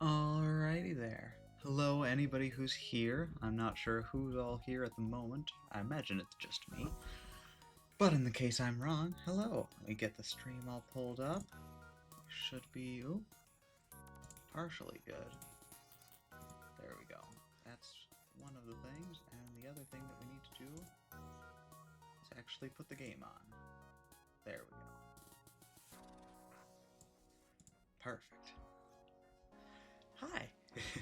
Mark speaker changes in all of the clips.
Speaker 1: Alrighty there. Hello, anybody who's here. I'm not sure who's all here at the moment. I imagine it's just me. But in the case I'm wrong, hello. Let me get the stream all pulled up. Should be, partially good. There we go. That's one of the things, and the other thing that we need to do is actually put the game on. There we go. Perfect. Hi!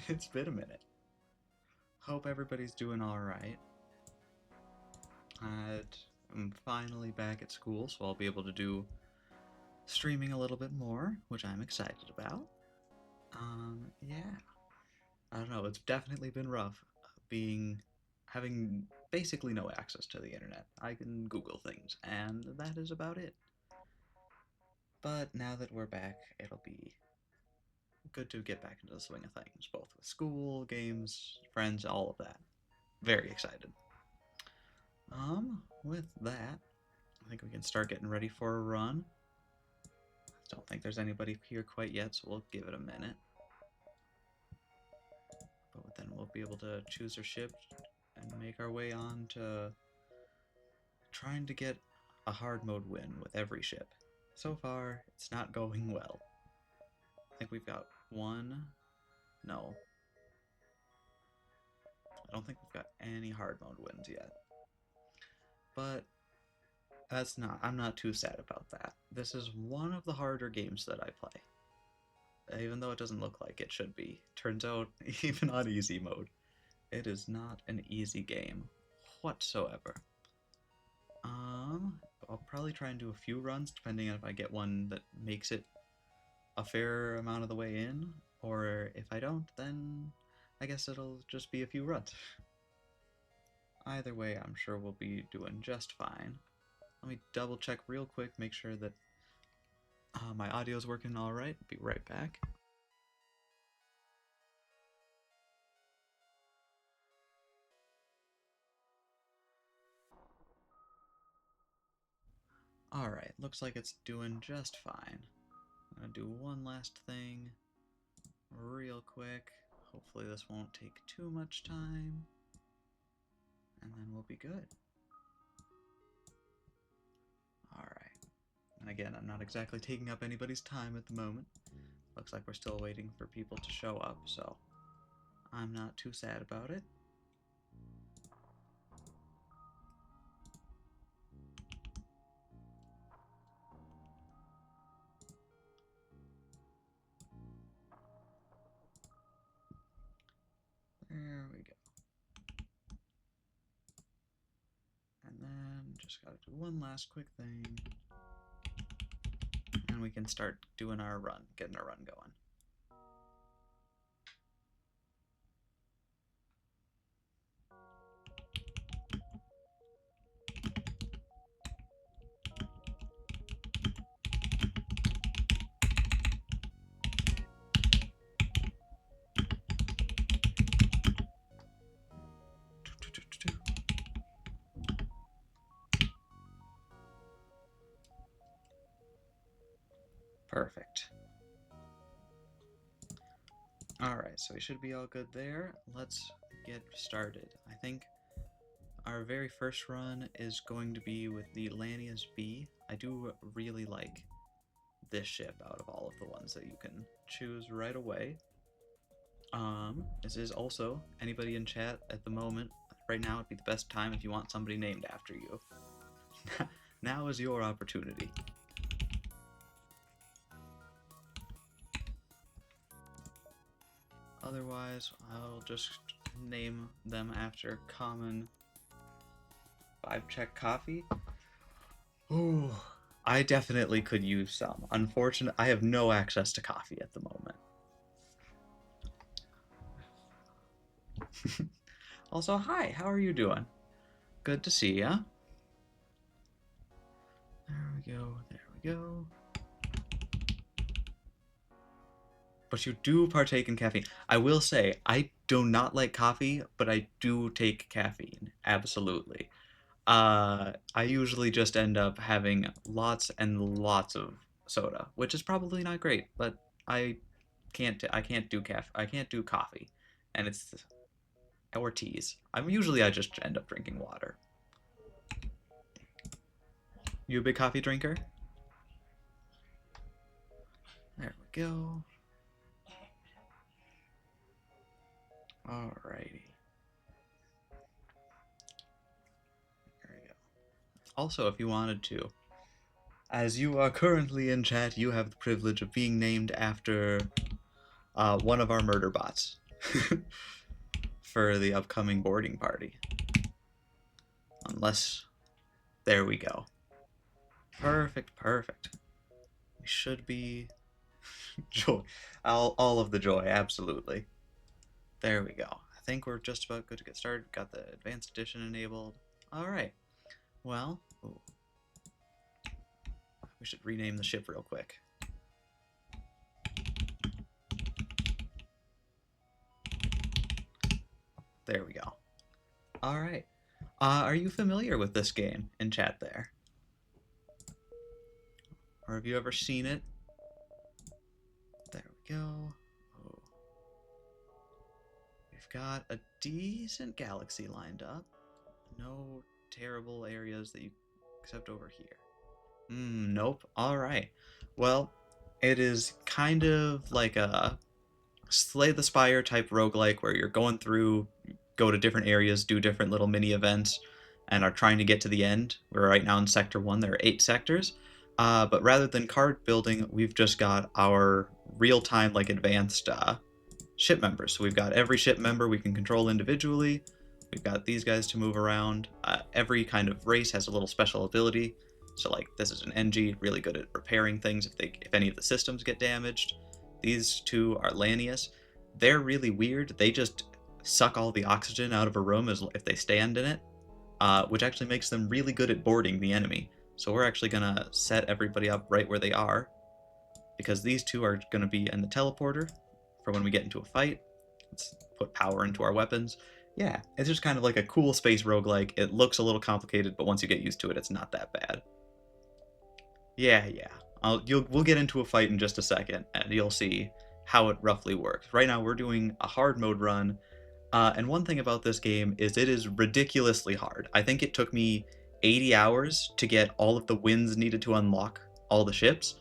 Speaker 1: It's been a minute. Hope everybody's doing alright. I'm finally back at school, so I'll be able to do streaming a little bit more, which I'm excited about. Yeah. I don't know, it's definitely been rough having basically no access to the internet. I can Google things, and that is about it. But now that we're back, it'll be good to get back into the swing of things, both with school, games, friends, all of that. Very excited. With that, I think we can start getting ready for a run. I don't think there's anybody here quite yet, so we'll give it a minute. But then we'll be able to choose our ship and make our way on to trying to get a hard mode win with every ship. So far, it's not going well. I think we've got one. No. I don't think we've got any hard mode wins yet. But I'm not too sad about that. This is one of the harder games that I play. Even though it doesn't look like it should be. Turns out, even on easy mode, it is not an easy game whatsoever. I'll probably try and do a few runs, depending on if I get one that makes it a fair amount of the way in, or if I don't, then I guess it'll just be a few runs. Either way, I'm sure we'll be doing just fine. Let me double check real quick, make sure that my audio's working alright. Be right back. Alright, looks like it's doing just fine. I'm gonna do one last thing real quick. Hopefully this won't take too much time. And then we'll be good. Alright. And again, I'm not exactly taking up anybody's time at the moment. Looks like we're still waiting for people to show up, so I'm not too sad about it. There we go. And then just gotta do one last quick thing. And we can start doing our run, getting our run going. Perfect. Alright, so we should be all good there. Let's get started. I think our very first run is going to be with the Lanius B. I do really like this ship out of all of the ones that you can choose right away. This is also, anybody in chat at the moment, right now would be the best time if you want somebody named after you. Now is your opportunity. Otherwise, I'll just name them after common vibe check coffee. Ooh, I definitely could use some. Unfortunately, I have no access to coffee at the moment. Also, hi, how are you doing? Good to see ya. There we go, there we go. But you do partake in caffeine. I will say, I do not like coffee, but I do take caffeine. Absolutely. I usually just end up having lots and lots of soda, which is probably not great, but I I can't do coffee, and it's or teas. I just end up drinking water. You a big coffee drinker? There we go. Alrighty. There we go. Also, if you wanted to, as you are currently in chat, you have the privilege of being named after one of our murder bots for the upcoming boarding party. Unless, there we go. Perfect, perfect. We should be joy, all of the joy, absolutely. There we go. I think we're just about good to get started. Got the advanced edition enabled. All right. Well, ooh, we should rename the ship real quick. There we go. All right. Are you familiar with this game in chat there? Or have you ever seen it? There we go. Oh. We've got a decent galaxy lined up. No terrible areas that you except over here. Nope. All right. Well, it is kind of like a Slay the Spire type roguelike where you're going through, go to different areas, do different little mini events, and are trying to get to the end. We're right now in Sector 1. There are 8 sectors. But rather than card building, we've just got our real-time, like, advanced ship members. So we've got every ship member we can control individually. We've got these guys to move around. Every kind of race has a little special ability. So, like, this is an NG, really good at repairing things if any of the systems get damaged. These two are Lanius. They're really weird. They just suck all the oxygen out of a room if they stand in it, which actually makes them really good at boarding the enemy. So we're actually going to set everybody up right where they are, because these two are going to be in the teleporter for when we get into a fight. Let's put power into our weapons. Yeah, it's just kind of like a cool space roguelike. It looks a little complicated, but once you get used to it, it's not that bad. Yeah. We'll get into a fight in just a second, and you'll see how it roughly works. Right now, we're doing a hard mode run, and one thing about this game is it is ridiculously hard. I think it took me 80 hours to get all of the wins needed to unlock all the ships.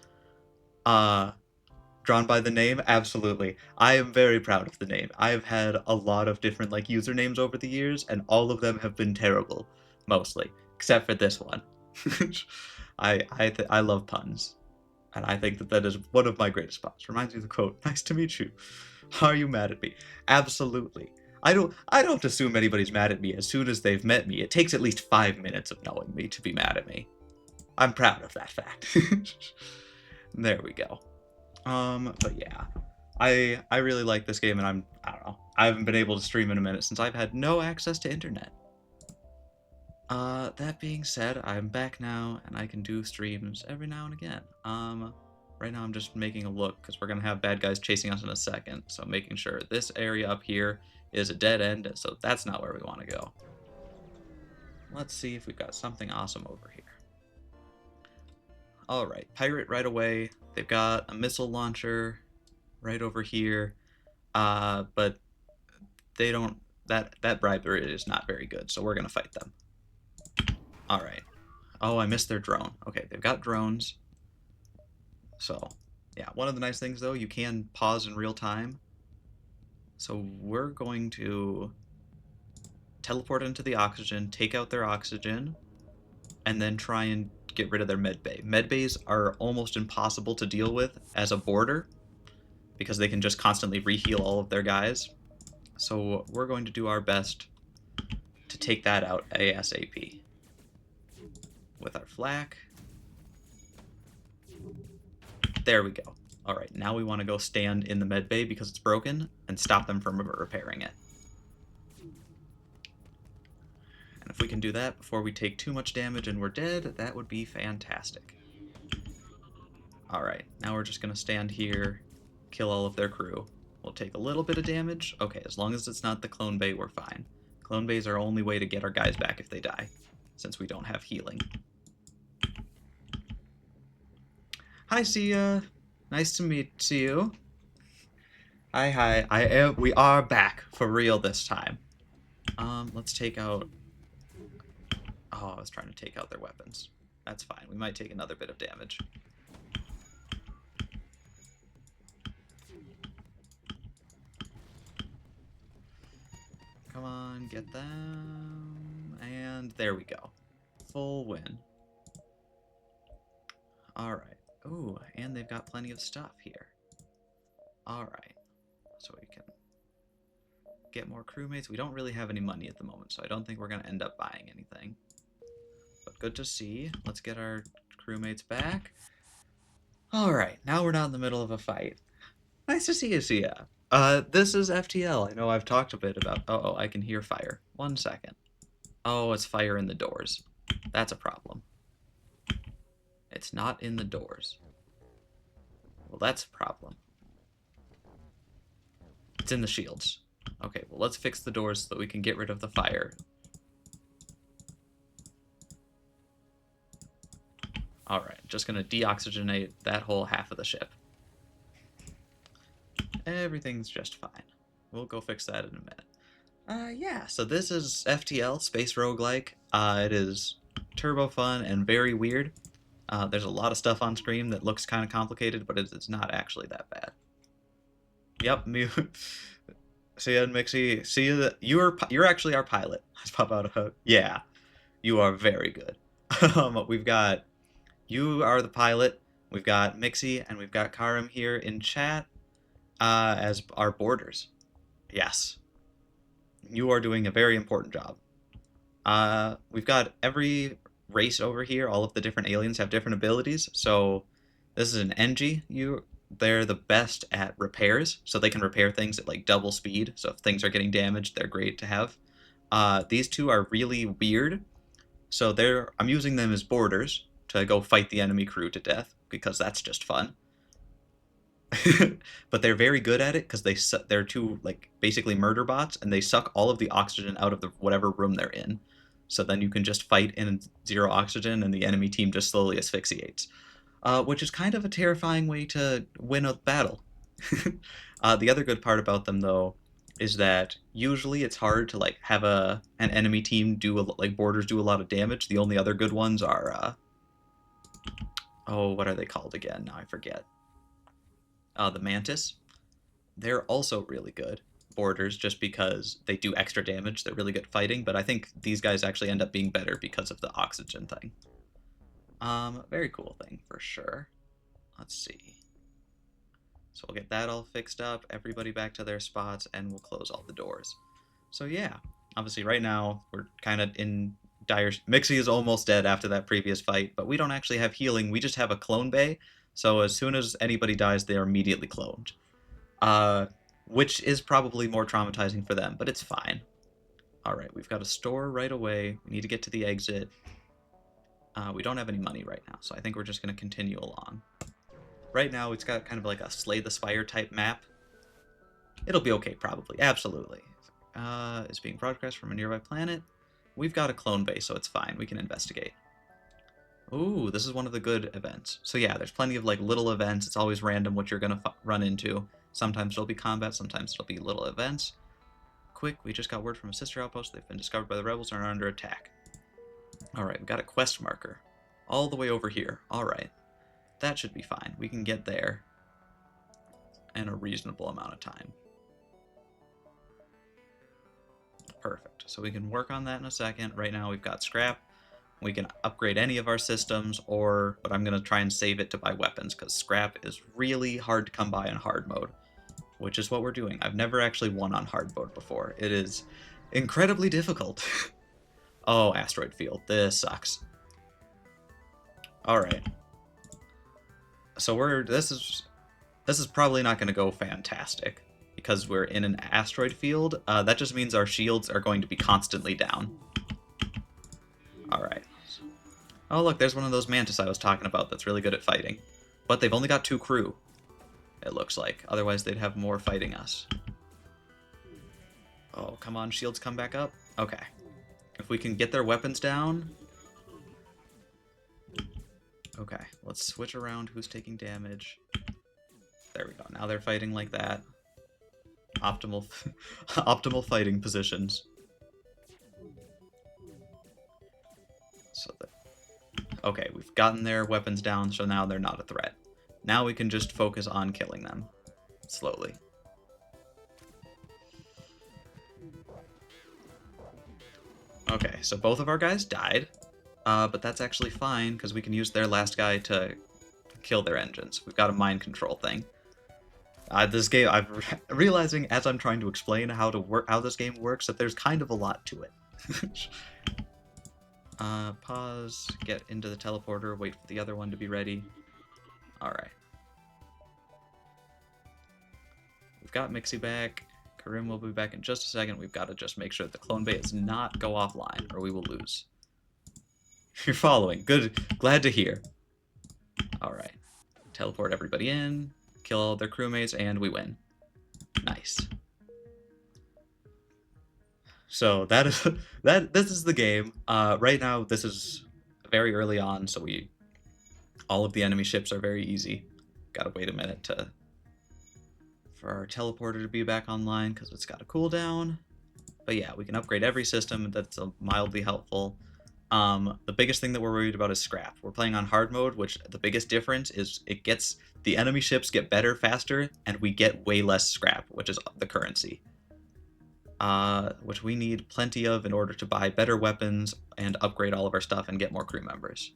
Speaker 1: Drawn by the name? Absolutely. I am very proud of the name. I have had a lot of different usernames over the years, and all of them have been terrible, mostly, except for this one. I love puns, and I think that is one of my greatest puns. Reminds me of the quote, "Nice to meet you. Are you mad at me?" Absolutely. I don't assume anybody's mad at me as soon as they've met me. It takes at least 5 minutes of knowing me to be mad at me. I'm proud of that fact. There we go. But yeah, I really like this game, and I don't know. I haven't been able to stream in a minute since I've had no access to internet. That being said, I'm back now, and I can do streams every now and again. Right now I'm just making a look, because we're gonna have bad guys chasing us in a second, so making sure this area up here is a dead end, so that's not where we want to go. Let's see if we've got something awesome over here. Alright, pirate right away. They've got a missile launcher right over here, but they don't, that bribery is not very good, so we're gonna fight them. Alright. Oh, I missed their drone. Okay, they've got drones. So, yeah, one of the nice things, though, you can pause in real time. So we're going to teleport into the oxygen, take out their oxygen, and then try and get rid of their med bay. Med bays are almost impossible to deal with as a boarder, because they can just constantly reheal all of their guys. So we're going to do our best to take that out ASAP. With our flak. There we go. Alright, now we want to go stand in the med bay because it's broken and stop them from repairing it. And if we can do that before we take too much damage and we're dead, that would be fantastic. Alright, now we're just going to stand here, kill all of their crew. We'll take a little bit of damage. Okay, as long as it's not the clone bay, we're fine. Clone bays are our only way to get our guys back if they die, since we don't have healing. Hi, Sia. Nice to see you. Hi. We are back for real this time. Let's take out. Oh, I was trying to take out their weapons. That's fine. We might take another bit of damage. Come on, get them. And there we go. Full win. Alright. Ooh, and they've got plenty of stuff here. Alright. So we can get more crewmates. We don't really have any money at the moment, so I don't think we're going to end up buying anything. But good to see. Let's get our crewmates back. Alright, now we're not in the middle of a fight. Nice to see you, Sia. This is FTL. I know I've talked a bit about... Oh, I can hear fire. 1 second. Oh, it's fire in the doors. That's a problem. It's not in the doors. Well, that's a problem. It's in the shields. Okay, well, let's fix the doors so that we can get rid of the fire. Alright, just gonna deoxygenate that whole half of the ship. Everything's just fine. We'll go fix that in a minute. Yeah, so this is FTL, Space Roguelike. It is turbo fun and very weird. There's a lot of stuff on screen that looks kind of complicated, but it's not actually that bad. Yep, see ya, Mixie. See ya. You're actually our pilot. Let's pop out a hug. Yeah, you are very good. We've got you are the pilot. We've got Mixie and we've got Karim here in chat as our boarders. Yes, you are doing a very important job. We've got every race over here. All of the different aliens have different abilities. So this is an NG. They're the best at repairs, so they can repair things at like double speed. So if things are getting damaged, they're great to have. These two are really weird. So I'm using them as boarders to go fight the enemy crew to death because that's just fun. But they're very good at it because they're two like basically murder bots and they suck all of the oxygen out of whatever room they're in. So then you can just fight in zero oxygen and the enemy team just slowly asphyxiates, which is kind of a terrifying way to win a battle. The other good part about them though is that usually it's hard to like have an enemy team like boarders do a lot of damage. The only other good ones are oh, what are they called again? Now I forget. The Mantis. They're also really good boarders just because they do extra damage. They're really good fighting, but I think these guys actually end up being better because of the oxygen thing. Very cool thing for sure. Let's see. So we'll get that all fixed up, everybody back to their spots, and we'll close all the doors. So yeah, obviously right now we're kind of in dire... Mixie is almost dead after that previous fight, but we don't actually have healing. We just have a clone bay, so as soon as anybody dies, they're immediately cloned. Which is probably more traumatizing for them, but it's fine. Alright, we've got a store right away. We need to get to the exit. We don't have any money right now, so I think we're just going to continue along. Right now, it's got kind of like a Slay the Spire type map. It'll be okay, probably. Absolutely. It's being broadcast from a nearby planet. We've got a clone base, so it's fine. We can investigate. Ooh, this is one of the good events. So yeah, there's plenty of like little events. It's always random what you're going to run into. Sometimes it'll be combat, sometimes it'll be little events. Quick, we just got word from a sister outpost. They've been discovered by the rebels and are under attack. Alright, we've got a quest marker. All the way over here. Alright. That should be fine. We can get there in a reasonable amount of time. Perfect. So we can work on that in a second. Right now we've got scrap. We can upgrade any of our systems, but I'm going to try and save it to buy weapons, because scrap is really hard to come by in hard mode, which is what we're doing. I've never actually won on hard mode before. It is incredibly difficult. Oh, asteroid field. This sucks. Alright. So this is probably not going to go fantastic, because we're in an asteroid field. That just means our shields are going to be constantly down. Alright. Oh, look, there's one of those mantis I was talking about that's really good at fighting. But they've only got 2 crew, it looks like. Otherwise, they'd have more fighting us. Oh, come on, shields come back up. Okay. If we can get their weapons down... Okay, let's switch around who's taking damage. There we go. Now they're fighting like that. Optimal, optimal fighting positions. So that, okay, we've gotten their weapons down, so now they're not a threat. Now we can just focus on killing them slowly. Okay, so both of our guys died, but that's actually fine because we can use their last guy to kill their engines. We've got a mind control thing. This game, I'm realizing as I'm trying to explain how this game works that there's kind of a lot to it. Pause, get into the teleporter, wait for the other one to be ready. Alright. We've got Mixie back. Karim will be back in just a second. We've got to just make sure that the clone bay does not go offline, or we will lose. You're following. Good. Glad to hear. Alright. Teleport everybody in, kill all their crewmates, and we win. Nice. So that is this is the game. Right now, this is very early on, so all of the enemy ships are very easy. Gotta wait a minute for our teleporter to be back online because it's got a cooldown. But yeah, we can upgrade every system. That's mildly helpful. The biggest thing that we're worried about is scrap. We're playing on hard mode, which the biggest difference is the enemy ships get better faster, and we get way less scrap, which is the currency. Which we need plenty of in order to buy better weapons and upgrade all of our stuff and get more crew members.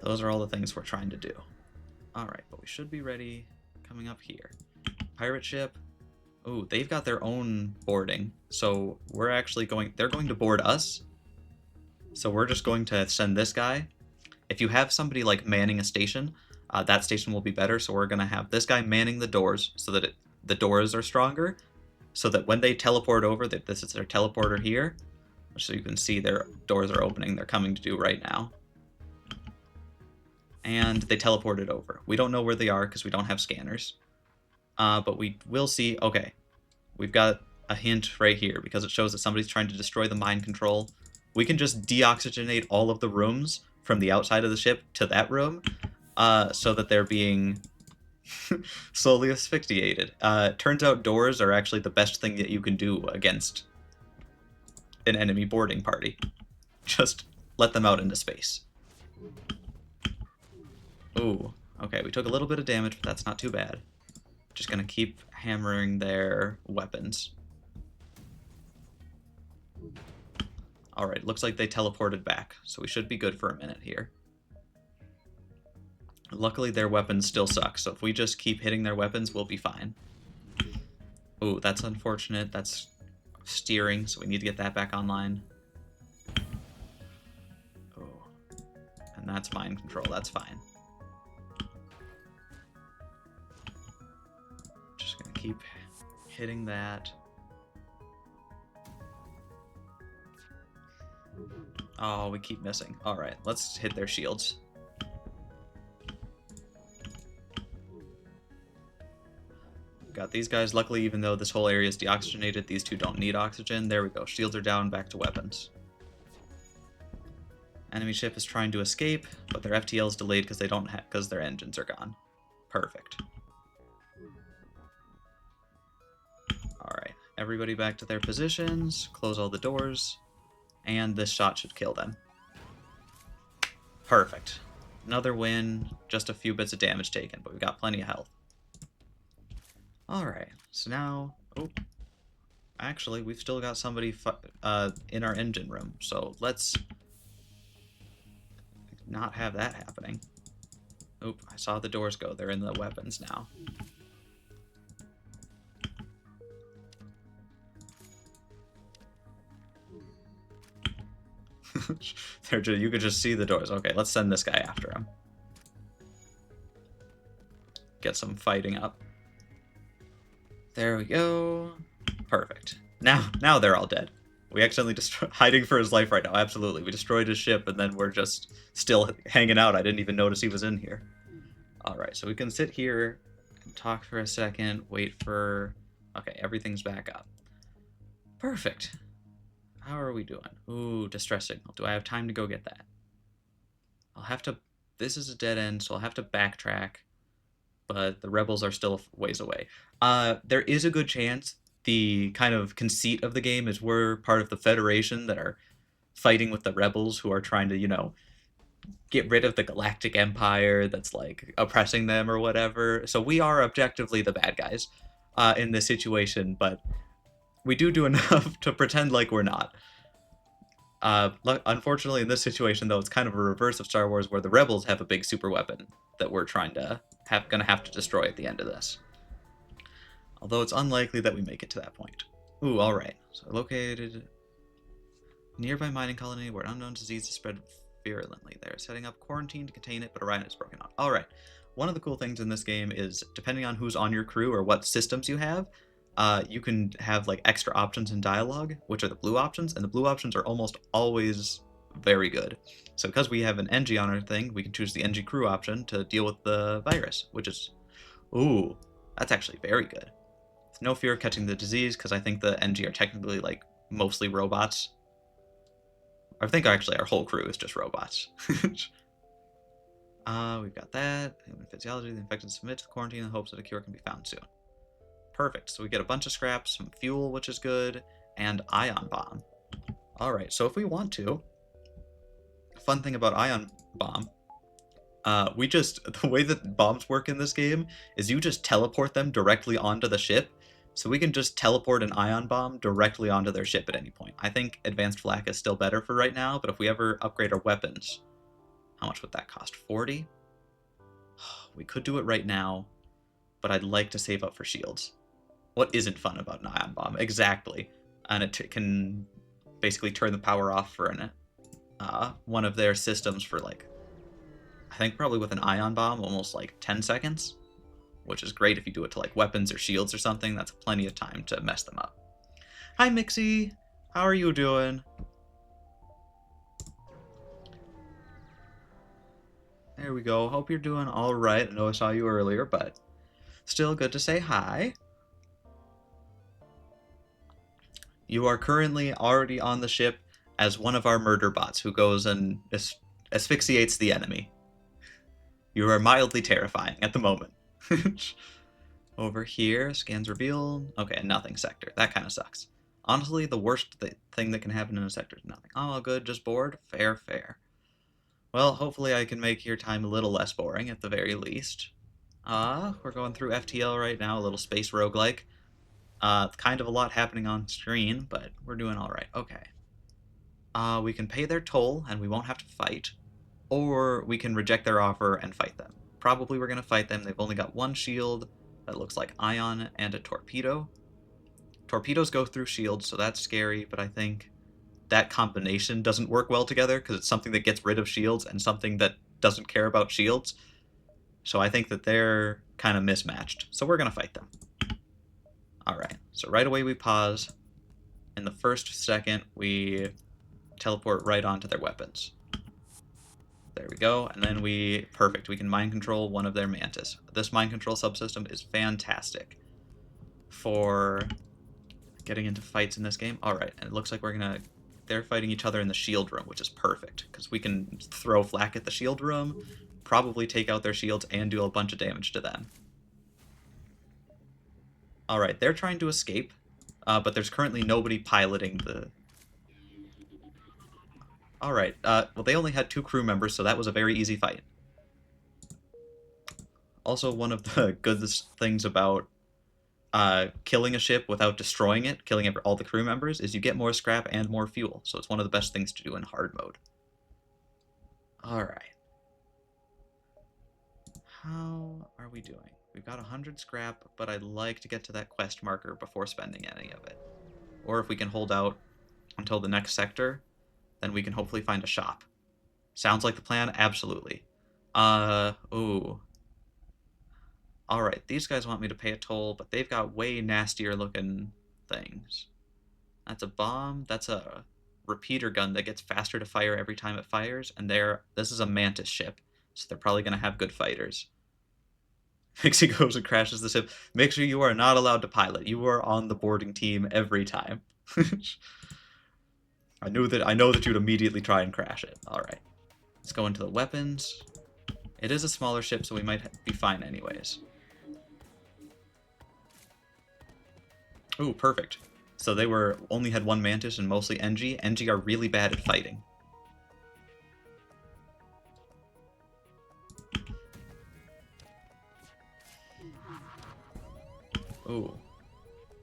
Speaker 1: Those are all the things we're trying to do. Alright, but we should be ready coming up here. Pirate ship. Ooh, they've got their own boarding, so they're going to board us. So we're just going to send this guy. If you have somebody like manning a station, that station will be better, so we're going to have this guy manning the doors so that the doors are stronger, so that when they teleport over, this is their teleporter here, so you can see their doors are opening. They're coming to do right now. And they teleported over. We don't know where they are because we don't have scanners. But we will see. Okay, we've got a hint right here because it shows that somebody's trying to destroy the mind control. We can just deoxygenate all of the rooms from the outside of the ship to that room so that they're being slowly asphyxiated. Turns out doors are actually the best thing that you can do against an enemy boarding party. Just let them out into space. Ooh, okay, we took a little bit of damage, but that's not too bad. Just gonna keep hammering their weapons. Alright, looks like they teleported back, so we should be good for a minute here. Luckily, their weapons still suck, so if we just keep hitting their weapons, we'll be fine. Ooh, that's unfortunate. That's steering, so we need to get that back online. Oh, and that's mind control. That's fine. Just gonna keep hitting that. Oh, we keep missing. Alright, let's hit their shields. Got these guys. Luckily, even though this whole area is deoxygenated, these two don't need oxygen. There we go. Shields are down, back to weapons. Enemy ship is trying to escape, but their FTL is delayed because their engines are gone. Perfect. Alright, everybody back to their positions, close all the doors, and this shot should kill them. Perfect. Another win, just a few bits of damage taken, but we've got plenty of health. Alright, so now... Oh, actually, we've still got somebody in our engine room, so let's not have that happening. Oop, I saw the doors go. They're in the weapons now. You could just see the doors. Okay, let's send this guy after him. Get some fighting up. There we go. Perfect. Now they're all dead. We accidentally hiding for his life right now. Absolutely. We destroyed his ship, and then we're just still hanging out. I didn't even notice he was in here. Alright, so we can sit here and talk for a second, wait for... Okay, everything's back up. Perfect. How are we doing? Ooh, distress signal. Do I have time to go get that? I'll have to... This is a dead end, so I'll have to backtrack. but the rebels are still ways away. There is a good chance the kind of conceit of the game is we're part of the Federation that are fighting with the rebels who are trying to, get rid of the Galactic Empire that's like oppressing them or whatever. So we are objectively the bad guys in this situation, but we do enough to pretend like we're not. Unfortunately, in this situation, though, it's kind of a reverse of Star Wars, where the rebels have a big super weapon that we're gonna have to destroy at the end of this. Although it's unlikely that we make it to that point. Ooh, all right. So located nearby mining colony where an unknown disease is spread virulently. They're setting up quarantine to contain it, but a riot is broken out. All right. One of the cool things in this game is, depending on who's on your crew or what systems you have, you can have like extra options in dialogue, which are the blue options, and the blue options are almost always very good. So because we have an NG on our thing, we can choose the NG crew option to deal with the virus, which is, ooh, that's actually very good. No fear of catching the disease, because I think the NG are technically like mostly robots. I think actually our whole crew is just robots. We've got that. Human physiology, the infected submit to quarantine in hopes that a cure can be found soon. Perfect. So we get a bunch of scraps, some fuel, which is good, and ion bomb. All right. So if we want to, fun thing about ion bomb, the way that bombs work in this game is you just teleport them directly onto the ship. So we can just teleport an ion bomb directly onto their ship at any point. I think advanced flak is still better for right now, but if we ever upgrade our weapons, how much would that cost? 40? We could do it right now, but I'd like to save up for shields. What isn't fun about an ion bomb? Exactly. And it can basically turn the power off for one of their systems for like, I think probably with an ion bomb, almost like 10 seconds. Which is great if you do it to like weapons or shields or something. That's plenty of time to mess them up. Hi, Mixie. How are you doing? There we go. Hope you're doing all right. I know I saw you earlier, but still good to say hi. You are currently already on the ship as one of our murder bots who goes and asphyxiates the enemy. You are mildly terrifying at the moment. Over here, scans reveal. Okay, nothing sector. That kind of sucks. Honestly, the worst thing that can happen in a sector is nothing. Oh, good, just bored? Fair, fair. Well, hopefully I can make your time a little less boring at the very least. We're going through FTL right now, a little space roguelike. Kind of a lot happening on screen, but we're doing alright. Okay. We can pay their toll, and we won't have to fight. Or we can reject their offer and fight them. Probably we're going to fight them. They've only got one shield that looks like ion and a torpedo. Torpedoes go through shields, so that's scary, but I think that combination doesn't work well together because it's something that gets rid of shields and something that doesn't care about shields. So I think that they're kind of mismatched. So we're going to fight them. Alright, so right away we pause. In the first second, we teleport right onto their weapons. There we go, and then perfect, we can mind control one of their mantis. This mind control subsystem is fantastic for getting into fights in this game. Alright, and it looks like they're fighting each other in the shield room, which is perfect, because we can throw flak at the shield room, probably take out their shields, and do a bunch of damage to them. Alright, they're trying to escape, but there's currently nobody piloting the... Alright, well, they only had 2 crew members, so that was a very easy fight. Also, one of the good things about killing a ship without destroying it, killing all the crew members, is you get more scrap and more fuel, so it's one of the best things to do in hard mode. Alright. How are we doing? We've got 100 scrap, but I'd like to get to that quest marker before spending any of it. Or if we can hold out until the next sector, then we can hopefully find a shop. Sounds like the plan? Absolutely. Ooh. Alright, these guys want me to pay a toll, but they've got way nastier looking things. That's a bomb. That's a repeater gun that gets faster to fire every time it fires, and this is a mantis ship, so they're probably going to have good fighters. Pixie goes and crashes the ship. Make sure you are not allowed to pilot. You are on the boarding team every time. I know that you'd immediately try and crash it. Alright. Let's go into the weapons. It is a smaller ship, so we might be fine anyways. Ooh, perfect. So they were only had one Mantis and mostly NG. NG are really bad at fighting. Ooh.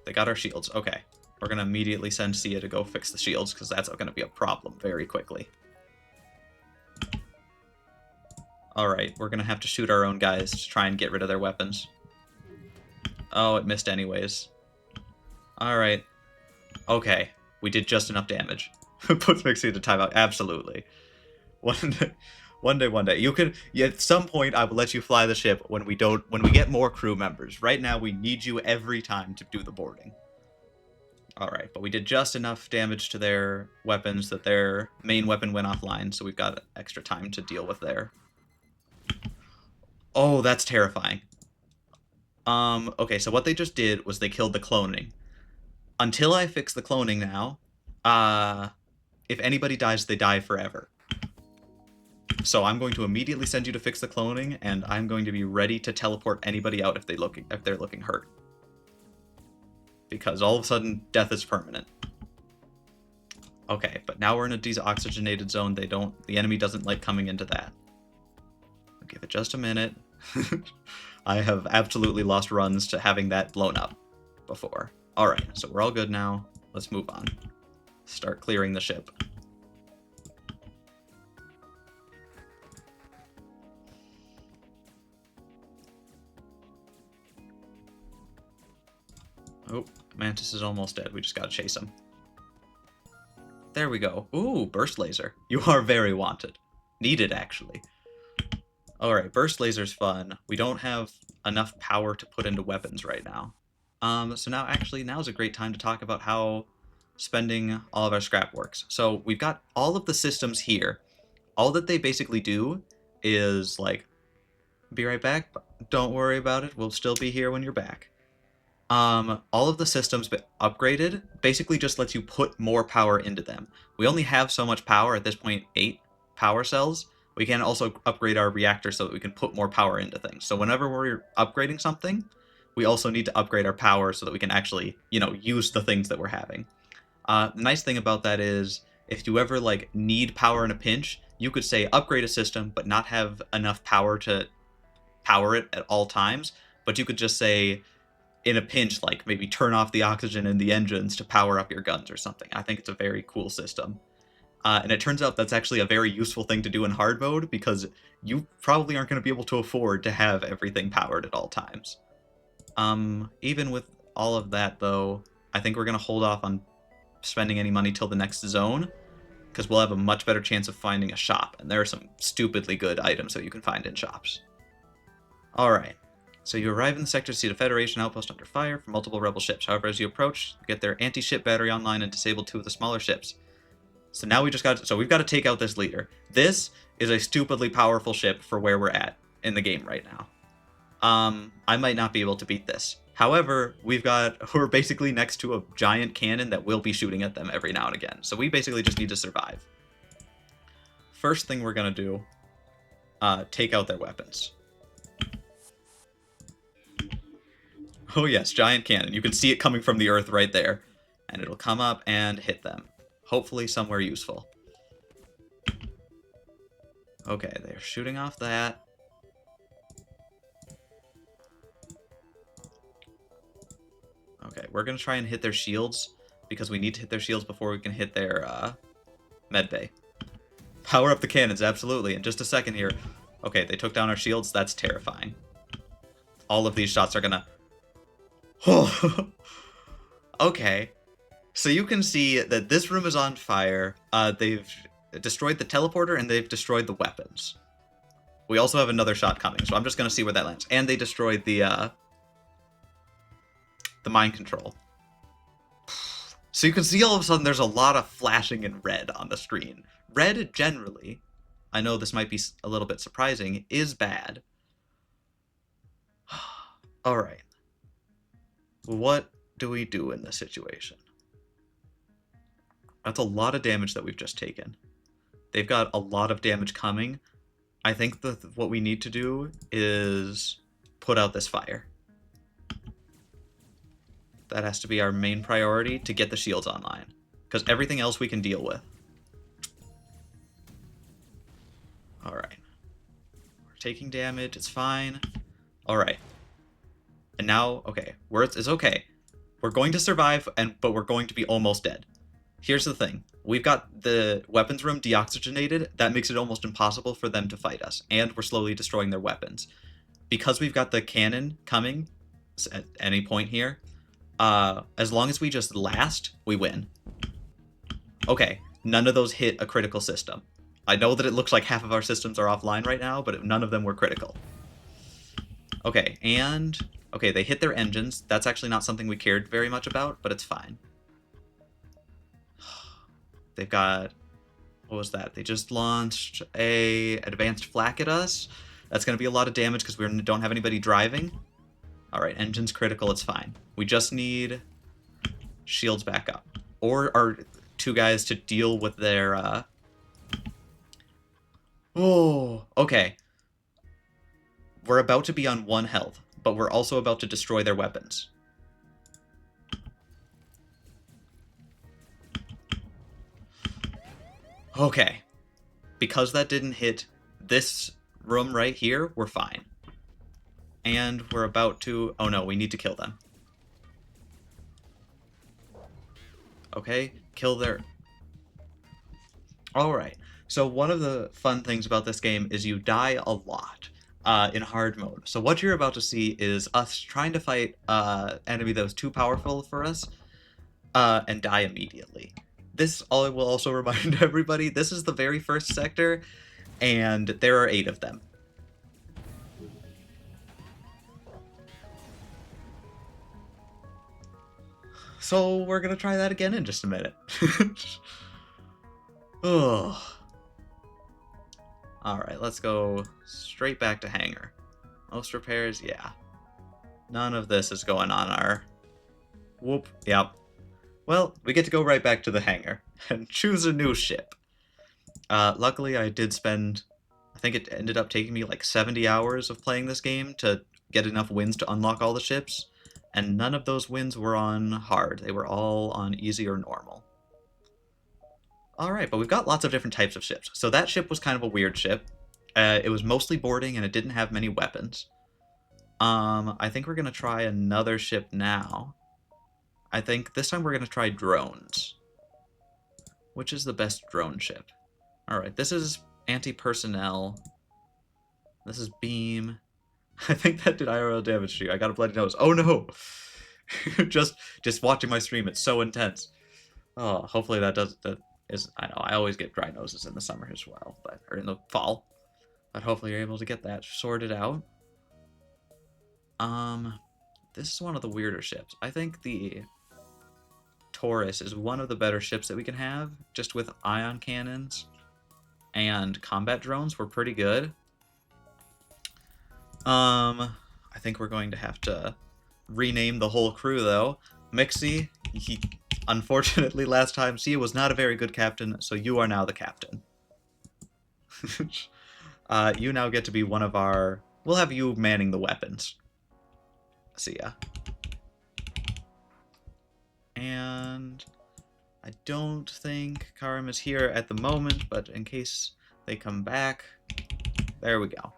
Speaker 1: They got our shields. Okay. We're going to immediately send Sia to go fix the shields, because that's going to be a problem very quickly. Alright, we're going to have to shoot our own guys to try and get rid of their weapons. Oh, it missed anyways. Alright. Okay. We did just enough damage. Puts Mixie to timeout. Absolutely. One day. You can. At some point, I will let you fly the ship when we get more crew members. Right now, we need you every time to do the boarding. Alright, but we did just enough damage to their weapons that their main weapon went offline, so we've got extra time to deal with there. Oh, that's terrifying. Okay, so what they just did was they killed the cloning. Until I fix the cloning now, if anybody dies, they die forever. So I'm going to immediately send you to fix the cloning, and I'm going to be ready to teleport anybody out if they're looking hurt. Because all of a sudden, death is permanent. Okay, but now we're in a deoxygenated zone. The enemy doesn't like coming into that. I'll give it just a minute. I have absolutely lost runs to having that blown up before. Alright, so we're all good now. Let's move on. Start clearing the ship. Oh, Mantis is almost dead. We just gotta chase him. There we go. Ooh, burst laser. You are very wanted. Needed, actually. Alright, burst laser's fun. We don't have enough power to put into weapons right now. So now's a great time to talk about how spending all of our scrap works. So we've got all of the systems here. All that they basically do is, like, be right back. Don't worry about it. We'll still be here when you're back. All of the systems upgraded basically just lets you put more power into them. We only have so much power at this point, 8 power cells. We can also upgrade our reactor so that we can put more power into things. So whenever we're upgrading something, we also need to upgrade our power so that we can actually, use the things that we're having. The nice thing about that is, if you ever, need power in a pinch, you could say upgrade a system, but not have enough power to power it at all times. But you could just say, in a pinch, maybe turn off the oxygen in the engines to power up your guns or something. I think it's a very cool system. And it turns out that's actually a very useful thing to do in hard mode, because you probably aren't going to be able to afford to have everything powered at all times. Even with all of that, though, I think we're going to hold off on spending any money till the next zone, because we'll have a much better chance of finding a shop, and there are some stupidly good items that you can find in shops. Alright, so you arrive in the sector to see the Federation outpost under fire from multiple rebel ships. However, as you approach, you get their anti-ship battery online and disable 2 of the smaller ships. So now we've got to take out this leader. This is a stupidly powerful ship for where we're at in the game right now. I might not be able to beat this. However, we're basically next to a giant cannon that will be shooting at them every now and again. So we basically just need to survive. First thing we're going to do, take out their weapons. Oh yes, giant cannon. You can see it coming from the earth right there. And it'll come up and hit them. Hopefully somewhere useful. Okay, they're shooting off that. Okay, we're going to try and hit their shields, because we need to hit their shields before we can hit their medbay. Power up the cannons, absolutely. In just a second here. Okay, they took down our shields. That's terrifying. All of these shots are going to... Okay. So you can see that this room is on fire. They've destroyed the teleporter, and they've destroyed the weapons. We also have another shot coming, so I'm just going to see where that lands. And they destroyed the mind control. So you can see all of a sudden there's a lot of flashing in red on the screen. Red generally, I know this might be a little bit surprising, is bad. Alright. What do we do in this situation? That's a lot of damage that we've just taken. They've got a lot of damage coming. I think what we need to do is put out this fire. That has to be our main priority to get the shields online. Because everything else we can deal with. Alright. We're taking damage, it's fine. Alright. And now, okay, it's okay. We're going to survive, but we're going to be almost dead. Here's the thing. We've got the weapons room deoxygenated. That makes it almost impossible for them to fight us. And we're slowly destroying their weapons. Because we've got the cannon coming at any point here, as long as we just last, we win. Okay, none of those hit a critical system. I know that it looks like half of our systems are offline right now, but none of them were critical. Okay, and... Okay, they hit their engines. That's actually not something we cared very much about, but it's fine. They've got... What was that? They just launched a advanced flak at us. That's going to be a lot of damage because we don't have anybody driving. Alright, engine's critical, it's fine. We just need shields back up. Or our two guys to deal with their... Oh, okay. We're about to be on 1 health, but we're also about to destroy their weapons. Okay. Because that didn't hit this room right here, we're fine. And we're about to... Oh no, we need to kill them. Okay, kill their... Alright, so one of the fun things about this game is you die a lot in hard mode. So what you're about to see is us trying to fight an enemy that was too powerful for us and die immediately. This I will also remind everybody, this is the very first sector, and there are 8 of them. So we're gonna try that again in just a minute. Ugh. Alright, let's go straight back to hangar. Most repairs, yeah. None of this is going on our... Whoop, yep. Well, we get to go right back to the hangar and choose a new ship. Luckily, I did spend... I think it ended up taking me like 70 hours of playing this game to get enough wins to unlock all the ships, and none of those wins were on hard. They were all on easy or normal. Alright, but we've got lots of different types of ships. So that ship was kind of a weird ship. It was mostly boarding, and it didn't have many weapons. I think we're going to try another ship now. I think this time we're going to try drones. Which is the best drone ship? Alright, this is anti-personnel. This is beam. I think that did IRL damage to you. I got a bloody nose. Oh no! just watching my stream, it's so intense. Oh, hopefully that is, I know, I always get dry noses in the summer as well, or in the fall. But hopefully you're able to get that sorted out. This is one of the weirder ships. I think the Taurus is one of the better ships that we can have, just with ion cannons and combat drones. We're pretty good. I think we're going to have to rename the whole crew, though. Mixie, he unfortunately last time Sia was not a very good captain, so you are now the captain. You now get to be one of our... We'll have you manning the weapons. Sia. And I don't think Karim is here at the moment, but in case they come back, there we go.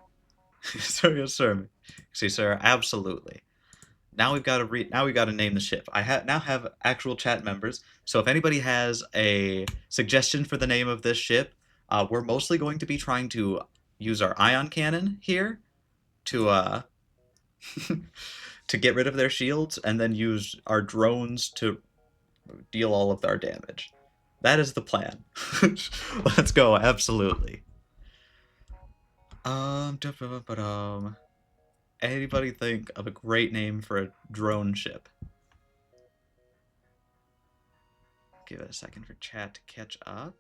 Speaker 1: Sorry, yes, sir. See, sir, absolutely. Now we've got to name the ship. I now have actual chat members, so if anybody has a suggestion for the name of this ship, we're mostly going to be trying to use our ion cannon here to to get rid of their shields, and then use our drones to deal all of our damage. That is the plan. Let's go, absolutely. Anybody think of a great name for a drone ship? Give it a second for chat to catch up.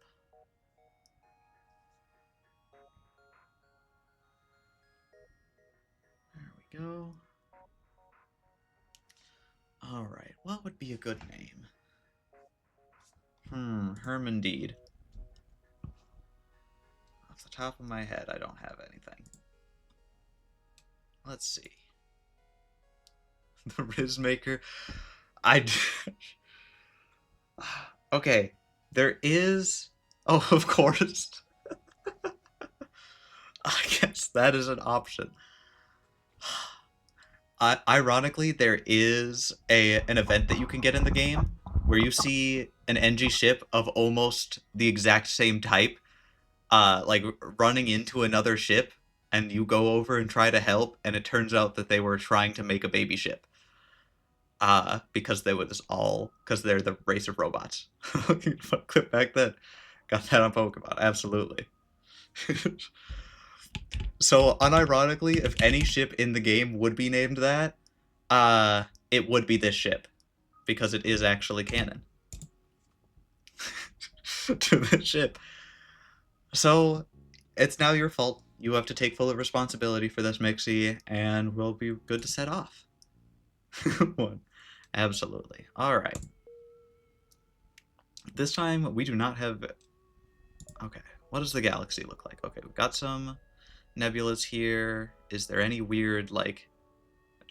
Speaker 1: There we go. Alright, what would be a good name? Hermindeed. Off the top of my head, I don't have anything. Let's see. The Riz Maker. I. Okay, there is. Oh, of course. I guess that is an option. Ironically, there is an event that you can get in the game where you see an NG ship of almost the exact same type, like running into another ship, and you go over and try to help, and it turns out that they were trying to make a baby ship. Because they was all because they're the race of robots. Clip back then, got that on Pokemon, absolutely. So unironically, if any ship in the game would be named that, it would be this ship because it is actually canon to the ship. So it's now your fault. You have to take full responsibility for this, Mixie, and we'll be good to set off. One. Absolutely. All right. This time we do not have. Okay. What does the galaxy look like? Okay, we've got some nebulas here. Is there any weird, like,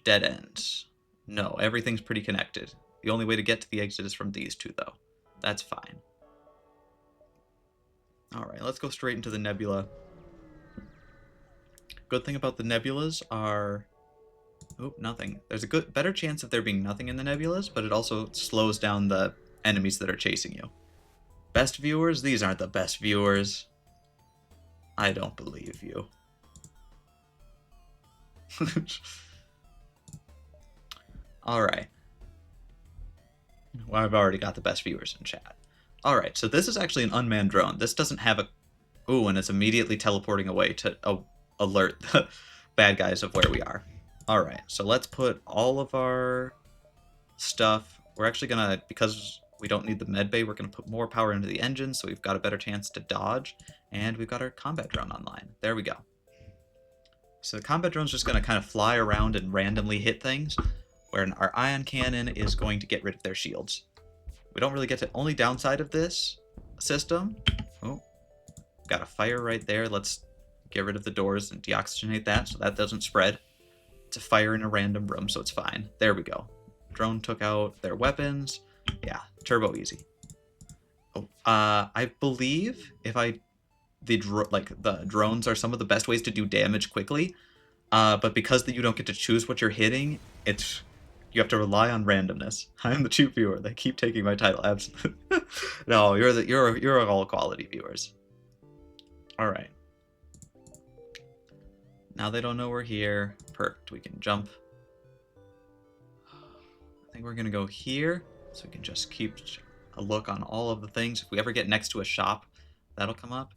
Speaker 1: dead ends? No, everything's pretty connected. The only way to get to the exit is from these two, though. That's fine. Alright, let's go straight into the nebula. Good thing about the nebulas are... Oh, nothing. There's a better chance of there being nothing in the nebulas, but it also slows down the enemies that are chasing you. Best viewers? These aren't the best viewers. I don't believe you. Alright. Well, I've already got the best viewers in chat. Alright, so this is actually an unmanned drone. This doesn't have a... Ooh, and it's immediately teleporting away to alert the bad guys of where we are. Alright, so let's put all of our stuff... We're actually gonna... Because we don't need the med bay, we're gonna put more power into the engine, so we've got a better chance to dodge. And we've got our combat drone online. There we go. So the combat drone's just gonna kind of fly around and randomly hit things, where our ion cannon is going to get rid of their shields. We don't really get to... Only downside of this system... Oh, got a fire right there. Let's get rid of the doors and deoxygenate that so that doesn't spread. It's a fire in a random room, so it's fine. There we go. Drone took out their weapons. Yeah, turbo easy. Oh, I believe if I... the drones are some of the best ways to do damage quickly. But because you don't get to choose what you're hitting, you have to rely on randomness. I'm the cheap viewer. They keep taking my title. Absolutely. No, you're all quality viewers. All right. Now they don't know we're here. Perfect. We can jump. I think we're gonna go here, so we can just keep a look on all of the things. If we ever get next to a shop, that'll come up.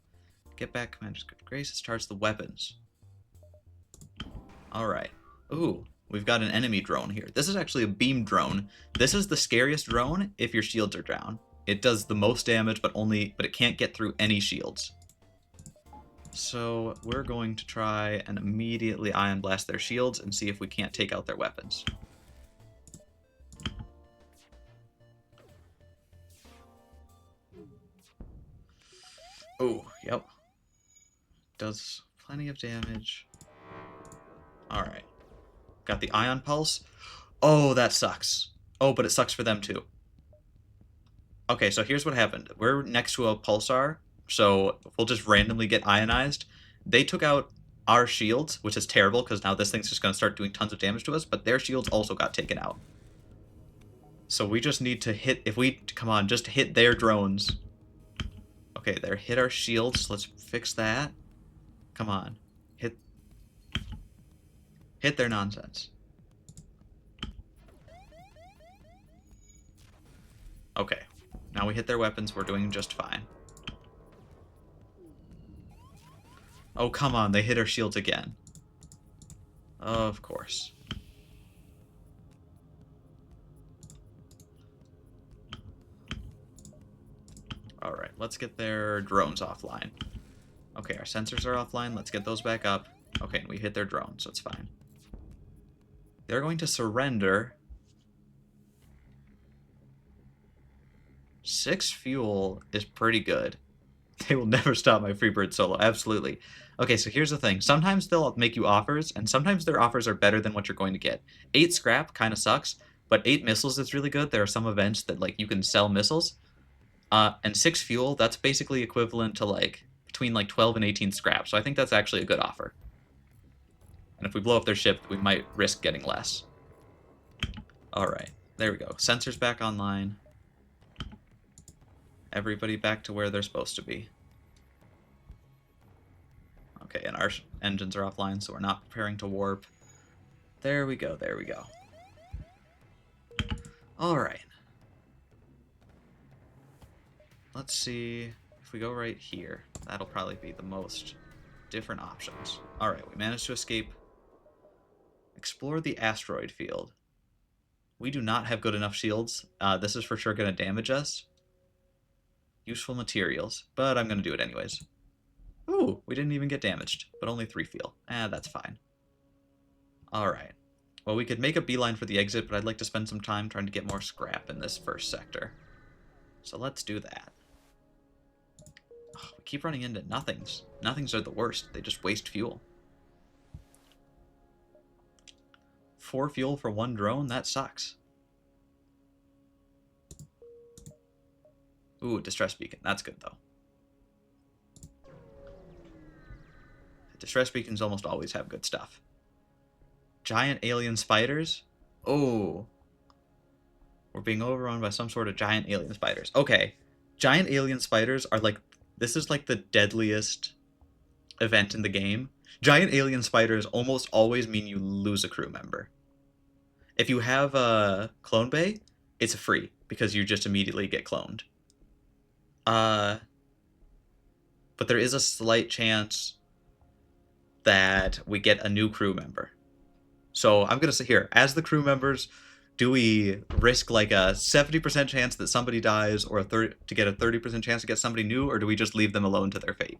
Speaker 1: Get back, Commander's Good Grace. It charge the weapons. All right. Ooh. We've got an enemy drone here. This is actually a beam drone. This is the scariest drone if your shields are down. It does the most damage, but it can't get through any shields. So we're going to try and immediately ion blast their shields and see if we can't take out their weapons. Oh, yep. Does plenty of damage. Alright. Got the ion pulse. Oh, that sucks. Oh, but it sucks for them too. Okay, so here's what happened. We're next to a pulsar, so we'll just randomly get ionized. They took out our shields, which is terrible, because now this thing's just going to start doing tons of damage to us, but their shields also got taken out. So we just need to hit... Come on, just hit their drones. Okay, there. Hit our shields. Let's fix that. Come on. Hit their nonsense. Okay. Now we hit their weapons. We're doing just fine. Oh, come on. They hit our shields again. Of course. Alright, let's get their drones offline. Okay, our sensors are offline. Let's get those back up. Okay, and we hit their drones, so it's fine. They're going to surrender. 6 fuel is pretty good. They will never stop my Freebird solo, absolutely. Okay, so here's the thing. Sometimes they'll make you offers, and sometimes their offers are better than what you're going to get. 8 scrap kind of sucks, but 8 missiles is really good. There are some events that like you can sell missiles. And 6 fuel, that's basically equivalent to like between like 12 and 18 scrap. So I think that's actually a good offer. And if we blow up their ship, we might risk getting less. Alright, there we go. Sensors back online. Everybody back to where they're supposed to be. Okay, and our engines are offline, so we're not preparing to warp. There we go, there we go. Alright. Let's see if we go right here. That'll probably be the most different options. Alright, we managed to escape. Explore the asteroid field. We do not have good enough shields. This is for sure going to damage us. Useful materials, but I'm going to do it anyways. Ooh, we didn't even get damaged, but only 3 fuel. That's fine. Alright. Well, we could make a beeline for the exit, but I'd like to spend some time trying to get more scrap in this first sector. So let's do that. Oh, we keep running into nothings. Nothings are the worst. They just waste fuel. 4 fuel for 1 drone? That sucks. Ooh, distress beacon. That's good, though. Distress beacons almost always have good stuff. Giant alien spiders? Oh. We're being overrun by some sort of giant alien spiders. Okay. Giant alien spiders are like... This is like the deadliest event in the game. Giant alien spiders almost always mean you lose a crew member. If you have a clone bay, it's free, because you just immediately get cloned. But there is a slight chance that we get a new crew member. So I'm going to say here, as the crew members, do we risk like a 70% chance that somebody dies or to get a 30% chance to get somebody new, or do we just leave them alone to their fate?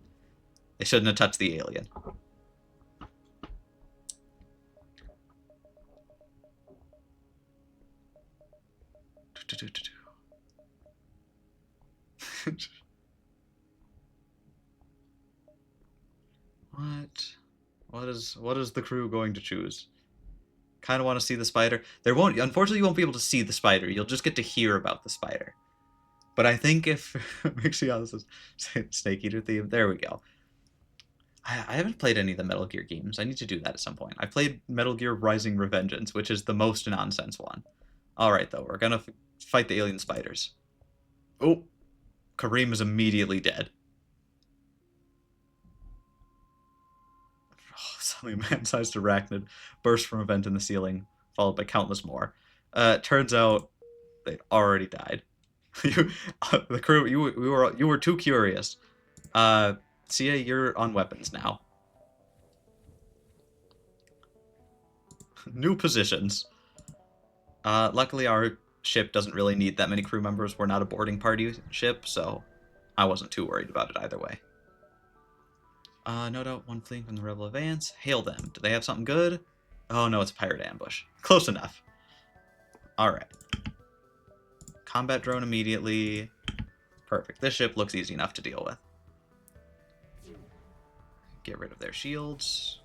Speaker 1: They shouldn't have touched the alien. What is the crew going to choose? Kind of want to see the spider. Unfortunately, you won't be able to see the spider. You'll just get to hear about the spider. But I think if make sure this is Snake Eater theme. There we go. I haven't played any of the Metal Gear games. I need to do that at some point. I played Metal Gear Rising Revengeance, which is the most nonsense one. All right, though, we're gonna fight the alien spiders. Oh, Kareem is immediately dead. Suddenly, a man-sized arachnid burst from a vent in the ceiling, followed by countless more. Turns out they'd already died. The crew, you were too curious. Sia, you're on weapons now. New positions. Luckily, our ship doesn't really need that many crew members. We're not a boarding party ship, so I wasn't too worried about it either way. No doubt one fleeing from the rebel advance. Hail them. Do they have something good? Oh no, it's a pirate ambush. Close enough. Alright. Combat drone immediately. Perfect. This ship looks easy enough to deal with. Get rid of their shields.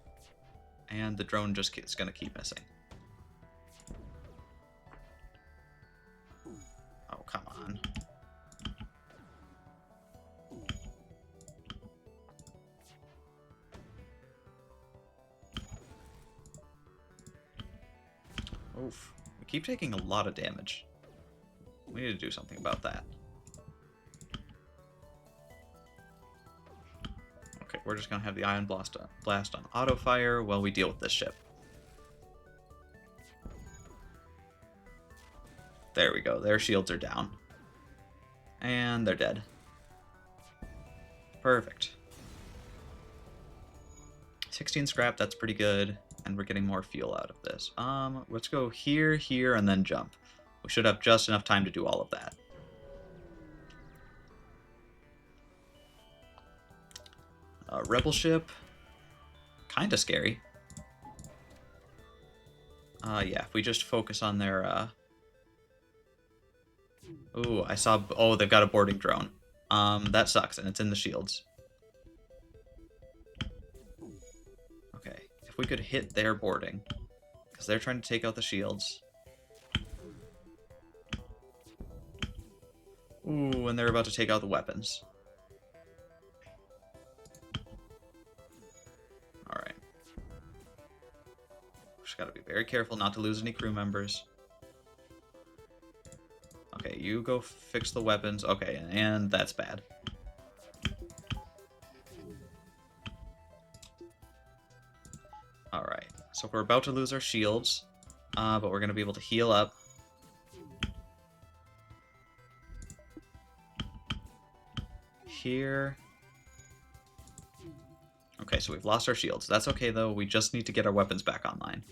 Speaker 1: And the drone just is going to keep missing. Oh, come on. Oof. We keep taking a lot of damage. We need to do something about that. Okay, we're just going to have the ion blast on auto fire while we deal with this ship. There we go. Their shields are down. And they're dead. Perfect. 16 scrap, that's pretty good. And we're getting more fuel out of this. Let's go here, here, and then jump. We should have just enough time to do all of that. Rebel ship. Kinda scary. Yeah, if we just focus on their, Ooh, I saw... Oh, they've got a boarding drone. That sucks, and it's in the shields. Okay, if we could hit their boarding, because they're trying to take out the shields. Ooh, and they're about to take out the weapons. Alright. Just gotta be very careful not to lose any crew members. Okay, you go fix the weapons. Okay, and that's bad. Alright, so we're about to lose our shields, but we're going to be able to heal up. Here. Okay, so we've lost our shields. That's okay, though. We just need to get our weapons back online.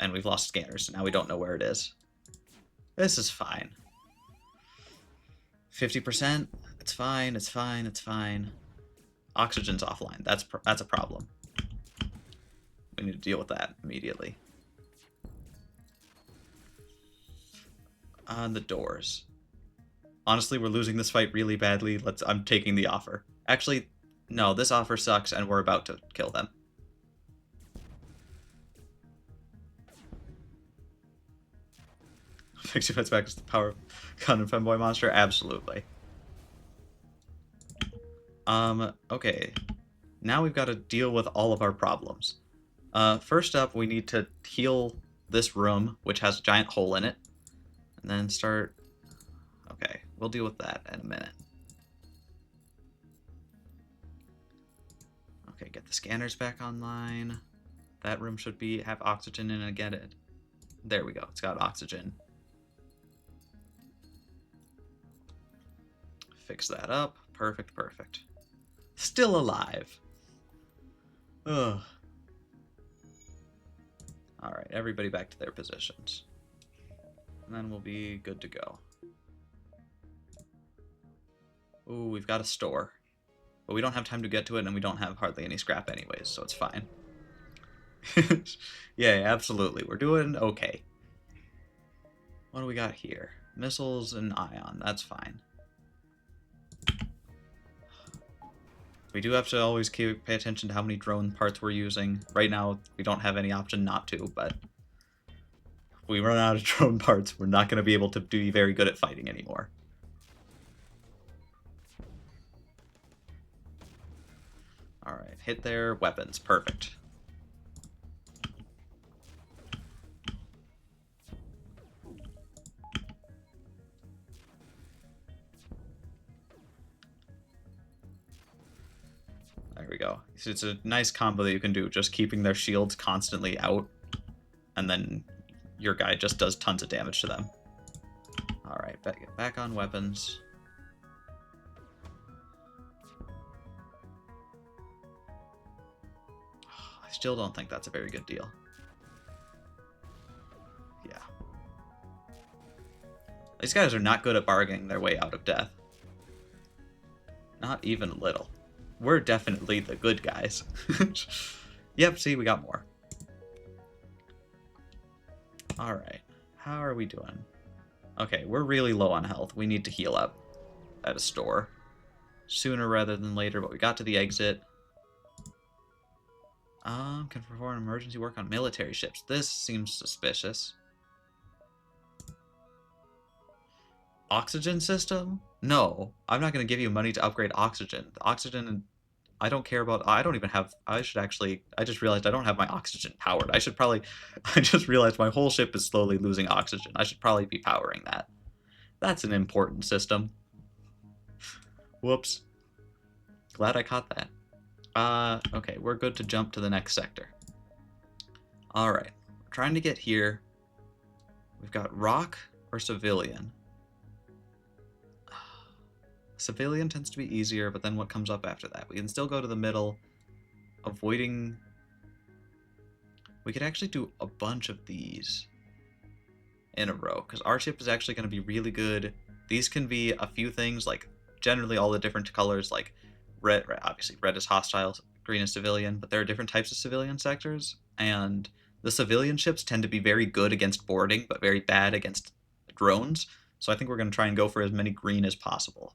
Speaker 1: And we've lost scanners, so now we don't know where it is. This is fine. 50%? It's fine, it's fine, it's fine. Oxygen's offline. That's a problem. We need to deal with that immediately. On the doors. Honestly, we're losing this fight really badly. I'm taking the offer. Actually, no, this offer sucks, and we're about to kill them. Fix your pets back as the power of gun and femboy monster? Absolutely. Okay. Now we've got to deal with all of our problems. First up, we need to heal this room, which has a giant hole in it. And then start... Okay, we'll deal with that in a minute. Okay, get the scanners back online. That room should have oxygen in it again. There we go, it's got oxygen. Fix that up. Perfect, perfect. Still alive. Ugh. Alright, everybody back to their positions. And then we'll be good to go. Ooh, we've got a store. But we don't have time to get to it, and we don't have hardly any scrap anyways, so it's fine. Yeah, absolutely. We're doing okay. What do we got here? Missiles and ion. That's fine. We do have to always pay attention to how many drone parts we're using. Right now, we don't have any option not to, but if we run out of drone parts, we're not going to be able to be very good at fighting anymore. Alright, hit their weapons. Perfect. There we go. It's a nice combo that you can do, just keeping their shields constantly out, and then your guy just does tons of damage to them. Alright, back on weapons. I still don't think that's a very good deal. Yeah. These guys are not good at bargaining their way out of death. Not even a little. We're definitely the good guys. Yep, see, we got more. Alright, how are we doing? Okay, we're really low on health. We need to heal up at a store. Sooner rather than later, but we got to the exit. Can perform emergency work on military ships. This seems suspicious. Oxygen system? No, I'm not going to give you money to upgrade oxygen. The oxygen, I don't care about. I don't even have. I just realized I don't have my oxygen powered. I just realized my whole ship is slowly losing oxygen. I should probably be powering that. That's an important system. Whoops. Glad I caught that. Okay, we're good to jump to the next sector. Alright, we're trying to get here. We've got rock or civilian. Civilian tends to be easier, but then what comes up after that? We can still go to the middle, avoiding... We could actually do a bunch of these in a row, because our ship is actually going to be really good. These can be a few things, like generally all the different colors, like red, obviously red is hostile, green is civilian, but there are different types of civilian sectors, and the civilian ships tend to be very good against boarding, but very bad against drones, so I think we're going to try and go for as many green as possible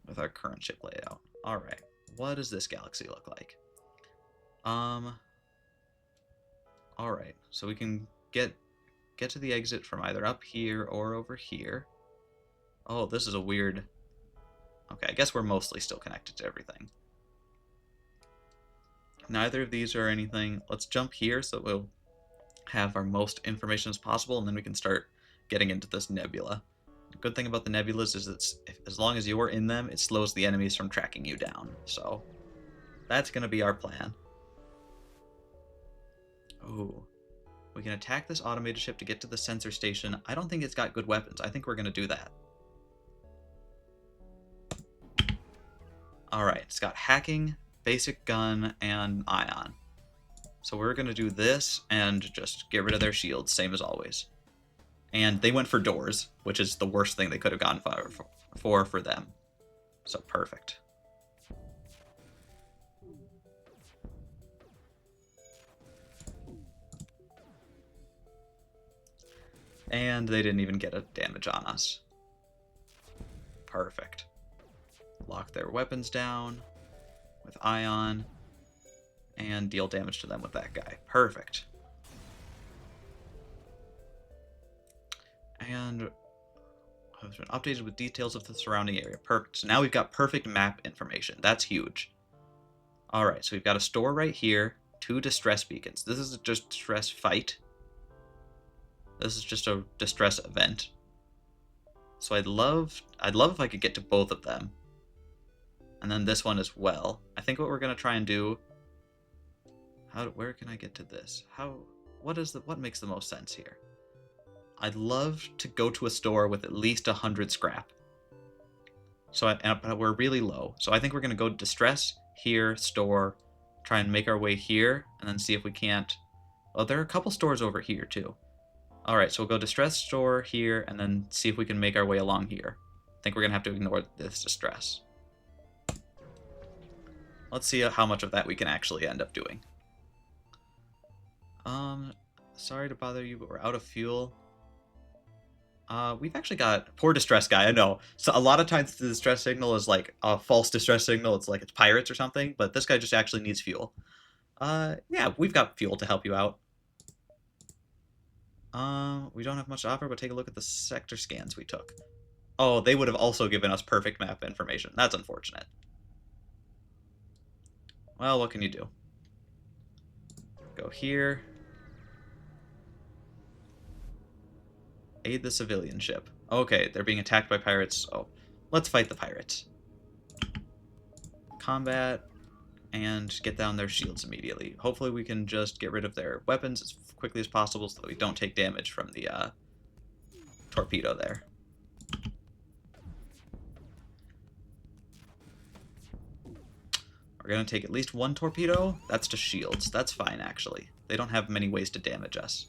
Speaker 1: with our current ship layout. Alright, what does this galaxy look like? Alright, so we can get get to the exit from either up here or over here. Oh, this is a weird... Okay, I guess we're mostly still connected to everything. Neither of these are anything. Let's jump here so we'll have our most information as possible, and then we can start getting into this nebula. The good thing about the nebulas is as long as you're in them, it slows the enemies from tracking you down. So that's going to be our plan. Ooh. We can attack this automated ship to get to the sensor station. I don't think it's got good weapons. I think we're going to do that. Alright, it's got hacking, basic gun, and ion. So we're going to do this and just get rid of their shields, same as always. And they went for doors, which is the worst thing they could have gone for them. So perfect. And they didn't even get a damage on us. Perfect. Lock their weapons down with ion and deal damage to them with that guy. Perfect. And has been updated with details of the surrounding area. Perfect. So now we've got perfect map information. That's huge. Alright, so we've got a store right here. 2 distress beacons. This is just a distress fight. This is just a distress event. So I'd love if I could get to both of them. And then this one as well. I think what we're gonna try and do. Where can I get to this? What makes the most sense here? I'd love to go to a store with at least 100 scrap. So but we're really low. So I think we're gonna go distress here, store, try and make our way here, and then see if we can't. Oh, there are a couple stores over here too. Alright, so we'll go distress store here, and then see if we can make our way along here. I think we're going to have to ignore this distress. Let's see how much of that we can actually end up doing. Sorry to bother you, but we're out of fuel. We've actually got... Poor distress guy, I know. So a lot of times the distress signal is like a false distress signal. It's like it's pirates or something, but this guy just actually needs fuel. Yeah, we've got fuel to help you out. We don't have much to offer, but take a look at the sector scans we took. Oh, they would have also given us perfect map information. That's unfortunate. Well, what can you do? Go here. Aid the civilian ship. Okay, they're being attacked by pirates. Oh, let's fight the pirates. Combat. And get down their shields immediately. Hopefully we can just get rid of their weapons as quickly as possible so that we don't take damage from the torpedo there. We're going to take at least 1 torpedo. That's to shields. That's fine, actually. They don't have many ways to damage us.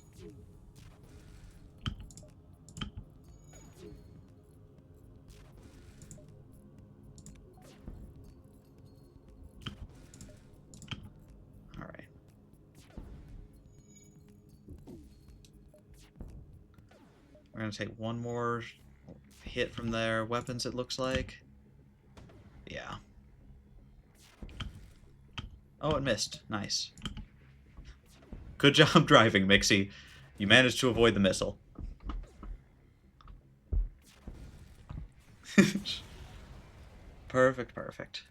Speaker 1: We're going to take 1 more hit from their weapons, it looks like. Yeah. Oh, it missed. Nice. Good job driving, Mixie. You managed to avoid the missile. Perfect, perfect.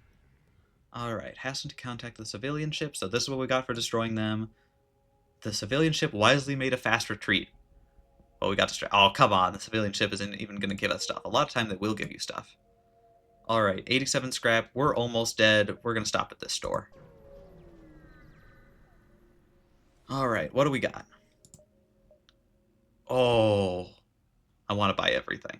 Speaker 1: Alright, hasten to contact the civilian ship. So this is what we got for destroying them. The civilian ship wisely made a fast retreat. Oh, we got distracted. Oh, come on. The civilian ship isn't even going to give us stuff. A lot of time they will give you stuff. Alright, 87 scrap. We're almost dead. We're going to stop at this store. Alright, what do we got? Oh, I want to buy everything.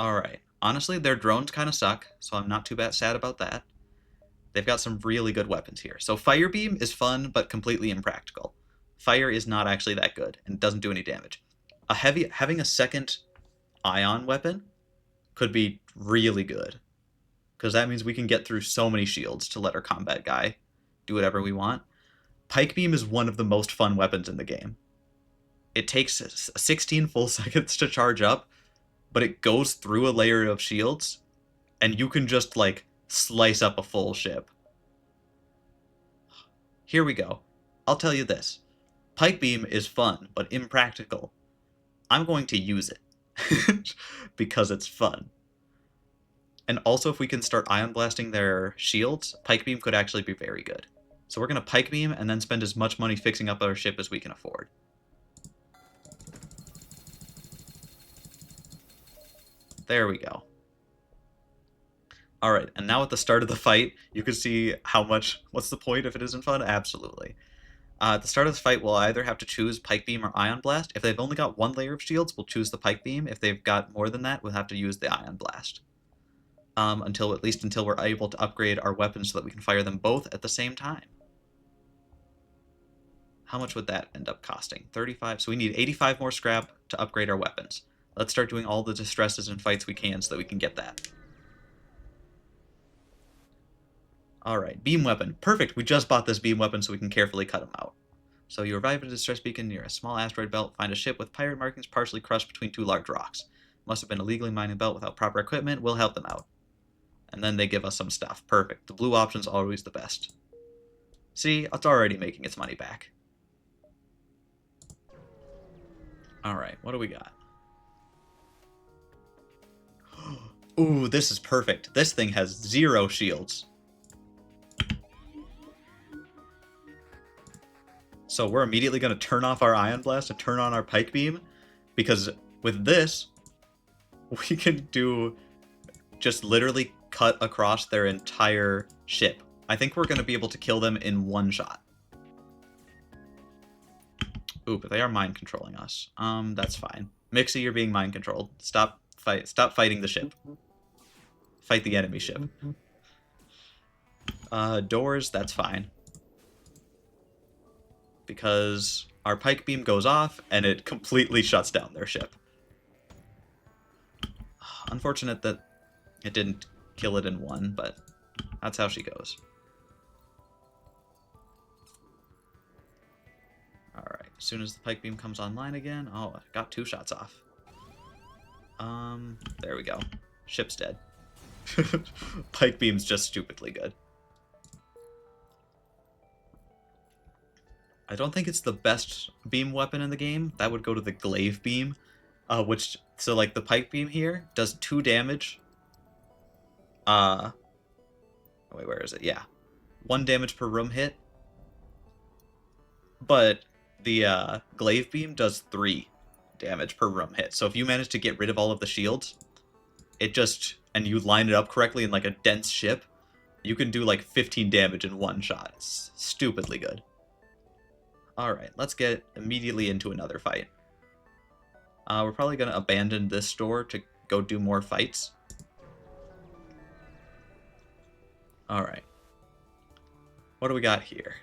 Speaker 1: Alright. Honestly, their drones kind of suck, so I'm not too sad about that. They've got some really good weapons here. So Fire Beam is fun, but completely impractical. Fire is not actually that good, and doesn't do any damage. Having a second ion weapon could be really good, because that means we can get through so many shields to let our combat guy do whatever we want. Pike Beam is one of the most fun weapons in the game. It takes 16 full seconds to charge up, but it goes through a layer of shields, and you can just, like, slice up a full ship. Here we go. I'll tell you this. Pike beam is fun, but impractical. I'm going to use it because it's fun. And also, if we can start ion blasting their shields, Pike beam could actually be very good. So we're going to Pike beam and then spend as much money fixing up our ship as we can afford. There we go. Alright, and now at the start of the fight, you can see how much... What's the point if it isn't fun? Absolutely. At the start of this fight, we'll either have to choose Pike Beam or Ion Blast. If they've only got one layer of shields, we'll choose the Pike Beam. If they've got more than that, we'll have to use the Ion Blast. At least until we're able to upgrade our weapons so that we can fire them both at the same time. How much would that end up costing? 35. So we need 85 more scrap to upgrade our weapons. Let's start doing all the distresses and fights we can so that we can get that. Alright, beam weapon. Perfect, we just bought this beam weapon so we can carefully cut them out. So you arrive at a distress beacon near a small asteroid belt, find a ship with pirate markings partially crushed between two large rocks. Must have been illegally mining a belt without proper equipment, we'll help them out. And then they give us some stuff. Perfect, the blue option's always the best. See, it's already making its money back. Alright, what do we got? Ooh, this is perfect. This thing has 0 shields. So we're immediately going to turn off our Ion Blast and turn on our Pike Beam, because with this, we can do just literally cut across their entire ship. I think we're going to be able to kill them in one shot. Ooh, but they are mind controlling us. That's fine. Mixie, you're being mind controlled. Stop fighting the ship. Fight the enemy ship. Doors, that's fine. Because our Pike Beam goes off, and it completely shuts down their ship. Unfortunate that it didn't kill it in one, but that's how she goes. Alright, as soon as the Pike Beam comes online again... Oh, I got 2 shots off. There we go. Ship's dead. Pike Beam's just stupidly good. I don't think it's the best beam weapon in the game. That would go to the Glaive Beam, so like the Pike Beam here does 2 damage. Wait, where is it? Yeah. 1 damage per room hit. But the Glaive Beam does 3 damage per room hit. So if you manage to get rid of all of the shields, and you line it up correctly in like a dense ship, you can do like 15 damage in one shot. It's stupidly good. Alright, let's get immediately into another fight. We're probably going to abandon this store to go do more fights. Alright. What do we got here?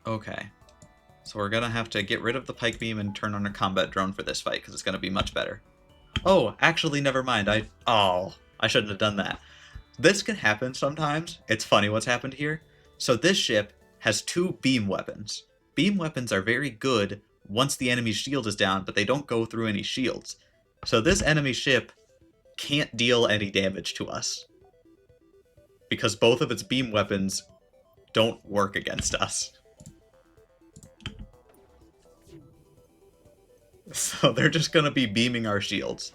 Speaker 1: Okay. So we're going to have to get rid of the Pike Beam and turn on a combat drone for this fight, because it's going to be much better. Oh, actually, never mind. I shouldn't have done that. This can happen sometimes. It's funny what's happened here. So this ship has 2 beam weapons. Beam weapons are very good once the enemy's shield is down, but they don't go through any shields. So this enemy ship can't deal any damage to us, because both of its beam weapons don't work against us. So they're just going to be beaming our shields.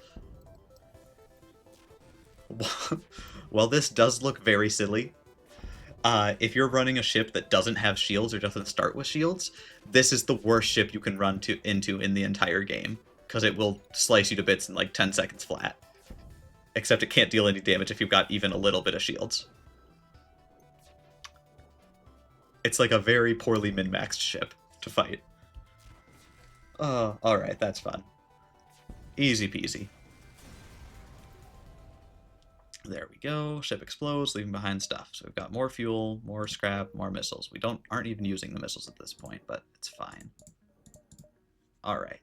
Speaker 1: Well, this does look very silly. If you're running a ship that doesn't have shields or doesn't start with shields, this is the worst ship you can run into in the entire game, because it will slice you to bits in like 10 seconds flat. Except it can't deal any damage if you've got even a little bit of shields. It's like a very poorly min-maxed ship to fight. Oh, alright, that's fun. Easy peasy. There we go. Ship explodes, leaving behind stuff. So we've got more fuel, more scrap, more missiles. We aren't even using the missiles at this point, but it's fine. Alright.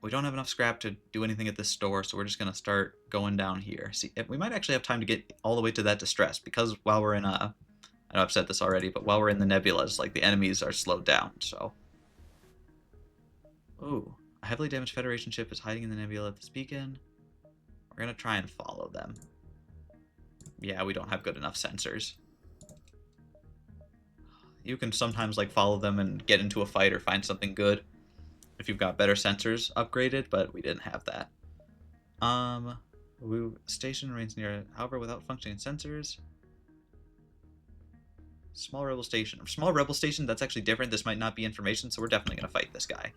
Speaker 1: We don't have enough scrap to do anything at this store, so we're just going to start going down here. See, we might actually have time to get all the way to that distress, because while we're in I know I've said this already, but while we're in the nebulas, like, the enemies are slowed down, so... Ooh. A heavily damaged Federation ship is hiding in the nebula at this beacon. We're going to try and follow them. Yeah, we don't have good enough sensors. You can sometimes like follow them and get into a fight or find something good if you've got better sensors upgraded, but we didn't have that. Station remains near, however, without functioning sensors. Small rebel station. Small rebel station, that's actually different. This might not be information, so we're definitely going to fight this guy.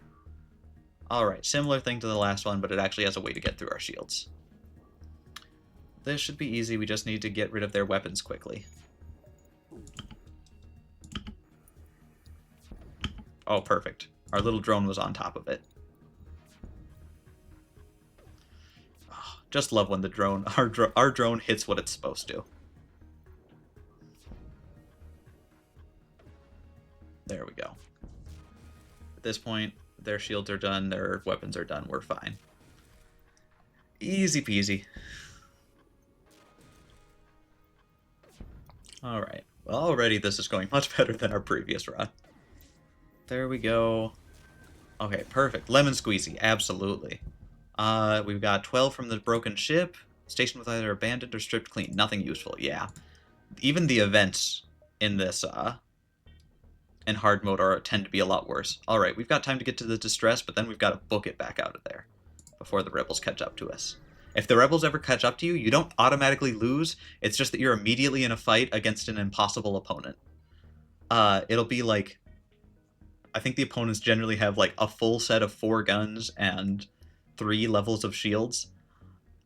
Speaker 1: Alright, similar thing to the last one, but it actually has a way to get through our shields. This should be easy. We just need to get rid of their weapons quickly. Oh, perfect. Our little drone was on top of it. Oh, just love when the drone, our drone hits what it's supposed to. There we go. At this point, their shields are done, their weapons are done, we're fine. Easy peasy. Alright. Well, already this is going much better than our previous run. There we go. Okay, perfect. Lemon squeezy, absolutely. We've got 12 from the broken ship. Station was either abandoned or stripped clean. Nothing useful, yeah. Even the events in this, in hard mode tend to be a lot worse. Alright, we've got time to get to the distress, but then we've got to book it back out of there before the rebels catch up to us. If the rebels ever catch up to you, you don't automatically lose. It's just that you're immediately in a fight against an impossible opponent. It'll be like... I think the opponents generally have like a full set of 4 guns and 3 levels of shields.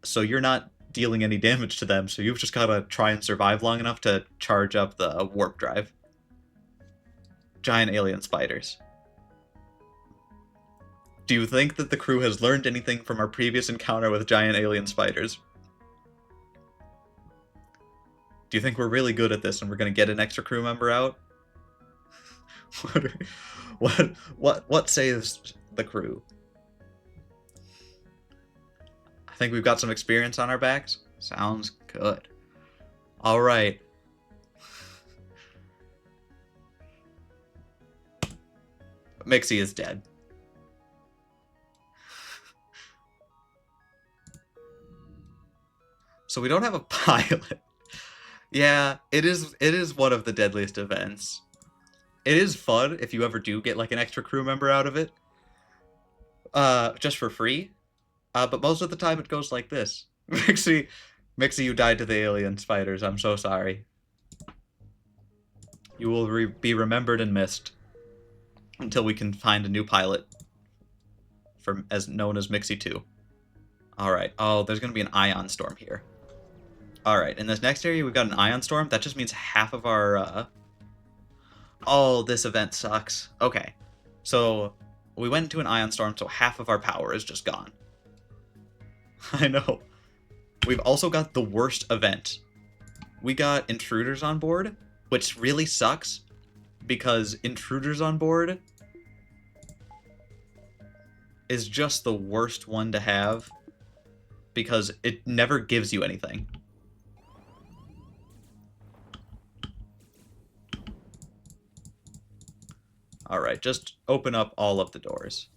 Speaker 1: So you're not dealing any damage to them, so you've just got to try and survive long enough to charge up the warp drive. Giant alien spiders. Do you think that the crew has learned anything from our previous encounter with giant alien spiders? Do you think we're really good at this and we're going to get an extra crew member out? What saves the crew? I think we've got some experience on our backs. Sounds good. All right. Mixie is dead. So we don't have a pilot. Yeah, it is one of the deadliest events. It is fun if you ever do get like an extra crew member out of it. Just for free. But most of the time it goes like this. Mixie, you died to the alien spiders. I'm so sorry. You will be remembered and missed until we can find a new pilot, as known as Mixie 2. Alright. Oh, there's going to be an ion storm here. Alright, in this next area we've got an ion storm. That just means half of our... Oh, this event sucks. Okay. So, we went into an ion storm, so half of our power is just gone. I know. We've also got the worst event. We got intruders on board, which really sucks, because intruders on board is just the worst one to have, because it never gives you anything. Alright, just open up all of the doors.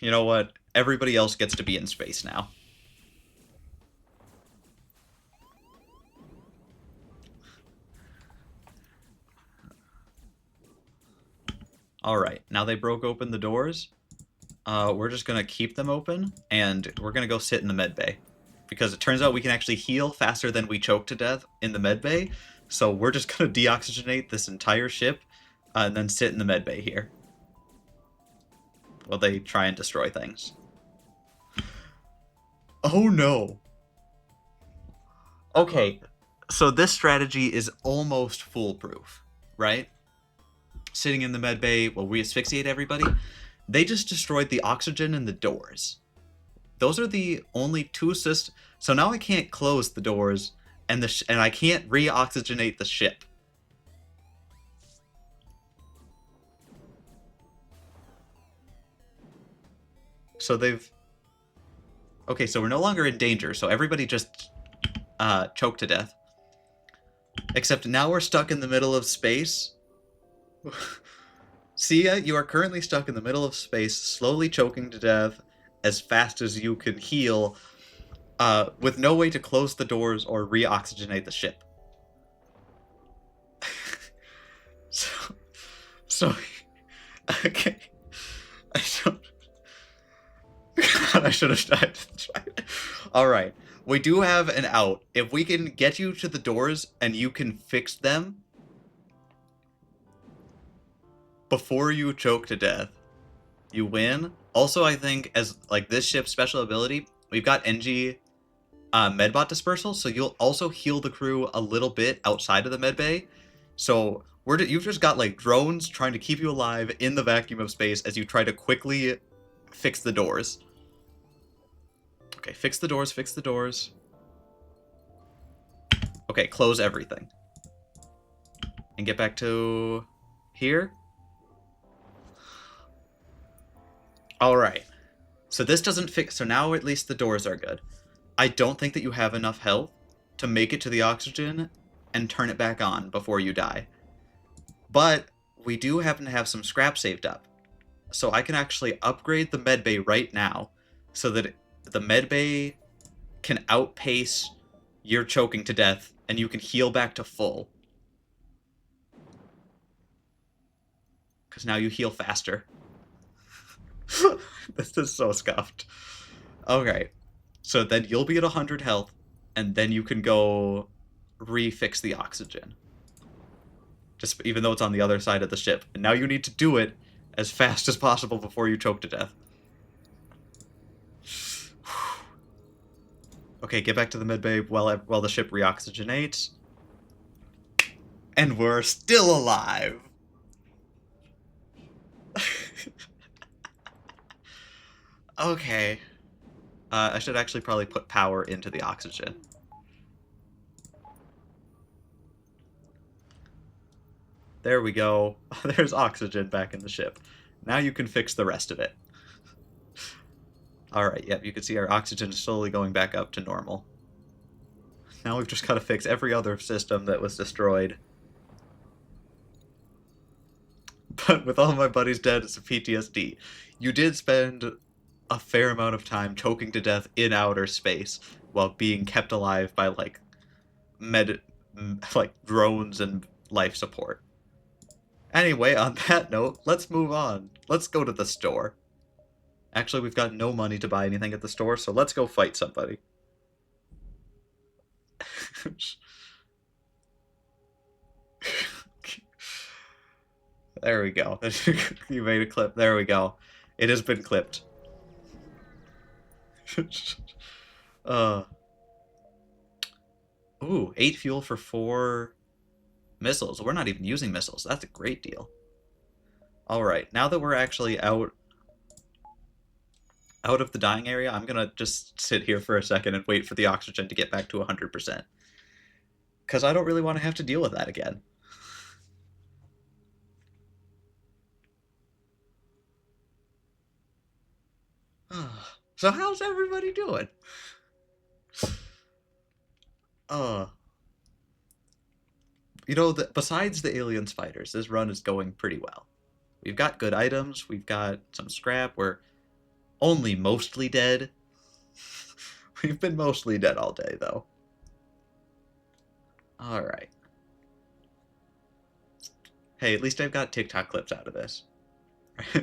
Speaker 1: You know what? Everybody else gets to be in space now. Alright, now they broke open the doors. We're just gonna keep them open, and we're gonna go sit in the med bay. Because it turns out we can actually heal faster than we choke to death in the med bay, so we're just gonna deoxygenate this entire ship, and then sit in the med bay here. While they try and destroy things. Oh no! Okay, so this strategy is almost foolproof, right? Sitting in the med bay while we asphyxiate everybody. They just destroyed the oxygen and the doors. Those are the only 2 systems. So now I can't close the doors, and I can't re-oxygenate the ship. So they've... Okay, so we're no longer in danger, so everybody just choked to death. Except now we're stuck in the middle of space. See ya, you are currently stuck in the middle of space, slowly choking to death as fast as you can heal, with no way to close the doors or re-oxygenate the ship. So, okay. I don't. God, I should have tried. All right. We do have an out. If we can get you to the doors and you can fix them before you choke to death, you win. Also, I think as like this ship's special ability, we've got NG medbot dispersal, so you'll also heal the crew a little bit outside of the medbay. So you've just got like drones trying to keep you alive in the vacuum of space as you try to quickly fix the doors. Okay, fix the doors, fix the doors. Okay, close everything. And get back to here. Alright. So this doesn't fix... So now at least the doors are good. I don't think that you have enough health to make it to the oxygen and turn it back on before you die. But we do happen to have some scrap saved up. So I can actually upgrade the medbay right now so that the medbay can outpace your choking to death and you can heal back to full. Because now you heal faster. This is so scuffed. Okay. So then you'll be at 100 health, and then you can go refix the oxygen. Just even though it's on the other side of the ship. And now you need to do it as fast as possible before you choke to death. Okay, get back to the medbay while the ship reoxygenates. And we're still alive! Okay. I should actually probably put power into the oxygen. There we go. There's oxygen back in the ship. Now you can fix the rest of it. Alright, yep, you can see our oxygen is slowly going back up to normal. Now we've just got to fix every other system that was destroyed. But with all my buddies dead, it's a PTSD. You did spend a fair amount of time choking to death in outer space while being kept alive by, like, drones and life support. Anyway, on that note, let's move on. Let's go to the store. Actually, we've got no money to buy anything at the store, so let's go fight somebody. There we go. You made a clip. There we go. It has been clipped. Ooh, 8 fuel for 4 missiles. We're not even using missiles. That's a great deal. Alright, now that we're actually out of the dying area, I'm gonna just sit here for a second and wait for the oxygen to get back to 100%. Because I don't really want to have to deal with that again. So how's everybody doing? You know, besides the alien spiders, this run is going pretty well. We've got good items, we've got some scrap, we're only mostly dead. We've been mostly dead all day, though. Alright. Hey, at least I've got TikTok clips out of this.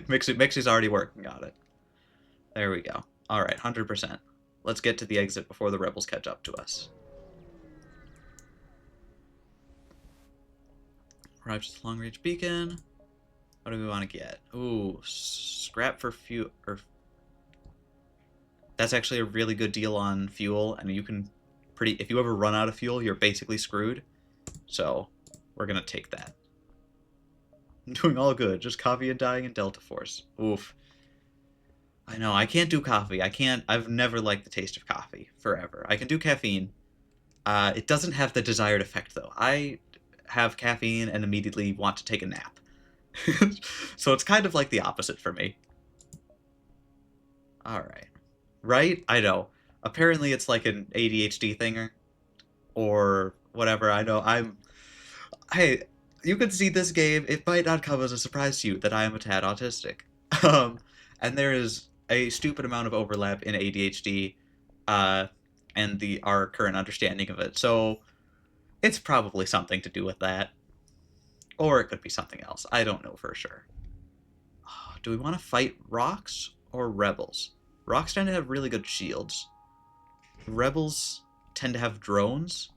Speaker 1: Mixie's already working on it. There we go. Alright, 100%. Let's get to the exit before the rebels catch up to us. Arrived at the long-range beacon. What do we want to get? Ooh, scrap for fuel. That's actually a really good deal on fuel, and you can if you ever run out of fuel, you're basically screwed. So, we're gonna take that. I'm doing all good, just coffee and dying in Delta Force. Oof. I know, I can't do coffee. I've never liked the taste of coffee, forever. I can do caffeine. It doesn't have the desired effect, though. I have caffeine and immediately want to take a nap. So it's kind of like the opposite for me. Alright. Right? I know. Apparently it's like an ADHD thinger. Or whatever. I know. Hey, you can see this game. It might not come as a surprise to you that I am a tad autistic. And there is a stupid amount of overlap in ADHD and our current understanding of it. So it's probably something to do with that. Or it could be something else. I don't know for sure. Do we want to fight rocks or rebels? Rocks tend to have really good shields. Rebels tend to have drones.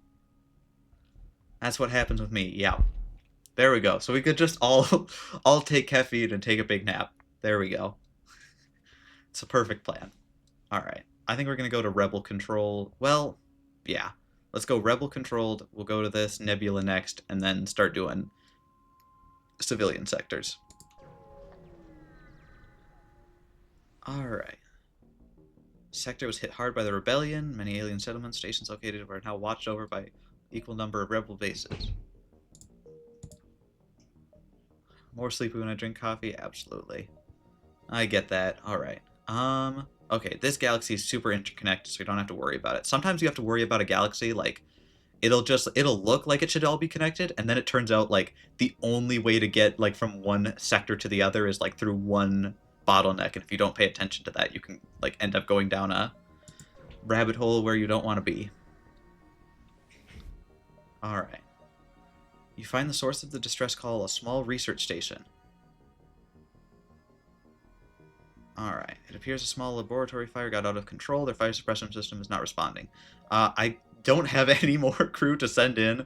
Speaker 1: That's what happens with me. Yeah. There we go. So we could just all take caffeine and take a big nap. There we go. It's a perfect plan. All right. I think we're going to go to rebel control. Well, yeah. Let's go rebel controlled. We'll go to this nebula next and then start doing civilian sectors. All right. Sector was hit hard by the rebellion. Many alien settlement stations located are now watched over by equal number of rebel bases. More sleepy when I drink coffee? Absolutely. I get that. Alright. Okay, this galaxy is super interconnected, so we don't have to worry about it. Sometimes you have to worry about a galaxy, like, it'll look like it should all be connected, and then it turns out, like, the only way to get, like, from one sector to the other is, like, through one bottleneck, and if you don't pay attention to that, you can, like, end up going down a rabbit hole where you don't want to be. Alright. You find the source of the distress call, a small research station. Alright. It appears a small laboratory fire got out of control. Their fire suppression system is not responding. I don't have any more crew to send in.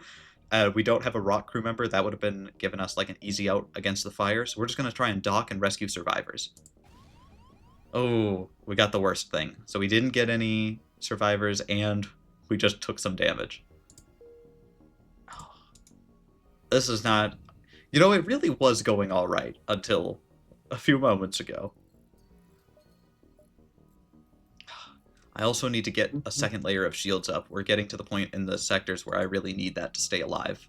Speaker 1: We don't have a rock crew member. That would have been given us like an easy out against the fire. So we're just going to try and dock and rescue survivors. Oh, we got the worst thing. So we didn't get any survivors and we just took some damage. This is not... You know, it really was going all right until a few moments ago. I also need to get a second layer of shields up. We're getting to the point in the sectors where I really need that to stay alive.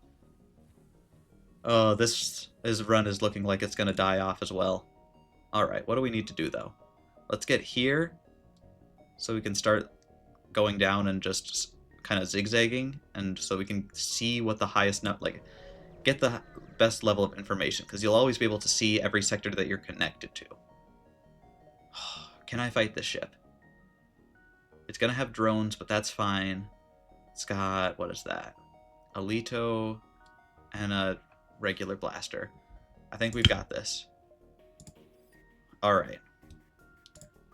Speaker 1: Oh, this run is looking like it's going to die off as well. Alright, what do we need to do, though? Let's get here so we can start going down and just kind of zigzagging, and so we can see what the highest... get the best level of information, because you'll always be able to see every sector that you're connected to. Can I fight this ship? It's going to have drones, but that's fine. It's got, what is that? A Leto and a regular blaster. I think we've got this. Alright.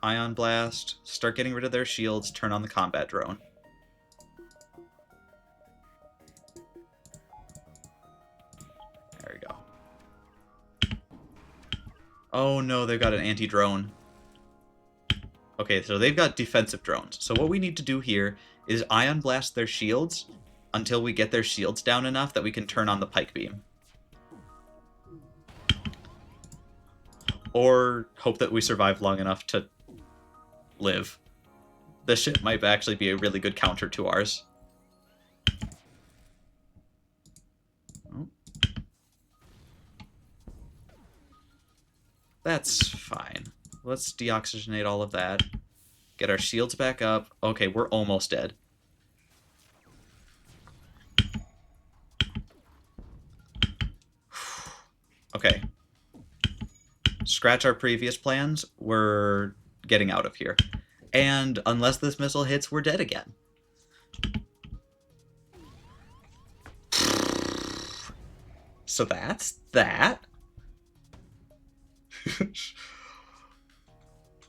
Speaker 1: Ion Blast. Start getting rid of their shields. Turn on the combat drone. There we go. Oh no, they've got an anti-drone. Okay, so they've got defensive drones. So what we need to do here is Ion Blast their shields until we get their shields down enough that we can turn on the Pike Beam. Or hope that we survive long enough to live. This ship might actually be a really good counter to ours. Oh. That's fine. Let's deoxygenate all of that. Get our shields back up. Okay, we're almost dead. Okay. Scratch our previous plans. We're getting out of here. And unless this missile hits, we're dead again. So that's that.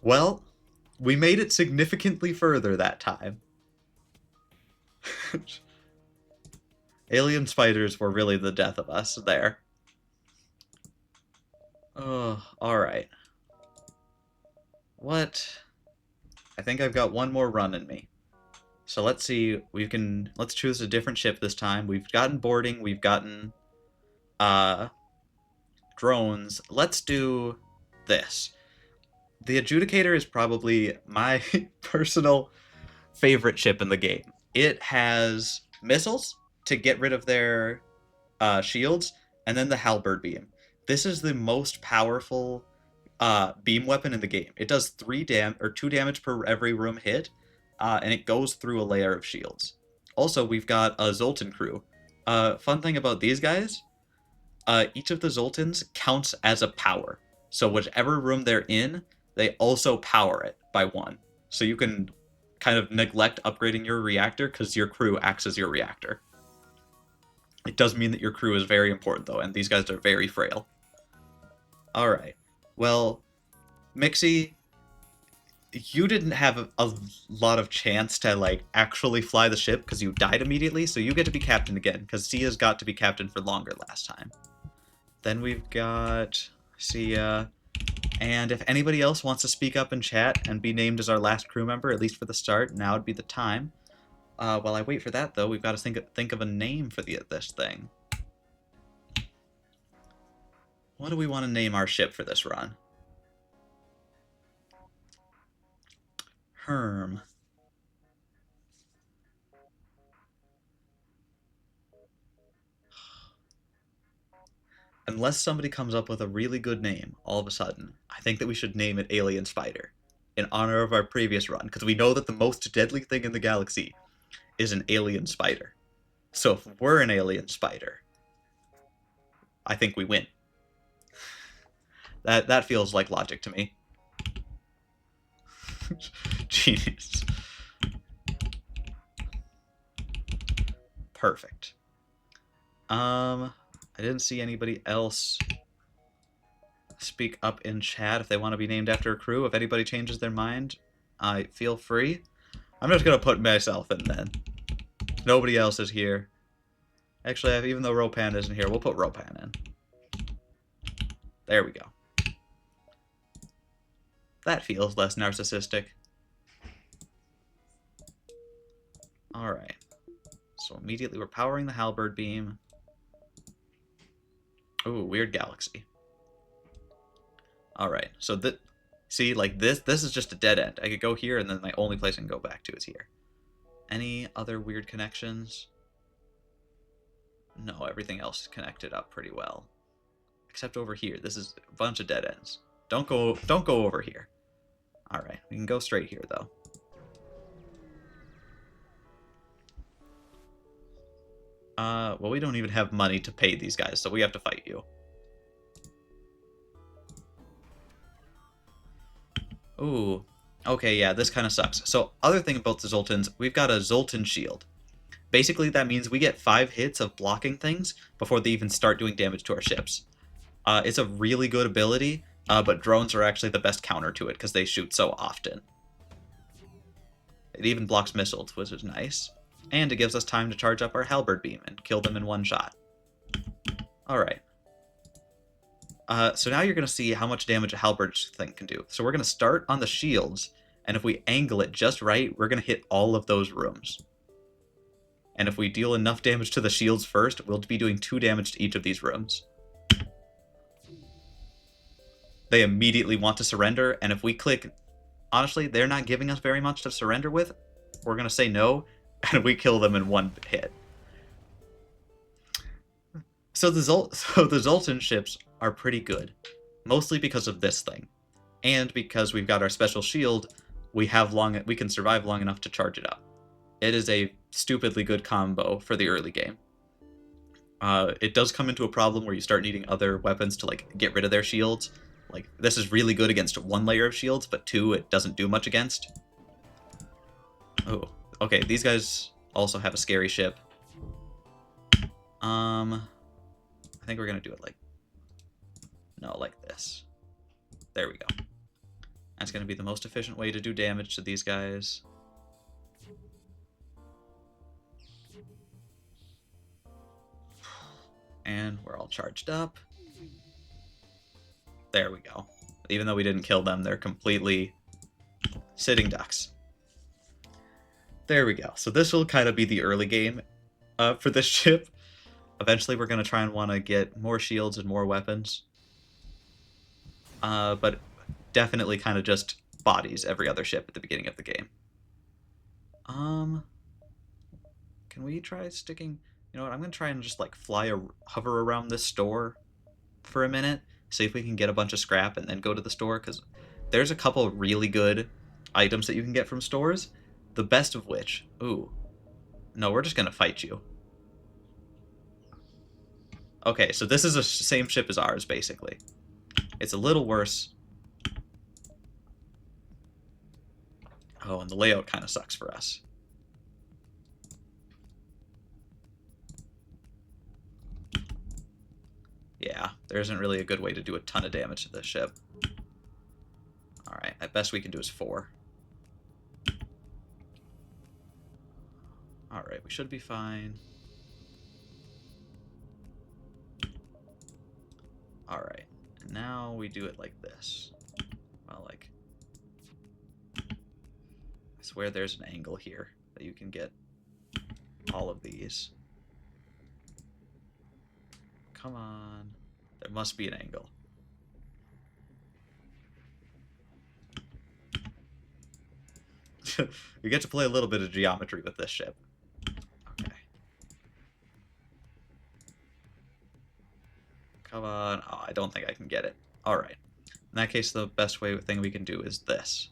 Speaker 1: Well, we made it significantly further that time. Alien spiders were really the death of us there. Oh, alright. What? I think I've got one more run in me. So let's see, let's choose a different ship this time. We've gotten boarding, we've gotten, drones. Let's do this. The Adjudicator is probably my personal favorite ship in the game. It has missiles to get rid of their shields, and then the Halberd Beam. This is the most powerful beam weapon in the game. It does 2 damage per every room hit, and it goes through a layer of shields. Also, we've got a Zoltan crew. Fun thing about these guys, each of the Zoltans counts as a power. So whichever room they're in, they also power it by 1. So you can kind of neglect upgrading your reactor because your crew acts as your reactor. It does mean that your crew is very important, though, and these guys are very frail. Alright. Well, Mixie, you didn't have a lot of chance to, like, actually fly the ship because you died immediately, so you get to be captain again, because Sia's got to be captain for longer last time. Then we've got Sia. And if anybody else wants to speak up in chat and be named as our last crew member, at least for the start, now would be the time. While I wait for that, though, we've got to think of a name for this thing. What do we want to name our ship for this run? Herm. Unless somebody comes up with a really good name all of a sudden, I think that we should name it Alien Spider, in honor of our previous run, because we know that the most deadly thing in the galaxy is an alien spider. So if we're an alien spider, I think we win. That feels like logic to me. Genius. Perfect. I didn't see anybody else speak up in chat if they want to be named after a crew. If anybody changes their mind, feel free. I'm just gonna put myself in then. Nobody else is here. Actually, even though Ropan isn't here, we'll put Ropan in. There we go. That feels less narcissistic. Alright. So immediately we're powering the halberd beam. Ooh, weird galaxy. Alright, so see, like this is just a dead end. I could go here and then my only place I can go back to is here. Any other weird connections? No, everything else is connected up pretty well. Except over here. This is a bunch of dead ends. Don't go over here. Alright, we can go straight here though. Well, we don't even have money to pay these guys, so we have to fight you. Ooh. Okay, yeah, this kind of sucks. So, other thing about the Zoltans, we've got a Zoltan shield. Basically, that means we get 5 hits of blocking things before they even start doing damage to our ships. It's a really good ability, but drones are actually the best counter to it because they shoot so often. It even blocks missiles, which is nice. And it gives us time to charge up our halberd beam and kill them in one shot. Alright. So now you're going to see how much damage a halberd thing can do. So we're going to start on the shields, and if we angle it just right, we're going to hit all of those rooms. And if we deal enough damage to the shields first, we'll be doing 2 damage to each of these rooms. They immediately want to surrender, and if we click... Honestly, they're not giving us very much to surrender with. We're going to say no, and we kill them in one hit. So the Zoltan ships are pretty good, mostly because of this thing, and because we've got our special shield, we can survive long enough to charge it up. It is a stupidly good combo for the early game. It does come into a problem where you start needing other weapons to like get rid of their shields. Like this is really good against 1 layer of shields, but 2 it doesn't do much against. Oh, okay. These guys also have a scary ship. I think we're gonna do it like this. There we go. That's gonna be the most efficient way to do damage to these guys. And we're all charged up. There we go. Even though we didn't kill them, they're completely sitting ducks. There we go. So this will kind of be the early game for this ship. Eventually we're going to try and want to get more shields and more weapons. But definitely kind of just bodies every other ship at the beginning of the game. Can we try sticking... You know what, I'm going to try and just like hover around this store for a minute. See if we can get a bunch of scrap and then go to the store, because there's a couple of really good items that you can get from stores. The best of which... Ooh. No, we're just going to fight you. Okay, so this is the same ship as ours, basically. It's a little worse. Oh, and the layout kind of sucks for us. there isn't really a good way to do a ton of damage to this ship. Alright, at best we can do is 4. Alright, we should be fine. Alright, and now we do it like this. Well, like... I swear there's an angle here that you can get all of these. Come on. There must be an angle. We get to play a little bit of geometry with this ship. Okay. Come on. Oh, I don't think I can get it. Alright. In that case, the best thing we can do is this.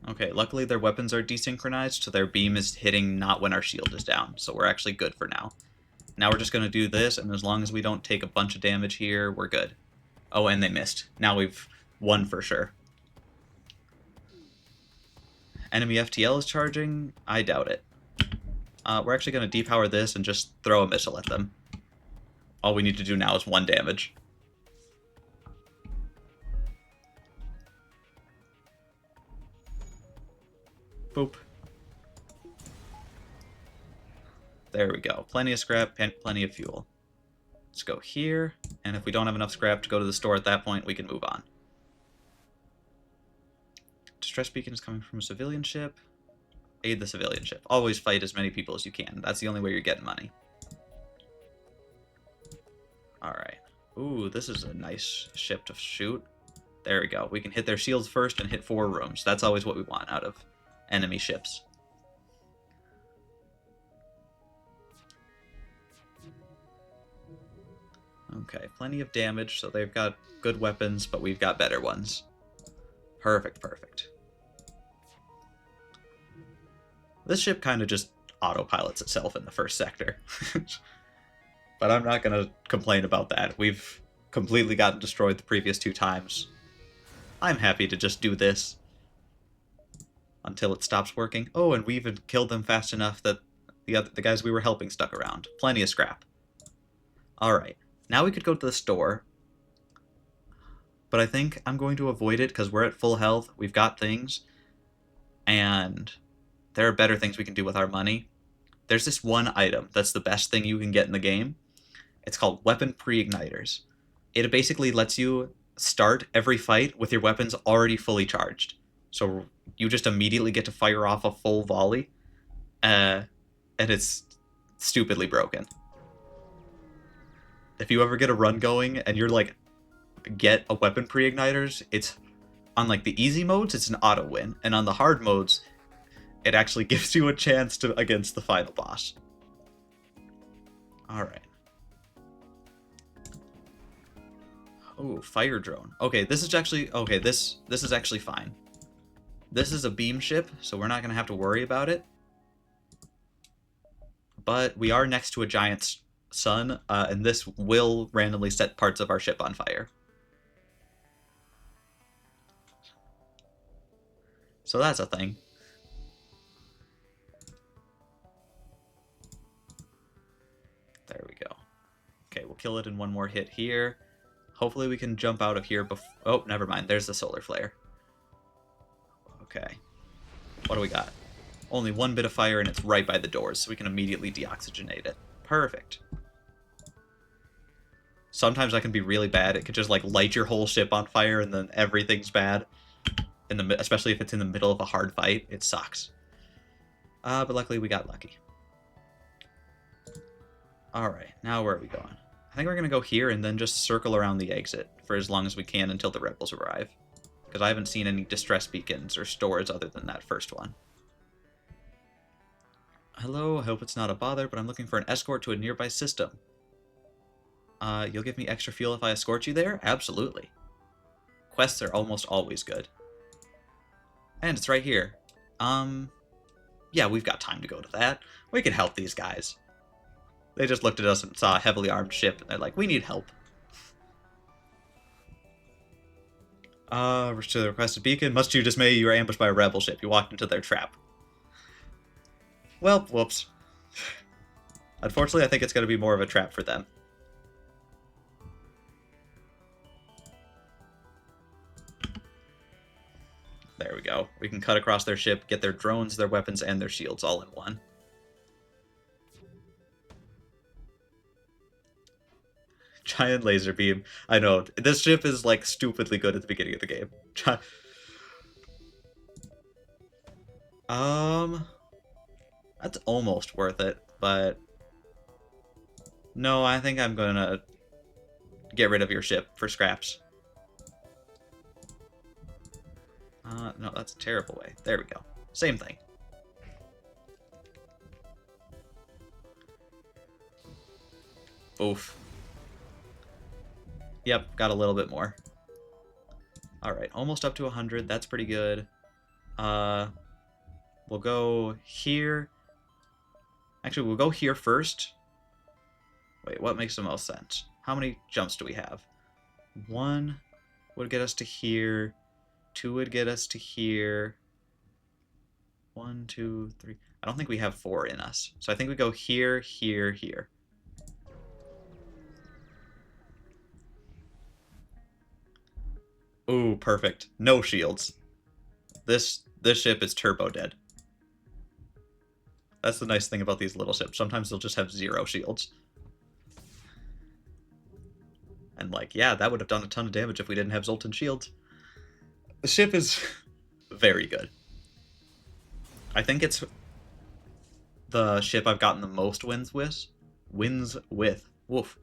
Speaker 1: Okay, luckily their weapons are desynchronized, so their beam is hitting not when our shield is down, so we're actually good for now. Now we're just going to do this, and as long as we don't take a bunch of damage here, we're good. Oh, and they missed. Now we've won for sure. Enemy FTL is charging? I doubt it. We're actually going to depower this and just throw a missile at them. All we need to do now is 1 damage. Boop. There we go. Plenty of scrap, plenty of fuel. Let's go here, and if we don't have enough scrap to go to the store at that point, we can move on. Distress beacon is coming from a civilian ship. Aid the civilian ship. Always fight as many people as you can. That's the only way you're getting money. Alright. Ooh, this is a nice ship to shoot. There we go. We can hit their shields first and hit 4 rooms. That's always what we want out of enemy ships. Okay, plenty of damage, so they've got good weapons, but we've got better ones. Perfect, perfect. This ship kind of just autopilots itself in the first sector. But I'm not going to complain about that. We've completely gotten destroyed the previous 2 times. I'm happy to just do this until it stops working. Oh, and we even killed them fast enough that the guys we were helping stuck around. Plenty of scrap. Alright, now we could go to the store. But I think I'm going to avoid it because we're at full health. We've got things. And there are better things we can do with our money. There's this one item that's the best thing you can get in the game. It's called weapon pre-igniters. It basically lets you start every fight with your weapons already fully charged. So you just immediately get to fire off a full volley. And it's stupidly broken. If you ever get a run going and you're like, get a weapon pre-igniters, it's on like the easy modes, it's an auto win. And on the hard modes, it actually gives you a chance to against the final boss. Alright. Oh, fire drone. Okay, this is actually this is actually fine. This is a beam ship, so we're not gonna have to worry about it. But we are next to a giant sun, and this will randomly set parts of our ship on fire. So that's a thing. There we go. Okay, we'll kill it in one more hit here. Hopefully we can jump out of here before... Oh, never mind. There's the solar flare. Okay. What do we got? Only 1 bit of fire, and it's right by the doors, so we can immediately deoxygenate it. Perfect. Sometimes that can be really bad. It could just, like, light your whole ship on fire, and then everything's bad. Especially if it's in the middle of a hard fight. It sucks. But luckily we got lucky. Alright, now where are we going? I think we're going to go here and then just circle around the exit for as long as we can until the rebels arrive. Because I haven't seen any distress beacons or stores other than that first one. Hello, I hope it's not a bother, but I'm looking for an escort to a nearby system. You'll give me extra fuel if I escort you there? Absolutely. Quests are almost always good. And it's right here. Yeah, we've got time to go to that. We can help these guys. They just looked at us and saw a heavily armed ship, and they're like, we need help. To the requested beacon, must you dismay, you are ambushed by a rebel ship. You walked into their trap. Well, whoops. Unfortunately, I think it's going to be more of a trap for them. There we go. We can cut across their ship, get their drones, their weapons, and their shields all in one. Giant laser beam. I know. This ship is, like, stupidly good at the beginning of the game. That's almost worth it, but... No, I think I'm gonna get rid of your ship for scraps. No, that's a terrible way. There we go. Same thing. Oof. Yep, got a little bit more. Alright, almost up to 100. That's pretty good. We'll go here. Actually, we'll go here first. Wait, what makes the most sense? How many jumps do we have? 1 would get us to here. 2 would get us to here. 1, 2, 3. I don't think we have 4 in us. So I think we go here, here, here. Ooh, perfect. No shields. This ship is turbo dead. That's the nice thing about these little ships. Sometimes they'll just have 0 shields. And like, yeah, that would have done a ton of damage if we didn't have Zoltan shields. The ship is very good. I think it's the ship I've gotten the most wins with. Woof.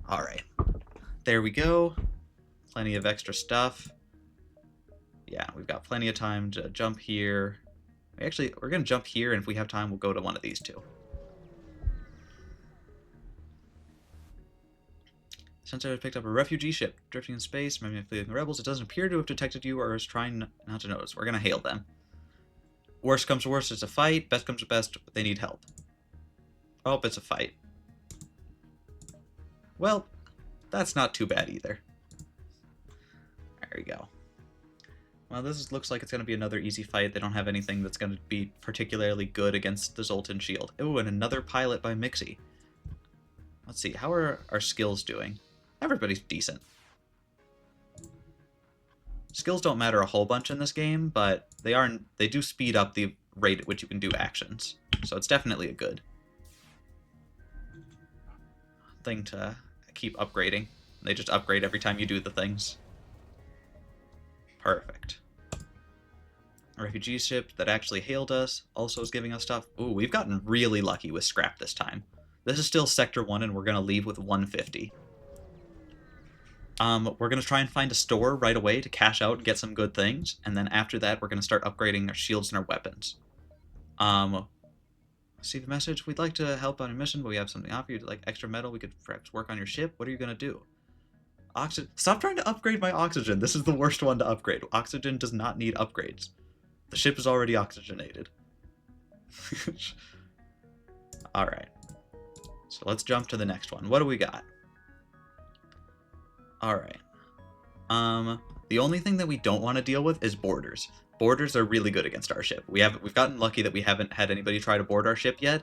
Speaker 1: Alright. There we go. Plenty of extra stuff. Yeah, we've got plenty of time to jump here. Actually, we're going to jump here, and if we have time, we'll go to one of these two. Since I picked up a refugee ship drifting in space, maybe fleeing the rebels, it doesn't appear to have detected you or is trying not to notice. We're going to hail them. Worst comes to worst, it's a fight. Best comes to best, they need help. Oh, it's a fight. Well, that's not too bad either. There we go. Well, this looks like it's going to be another easy fight. They don't have anything that's going to be particularly good against the Zoltan shield. Ooh, and another pilot by Mixie. Let's see, how are our skills doing? Everybody's decent. Skills don't matter a whole bunch in this game, but they do speed up the rate at which you can do actions. So it's definitely a good thing to keep upgrading. They just upgrade every time you do the things. Perfect. A refugee ship that actually hailed us also is giving us stuff. Ooh, we've gotten really lucky with scrap this time. This is still Sector 1, and we're going to leave with 150. We're going to try and find a store right away to cash out and get some good things, and then after that, we're going to start upgrading our shields and our weapons. See the message? We'd like to help on a mission, but we have something to offer you. Like extra metal, we could perhaps work on your ship. What are you going to do? Oxygen. Stop trying to upgrade my oxygen. This is the worst one to upgrade. Oxygen does not need upgrades. The ship is already oxygenated. Alright. So let's jump to the next one. What do we got? Alright. The only thing that we don't want to deal with is boarders. Boarders are really good against our ship. We've gotten lucky that we haven't had anybody try to board our ship yet,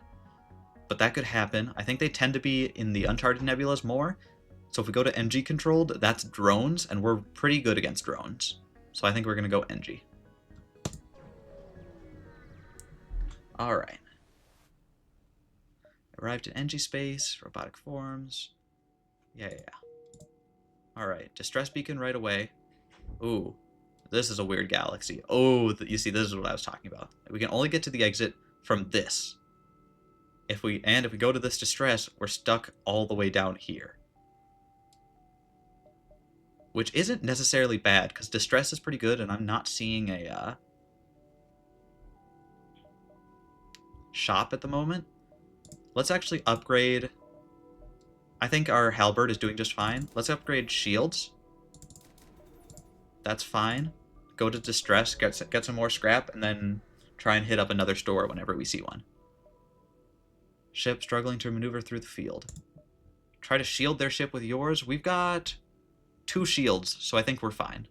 Speaker 1: but that could happen. I think they tend to be in the Uncharted Nebulas more. So if we go to NG controlled, that's drones, and we're pretty good against drones. So I think we're going to go NG. Alright. Arrived at NG space, robotic forms. Yeah. Alright, distress beacon right away. Ooh, this is a weird galaxy. Oh, you see, this is what I was talking about. We can only get to the exit from this. If we go to this distress, we're stuck all the way down here. Which isn't necessarily bad, because distress is pretty good, and I'm not seeing a shop at the moment. Let's actually upgrade. I think our halberd is doing just fine. Let's upgrade shields. That's fine. Go to distress, get some more scrap, and then try and hit up another store whenever we see one. Ship struggling to maneuver through the field. Try to shield their ship with yours. We've got 2 shields, so I think we're fine.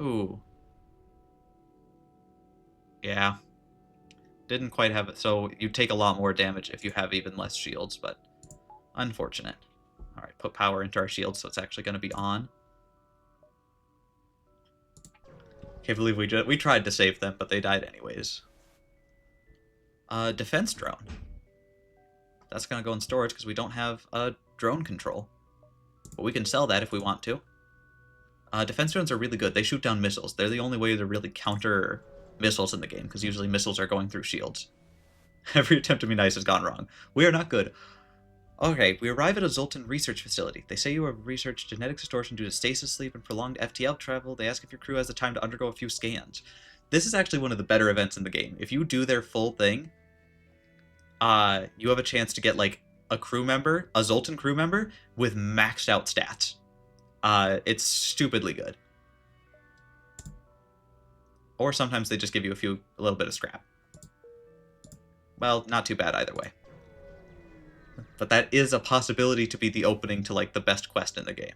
Speaker 1: Ooh. Yeah. Didn't quite have it. So you take a lot more damage if you have even less shields, but unfortunate. Alright, put power into our shields so it's actually going to be on. Can't believe we tried to save them, but they died anyways. Defense drone. That's going to go in storage because we don't have a drone control. But we can sell that if we want to. Defense drones are really good. They shoot down missiles. They're the only way to really counter missiles in the game, because usually missiles are going through shields. Every attempt to be nice has gone wrong. We are not good. Okay, we arrive at a Zoltan research facility. They say you have researched genetic distortion due to stasis sleep and prolonged FTL travel. They ask if your crew has the time to undergo a few scans. This is actually one of the better events in the game. If you do their full thing, you have a chance to get, like, a crew member, a Zoltan crew member, with maxed out stats. It's stupidly good. Or sometimes they just give you a little bit of scrap. Well, not too bad either way. But that is a possibility to be the opening to, like, the best quest in the game.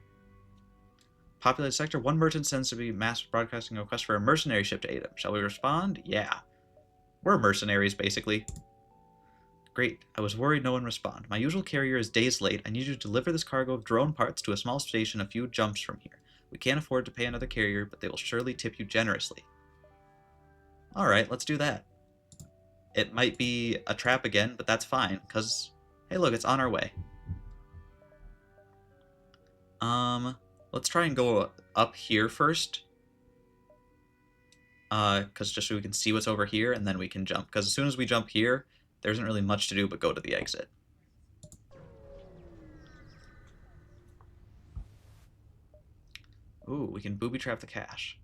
Speaker 1: Populated sector. One merchant sends to be mass broadcasting a request for a mercenary ship to aid him. Shall we respond? Yeah. We're mercenaries, basically. Great. I was worried no one would respond. My usual carrier is days late. I need you to deliver this cargo of drone parts to a small station a few jumps from here. We can't afford to pay another carrier, but they will surely tip you generously. Alright, let's do that. It might be a trap again, but that's fine, because, hey look, it's on our way. Let's try and go up here first. Because just so we can see what's over here, and then we can jump. Because as soon as we jump here, there isn't really much to do but go to the exit. Ooh, we can booby-trap the cache.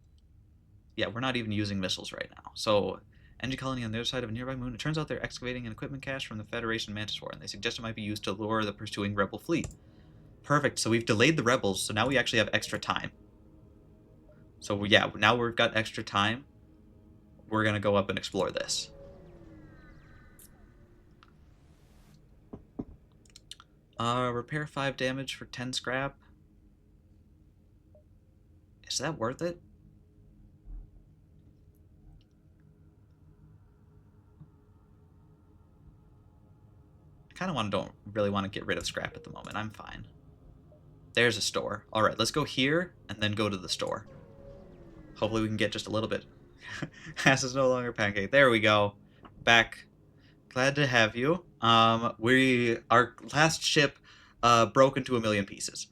Speaker 1: Yeah, we're not even using missiles right now. So, energy colony on the other side of a nearby moon. It turns out they're excavating an equipment cache from the Federation Mantis War, and they suggest it might be used to lure the pursuing rebel fleet. Perfect, so we've delayed the rebels, so now we actually have extra time. So yeah, now we've got extra time. We're going to go up and explore this. Repair 5 damage for 10 scrap. Is that worth it? I kind of don't really want to get rid of scrap at the moment. I'm fine. There's a store. Alright, let's go here and then go to the store. Hopefully we can get just a little bit. Ass is no longer pancake. There we go. Back. Glad to have you. Our last ship broke into a million pieces.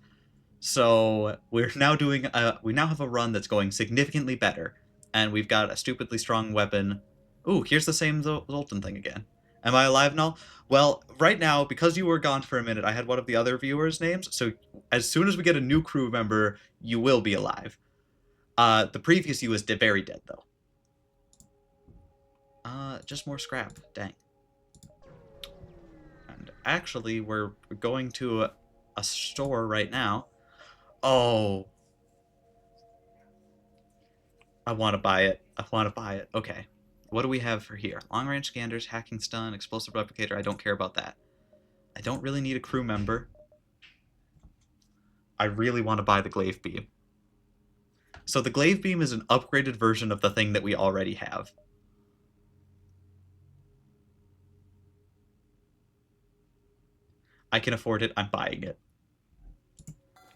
Speaker 1: So we're now doing we now have a run that's going significantly better, and we've got a stupidly strong weapon. Ooh, here's the same Zoltan thing again. Am I alive now? Well, right now, because you were gone for a minute, I had one of the other viewers' names, so as soon as we get a new crew member, you will be alive. The previous you is very dead, though. Just more scrap. Dang. And actually, we're going to a store right now. Oh. I want to buy it. I want to buy it. Okay. What do we have for here? Long-range scanners, hacking stun, explosive replicator. I don't care about that. I don't really need a crew member. I really want to buy the glaive beam. So the glaive beam is an upgraded version of the thing that we already have. I can afford it. I'm buying it.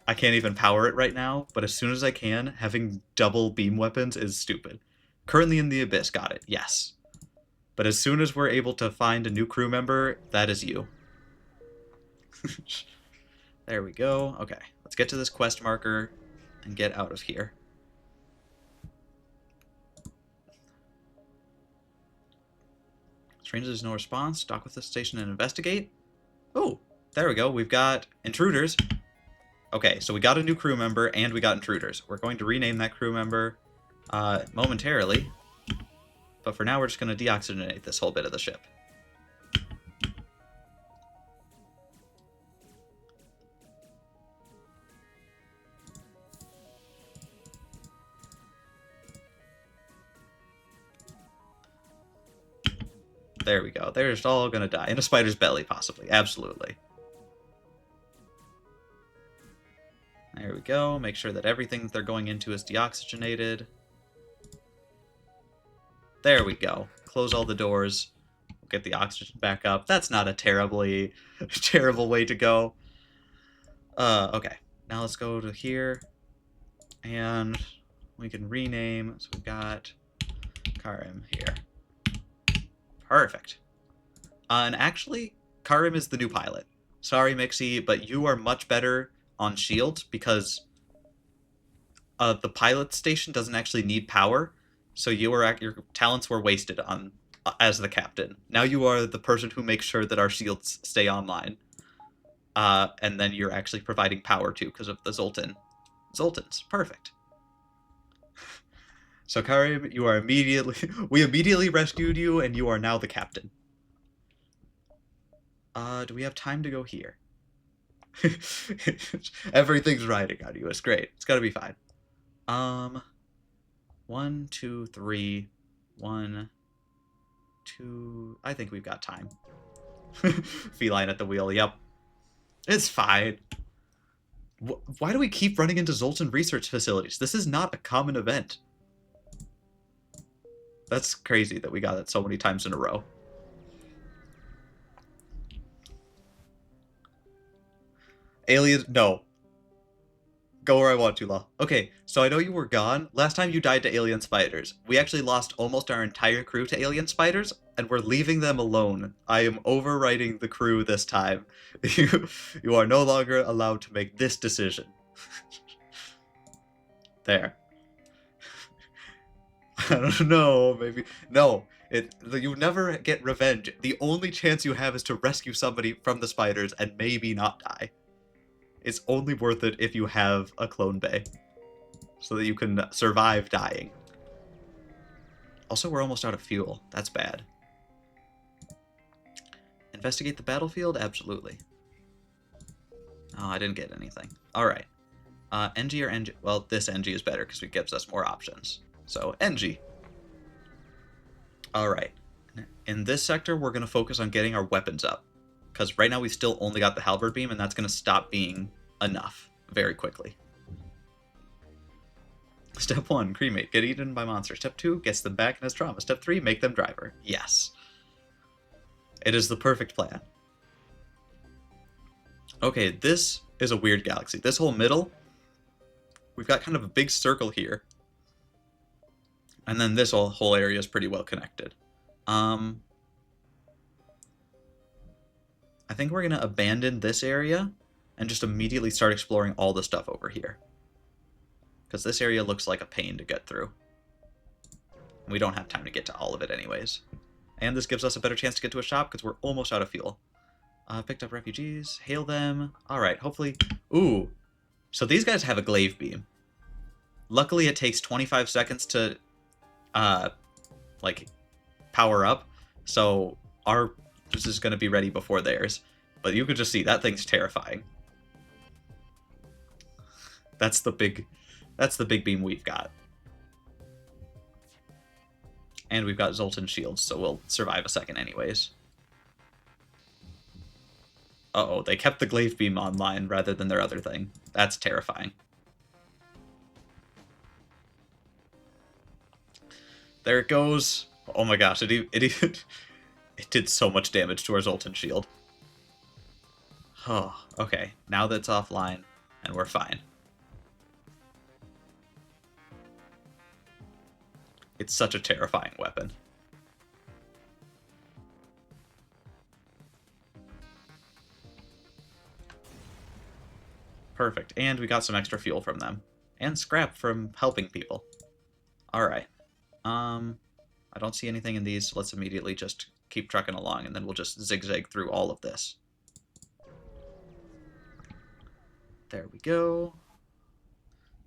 Speaker 1: I can't even power it right now, but as soon as I can, having double beam weapons is stupid. Currently in the Abyss, got it, yes. But as soon as we're able to find a new crew member, that is you. There we go. Okay, let's get to this quest marker and get out of here. Strange, there's no response. Dock with the station and investigate. Oh, there we go. We've got intruders. Okay, so we got a new crew member and we got intruders. We're going to rename that crew member momentarily. But for now, we're just going to deoxygenate this whole bit of the ship. There we go. They're just all going to die. In a spider's belly, possibly. Absolutely. There we go. Make sure that everything that they're going into is deoxygenated. There we go. Close all the doors. Get the oxygen back up. That's not a terribly terrible way to go. Okay. Now let's go to here. And we can rename. So we've got Karim here. Perfect. And actually, Karim is the new pilot. Sorry, Mixie, but you are much better on shield because the pilot station doesn't actually need power. So your talents were wasted on as the captain. Now you are the person who makes sure that our shields stay online. And then you're actually providing power too because of the Zoltans. Perfect. So Karim, you are we immediately rescued you, and you are now the captain. Do we have time to go here? Everything's riding on you. It's great. It's gotta be fine. 1, 2, 3, 1, 2. I think we've got time. Feline at the wheel. Yep. It's fine. Why do we keep running into Zoltan research facilities? This is not a common event. That's crazy that we got it so many times in a row. Alien, no. Go where I want to, Law. Okay, so I know you were gone. Last time you died to alien spiders. We actually lost almost our entire crew to alien spiders, and we're leaving them alone. I am overwriting the crew this time. You are no longer allowed to make this decision. There. I don't know, maybe. No, you never get revenge. The only chance you have is to rescue somebody from the spiders and maybe not die. It's only worth it if you have a clone bay, so that you can survive dying. Also, we're almost out of fuel. That's bad. Investigate the battlefield? Absolutely. Oh, I didn't get anything. Alright. NG or NG? Well, this NG is better because it gives us more options. So, NG. Alright. In this sector, we're going to focus on getting our weapons up. Because right now we still only got the halberd beam, and that's going to stop being enough very quickly. Step 1, cremate. Get eaten by monster. Step 2, gets them back and has trauma. Step 3, make them driver. Yes. It is the perfect plan. Okay, this is a weird galaxy. This whole middle, we've got kind of a big circle here. And then this whole area is pretty well connected. I think we're going to abandon this area and just immediately start exploring all the stuff over here. Because this area looks like a pain to get through. We don't have time to get to all of it anyways. And this gives us a better chance to get to a shop because we're almost out of fuel. Picked up refugees. Hail them. Alright, hopefully... Ooh. So these guys have a glaive beam. Luckily it takes 25 seconds to, like, power up. So our... This is going to be ready before theirs. But you could just see, that thing's terrifying. That's the big beam we've got. And we've got Zoltan shields, so we'll survive a second anyways. Uh-oh, they kept the glaive beam online rather than their other thing. That's terrifying. There it goes. Oh my gosh, it did so much damage to our Zoltan shield. Oh, okay. Now that's offline, and we're fine. It's such a terrifying weapon. Perfect. And we got some extra fuel from them. And scrap from helping people. Alright. I don't see anything in these, so let's immediately just keep trucking along, and then we'll just zigzag through all of this. There we go.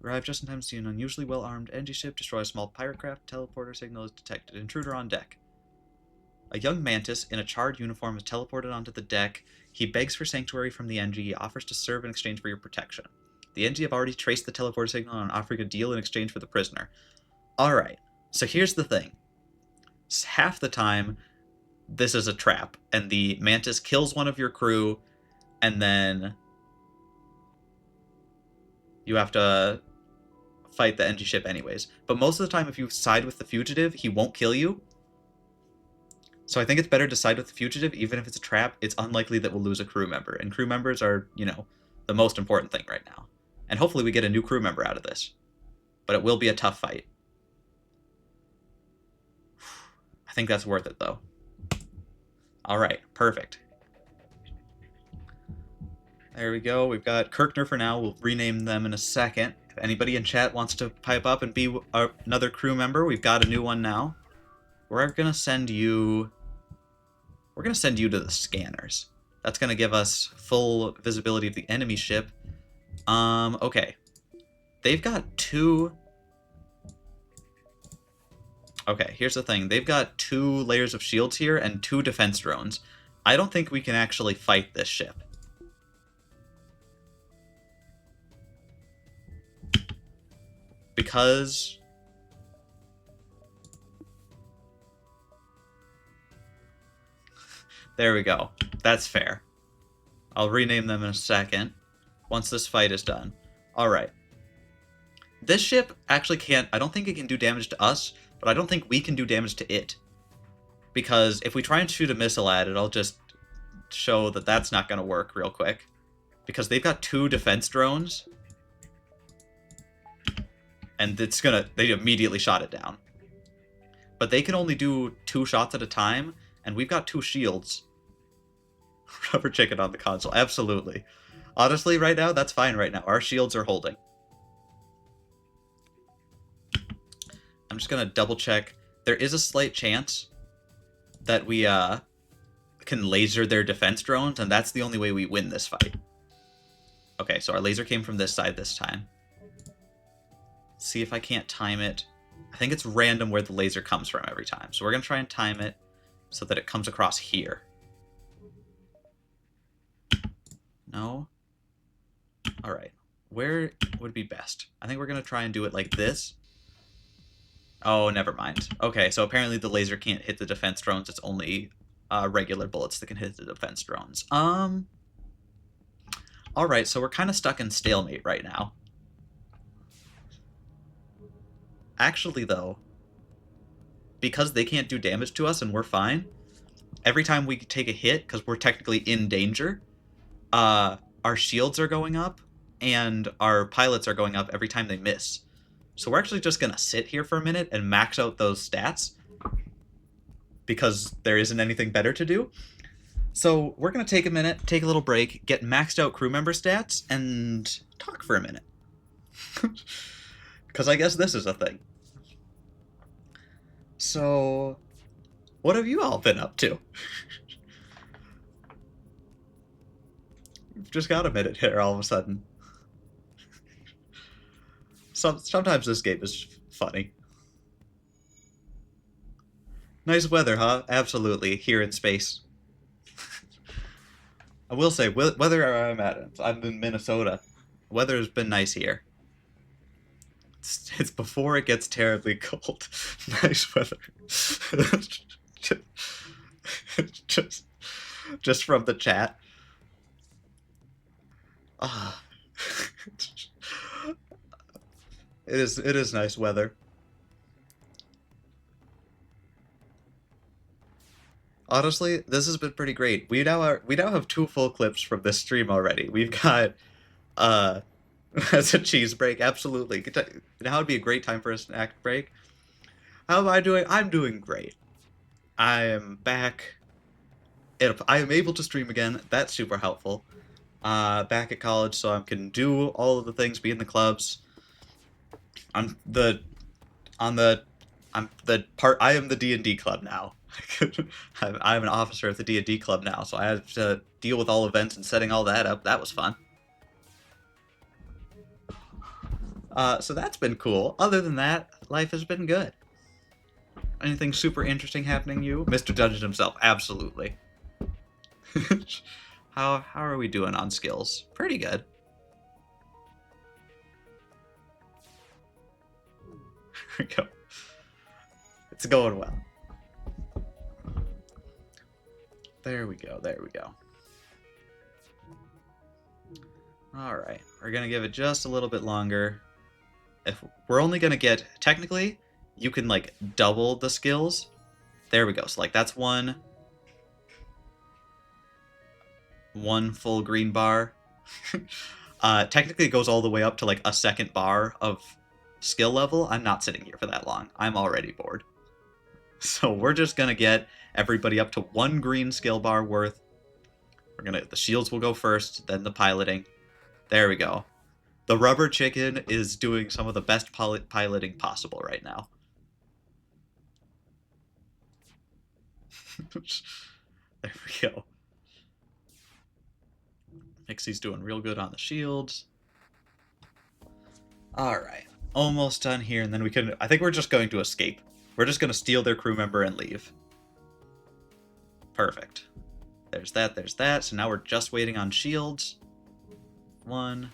Speaker 1: Arrive just in time to see an unusually well-armed NG ship destroy a small pirate craft. Teleporter signal is detected. Intruder on deck. A young mantis in a charred uniform is teleported onto the deck. He begs for sanctuary from the NG. He offers to serve in exchange for your protection. The NG have already traced the teleporter signal and are offering a deal in exchange for the prisoner. Alright, so here's the thing. Half the time, this is a trap, and the mantis kills one of your crew, and then you have to fight the NG ship anyways. But most of the time, if you side with the fugitive, he won't kill you. So I think it's better to side with the fugitive, even if it's a trap. It's unlikely that we'll lose a crew member, and crew members are, you know, the most important thing right now. And hopefully we get a new crew member out of this. But it will be a tough fight. I think that's worth it, though. All right, perfect. There we go. We've got Kirkner for now. We'll rename them in a second. If anybody in chat wants to pipe up and be another crew member, we've got a new one now. We're gonna send you to the scanners. That's gonna give us full visibility of the enemy ship. Okay. They've got two... Okay, here's the thing. They've got 2 layers of shields here and 2 defense drones. I don't think we can actually fight this ship. Because... There we go. That's fair. I'll rename them in a second, once this fight is done. Alright. This ship actually can't... I don't think it can do damage to us, but I don't think we can do damage to it. Because if we try and shoot a missile at it, I'll just show that that's not going to work real quick. Because they've got 2 defense drones. And it's gonna... They immediately shot it down. But they can only do 2 shots at a time, and we've got 2 shields. Rubber chicken on the console, absolutely. Honestly, right now, that's fine right now. Our shields are holding. I'm just gonna double check. There is a slight chance that we can laser their defense drones, and that's the only way we win this fight. Okay, so our laser came from this side this time. See if I can't time it. I think it's random where the laser comes from every time. So we're gonna try and time it so that it comes across here. No? Alright. Where would be best? I think we're going to try and do it like this. Oh, never mind. Okay, so apparently the laser can't hit the defense drones. It's only regular bullets that can hit the defense drones. Alright, so we're kind of stuck in stalemate right now. Actually, though, because they can't do damage to us and we're fine, every time we take a hit, because we're technically in danger, our shields are going up, and our pilots are going up every time they miss. So we're actually just going to sit here for a minute and max out those stats, because there isn't anything better to do. So we're going to take a minute, take a little break, get maxed out crew member stats, and talk for a minute. Because I guess this is a thing. So, what have you all been up to? We've just got a minute here all of a sudden. Sometimes this game is funny. Nice weather, huh? Absolutely, here in space. I will say, weather I'm at, I'm in Minnesota. Weather has been nice here. It's before it gets terribly cold. Nice weather. just from the chat. Ah. It is nice weather. Honestly, this has been pretty great. We now have 2 full clips from this stream already. We've got that's a cheese break, absolutely. Now would be a great time for a snack break. How am I doing? I'm doing great. I am back. I am able to stream again. That's super helpful. Back at college, so I can do all of the things, be in the clubs. I am the D&D club now. I'm an officer of the D&D club now, so I have to deal with all events and setting all that up. That was fun. So that's been cool. Other than that, life has been good. Anything super interesting happening to you? Mr. Dungeon himself, absolutely. How are we doing on skills? Pretty good. Here we go. It's going well. There we go, there we go. Alright, we're gonna give it just a little bit longer. If we're only gonna get, technically, you can like double the skills There we go. So, like, that's one full green bar. Technically, it goes all the way up to, like, a second bar of skill level. I'm not sitting here for that long. I'm already bored. So we're just going to get everybody up to one green skill bar worth. The shields will go first, then the piloting. There we go. The rubber chicken is doing some of the best piloting possible right now. There we go. Mixie's doing real good on the shields. Alright. Almost done here, and then we can... I think we're just going to escape. We're just going to steal their crew member and leave. Perfect. There's that, there's that. So now we're just waiting on shields. 1,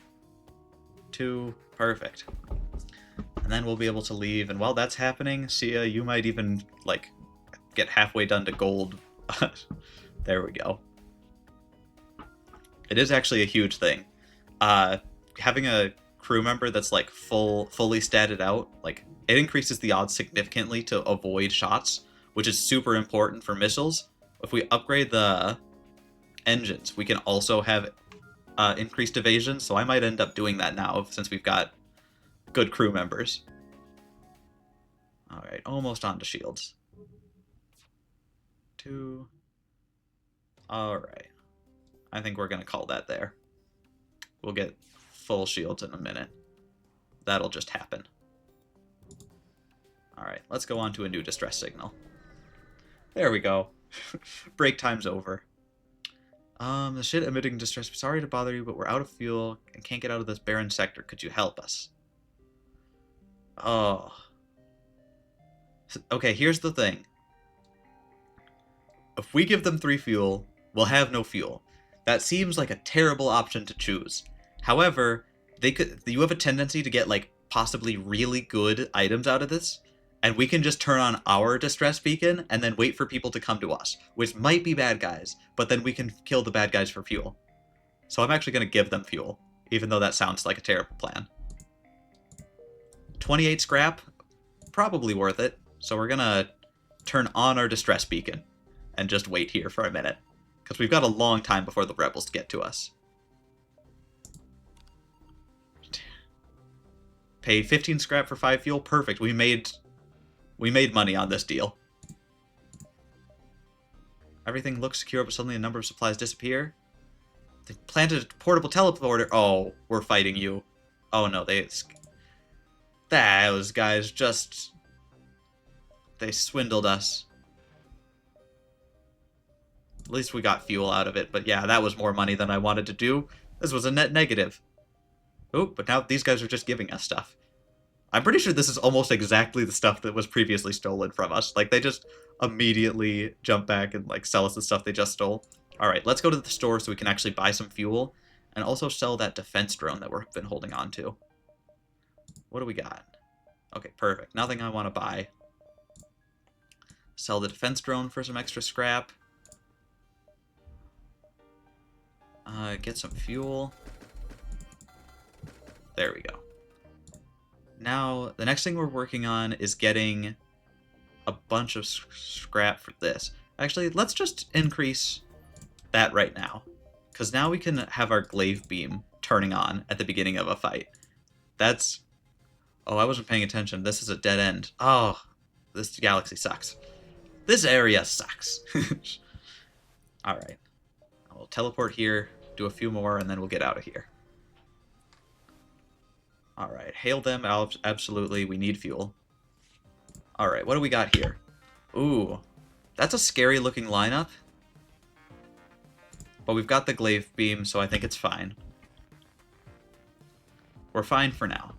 Speaker 1: 2, perfect. And then we'll be able to leave. And while that's happening, Sia, you might even, like, get halfway done to gold. There we go. It is actually a huge thing. Having a crew member that's, like, fully statted out, like, it increases the odds significantly to avoid shots, which is super important for missiles. If we upgrade the engines, we can also have increased evasion, so I might end up doing that now since we've got good crew members. Alright, almost onto shields. 2. Alright. I think we're going to call that there. We'll get full shields in a minute. That'll just happen. Alright, let's go on to a new distress signal. There we go. Break time's over. The ship emitting distress. Sorry to bother you, but we're out of fuel and can't get out of this barren sector. Could you help us? Oh. Okay, here's the thing. If we give them 3 fuel, we'll have no fuel. That seems like a terrible option to choose. However, you have a tendency to get, like, possibly really good items out of this, and we can just turn on our distress beacon and then wait for people to come to us, which might be bad guys, but then we can kill the bad guys for fuel. So I'm actually going to give them fuel, even though that sounds like a terrible plan. 28 scrap, probably worth it, so we're going to turn on our distress beacon and just wait here for a minute, because we've got a long time before the rebels get to us. Pay 15 scrap for 5 fuel, perfect. We made money on this deal. Everything looks secure, but suddenly a number of supplies disappear. They planted a portable teleporter. Oh, we're fighting you. Oh no, those guys just... They swindled us. At least we got fuel out of it, but yeah, that was more money than I wanted to do. This was a net negative. Oh, but now these guys are just giving us stuff. I'm pretty sure this is almost exactly the stuff that was previously stolen from us. Like, they just immediately jump back and, like, sell us the stuff they just stole. Alright, let's go to the store so we can actually buy some fuel, and also sell that defense drone that we've been holding on to. What do we got? Okay, perfect. Nothing I want to buy. Sell the defense drone for some extra scrap. Get some fuel. There we go. Now, the next thing we're working on is getting a bunch of scrap for this. Actually, let's just increase that right now, because now we can have our glaive beam turning on at the beginning of a fight. That's... Oh, I wasn't paying attention. This is a dead end. Oh, this galaxy sucks. This area sucks. Alright. I'll teleport here, do a few more, and then we'll get out of here. Alright, hail them out. Absolutely, we need fuel. Alright, what do we got here? Ooh, that's a scary looking lineup. But we've got the glaive beam, so I think it's fine. We're fine for now.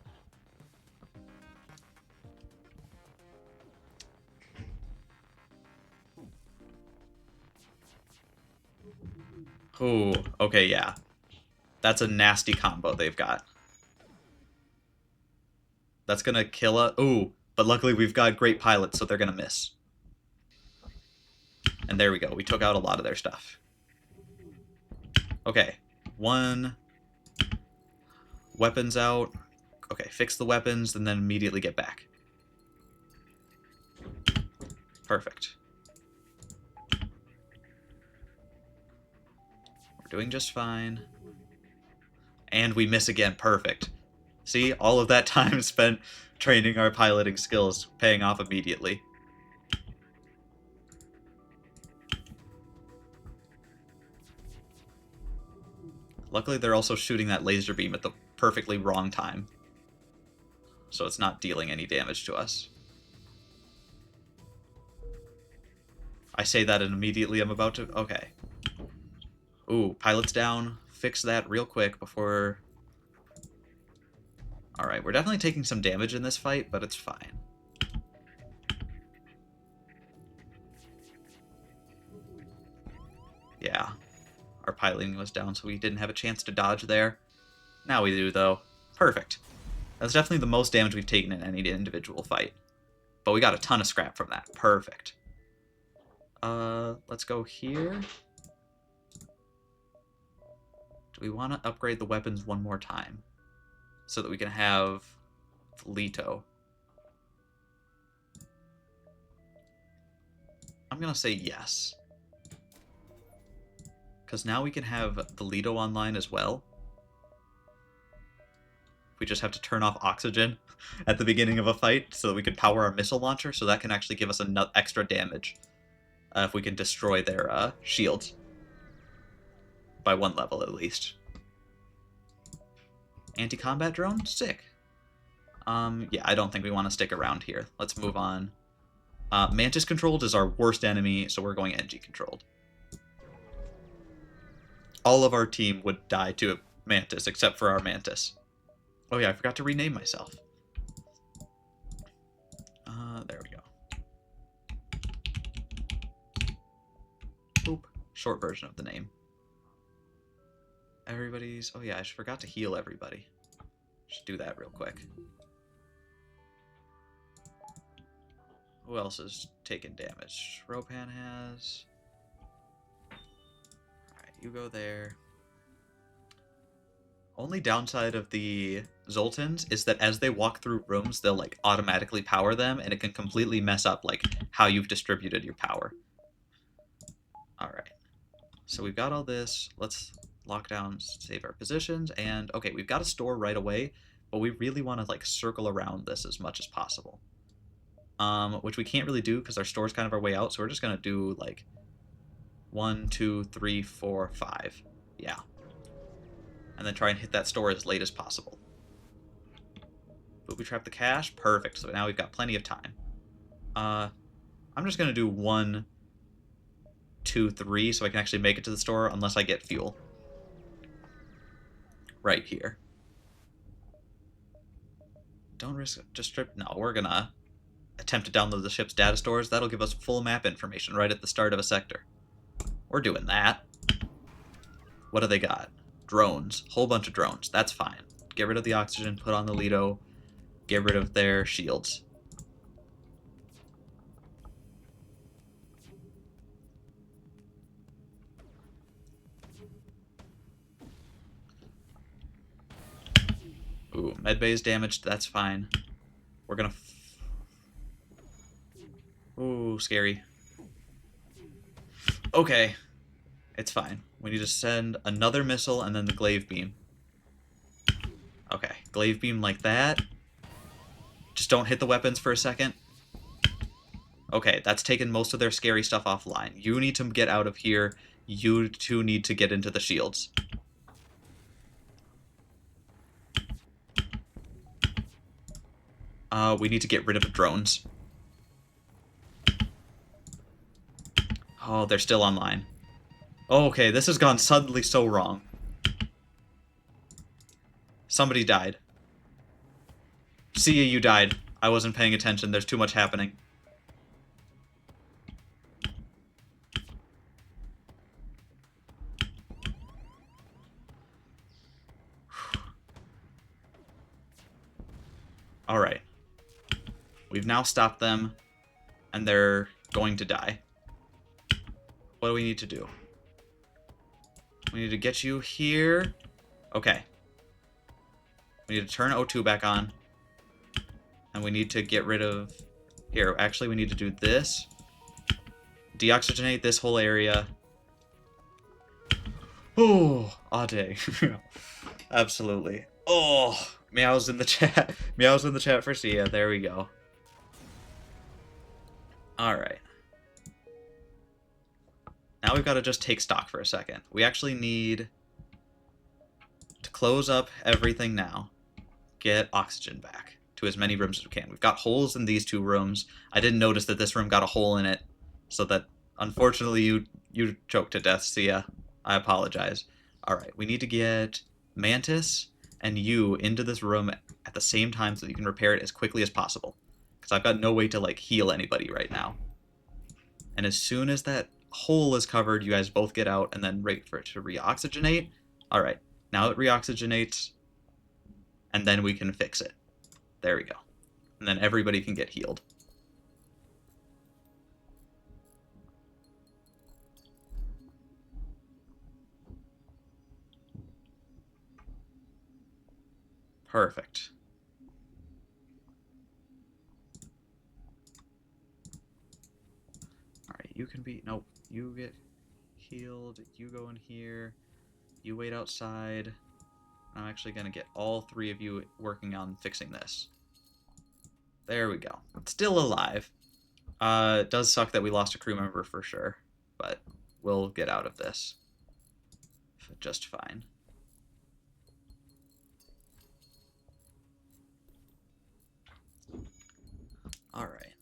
Speaker 1: Ooh, okay, yeah. That's a nasty combo they've got. That's gonna kill us. Ooh, but luckily we've got great pilots, so they're gonna miss. And there we go. We took out a lot of their stuff. Okay. 1. Weapons out. Okay, fix the weapons, and then immediately get back. Perfect. Doing just fine. And we miss again. Perfect. See, all of that time spent training our piloting skills paying off immediately. Luckily, they're also shooting that laser beam at the perfectly wrong time. So it's not dealing any damage to us. I say that and immediately I'm about to... Okay. Ooh, pilot's down. Fix that real quick before... Alright, we're definitely taking some damage in this fight, but it's fine. Yeah. Our piloting was down, so we didn't have a chance to dodge there. Now we do, though. Perfect. That's definitely the most damage we've taken in any individual fight. But we got a ton of scrap from that. Perfect. Let's go here. Do we want to upgrade the weapons one more time? So that we can have Leto. I'm going to say yes. Because now we can have the Leto online as well. We just have to turn off oxygen at the beginning of a fight so that we can power our missile launcher, so that can actually give us extra damage if we can destroy their shields. By 1 level at least. Anti-combat drone? Sick. Yeah, I don't think we want to stick around here. Let's move on. Mantis controlled is our worst enemy, so we're going NG controlled. All of our team would die to Mantis, except for our Mantis. Oh yeah, I forgot to rename myself. There we go. Boop. Short version of the name. Everybody's... Oh yeah, I forgot to heal everybody. Should do that real quick. Who else is taking damage? Ropan has... Alright, you go there. Only downside of the Zoltans is that as they walk through rooms, they'll like automatically power them, and it can completely mess up like how you've distributed your power. Alright. So we've got all this. Let's lock down, save our positions, and okay, we've got a store right away, but we really want to like circle around this as much as possible. Which we can't really do because our store's kind of our way out, so we're just gonna do like 1, 2, 3, 4, 5. Yeah. And then try and hit that store as late as possible. Booby trap the cache. Perfect. So now we've got plenty of time. I'm just going to do 1, 2, 3 so I can actually make it to the store unless I get fuel. Right here. Don't risk... Just strip... No, we're going to attempt to download the ship's data stores. That'll give us full map information right at the start of a sector. We're doing that. What do they got? Drones. Whole bunch of drones. That's fine. Get rid of the oxygen, put on the Leto, get rid of their shields. Ooh, medbay's damaged. That's fine. We're gonna... Ooh, scary. Okay. It's fine. We need to send another missile and then the glaive beam. Okay, glaive beam like that. Just don't hit the weapons for a second. Okay, that's taken most of their scary stuff offline. You need to get out of here. You two need to get into the shields. We need to get rid of the drones. Oh, they're still online. Okay, this has gone suddenly so wrong. Somebody died. See ya, you died. I wasn't paying attention. There's too much happening. Alright. We've now stopped them, and they're going to die. What do we need to do? We need to get you here. Okay. We need to turn O2 back on. And we need to get rid of... Here, actually, we need to do this. Deoxygenate this whole area. Oh, all day. Absolutely. Oh, meows in the chat. Meows in the chat for Sia. There we go. All right. Now we've got to just take stock for a second. We actually need to close up everything now. Get oxygen back to as many rooms as we can. We've got holes in these two rooms. I didn't notice that this room got a hole in it, so that unfortunately you choked to death, Sia. I apologize. All right, we need to get Mantis and you into this room at the same time so that you can repair it as quickly as possible. Because I've got no way to like heal anybody right now. And as soon as that hole is covered, you guys both get out and then wait for it to reoxygenate. All right, now it reoxygenates, and then we can fix it. There we go. And then everybody can get healed. Perfect. Alright, you can be... Nope. You get healed. You go in here. You wait outside. I'm actually going to get all three of you working on fixing this. There we go. Still alive. It does suck that we lost a crew member for sure, but we'll get out of this just fine. Alright.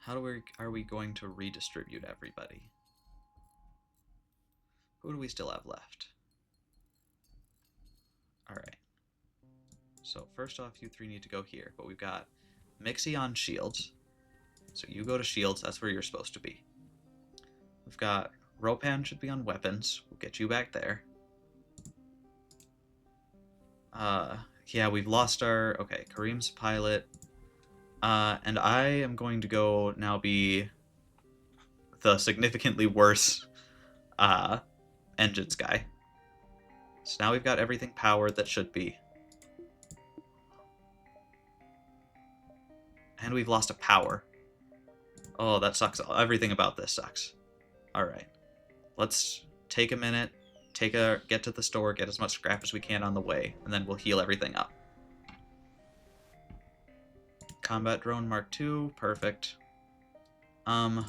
Speaker 1: How are we going to redistribute everybody? Who do we still have left? Alright. So first off, you three need to go here, but we've got Mixie on shields. So you go to shields, that's where you're supposed to be. We've got Ropan should be on weapons. We'll get you back there. Yeah, we've lost our... Okay, Kareem's pilot. And I am going to go now be the significantly worse engines guy. So now we've got everything powered that should be. And we've lost a power. Oh, that sucks. Everything about this sucks. Alright. Let's take a minute, get to the store, get as much scrap as we can on the way, and then we'll heal everything up. Combat drone Mark II, perfect. I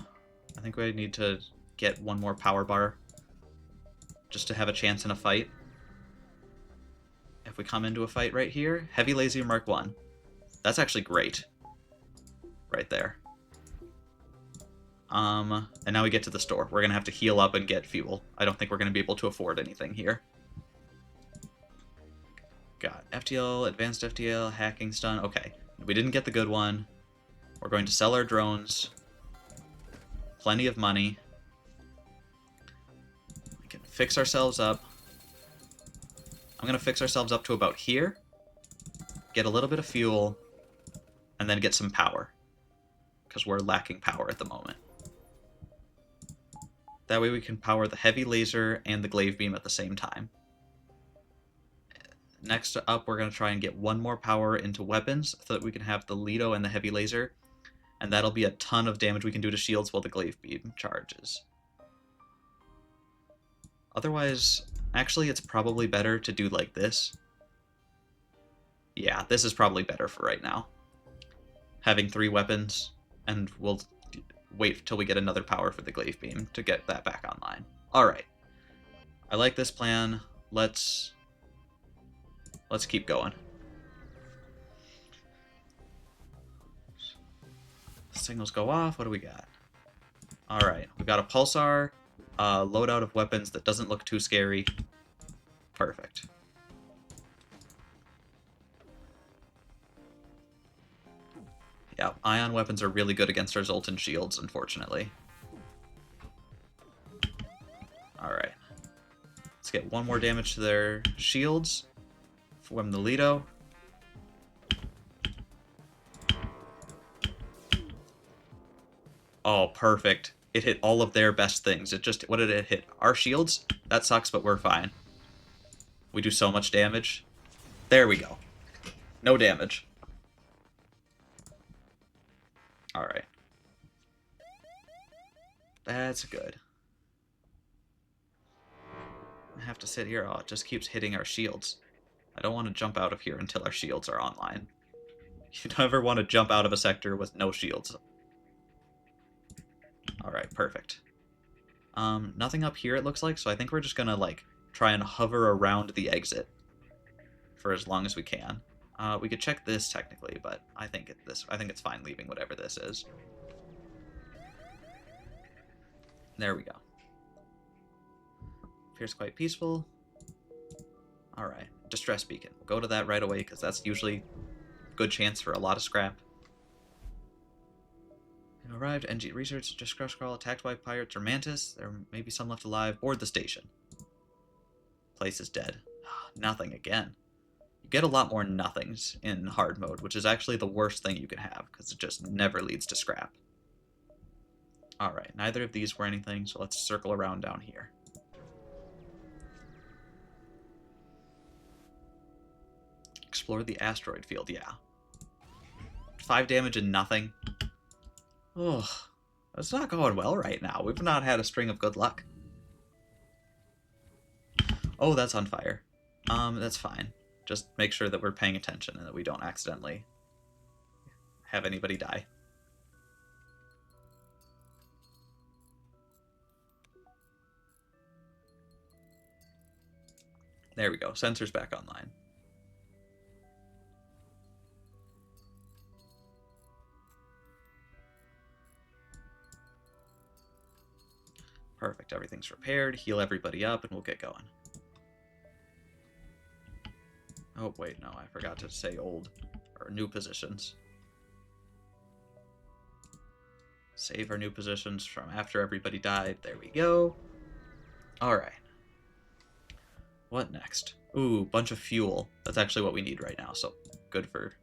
Speaker 1: think we need to get one more power bar just to have a chance in a fight. If we come into a fight right here, heavy laser Mark I. That's actually great. Right there. And now we get to the store. We're gonna have to heal up and get fuel. I don't think we're gonna be able to afford anything here. Got FTL, advanced FTL, hacking stun. Okay, we didn't get the good one. We're going to sell our drones. Plenty of money. We can fix ourselves up. I'm gonna fix ourselves up to about here. Get a little bit of fuel. And then get some power. Because we're lacking power at the moment. That way we can power the heavy laser and the glaive beam at the same time. Next up, we're going to try and get one more power into weapons so that we can have the Lido and the heavy laser. And that'll be a ton of damage we can do to shields while the glaive beam charges. Otherwise, actually, it's probably better to do like this. Yeah, this is probably better for right now. Having 3 weapons, and we'll wait till we get another power for the glaive beam to get that back online. Alright. I like this plan. Let's keep going. Signals go off. What do we got? Alright. We've got a pulsar, loadout of weapons that doesn't look too scary. Perfect. Yeah, ion weapons are really good against our Zoltan shields, unfortunately. Alright. Let's get one more damage to their shields from the Lido. Oh, perfect. It hit all of their best things. What did it hit? Our shields? That sucks, but we're fine. We do so much damage. There we go. No damage. Alright. That's good. I have to sit here. Oh, it just keeps hitting our shields. I don't want to jump out of here until our shields are online. You never want to jump out of a sector with no shields. Alright, perfect. Nothing up here it looks like, so I think we're just gonna, like, try and hover around the exit for as long as we can. We could check this technically, but I think it's fine leaving whatever this is. There we go. Appears quite peaceful. Alright, distress beacon. We'll go to that right away, because that's usually a good chance for a lot of scrap. Arrived, NG research, distress crawl, attacked by pirates or mantis. There may be some left alive. Board the station. Place is dead. Nothing again. You get a lot more nothings in hard mode, which is actually the worst thing you can have, because it just never leads to scrap. Alright, neither of these were anything, so let's circle around down here. Explore the asteroid field, yeah. 5 damage and nothing. Ugh, that's not going well right now. We've not had a string of good luck. Oh, that's on fire. That's fine. Just make sure that we're paying attention and that we don't accidentally have anybody die. There we go. Sensors back online. Perfect. Everything's repaired. Heal everybody up, and we'll get going. Oh, wait, no. I forgot to say old or new positions. Save our new positions from after everybody died. There we go. Alright. What next? Ooh, bunch of fuel. That's actually what we need right now, so good for...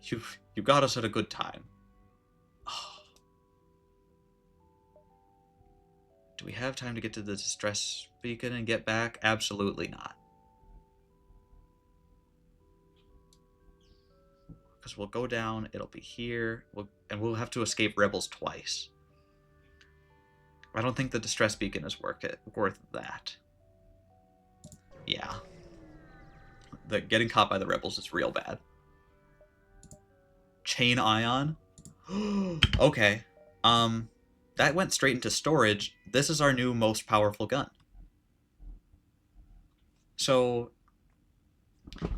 Speaker 1: You got us at a good time. Oh. Do we have time to get to the distress beacon and get back? Absolutely not. Because we'll go down, it'll be here, and we'll have to escape rebels twice. I don't think the distress beacon is worth that. Yeah. Getting caught by the rebels is real bad. Chain ion? Okay. That went straight into storage. This is our new most powerful gun. So,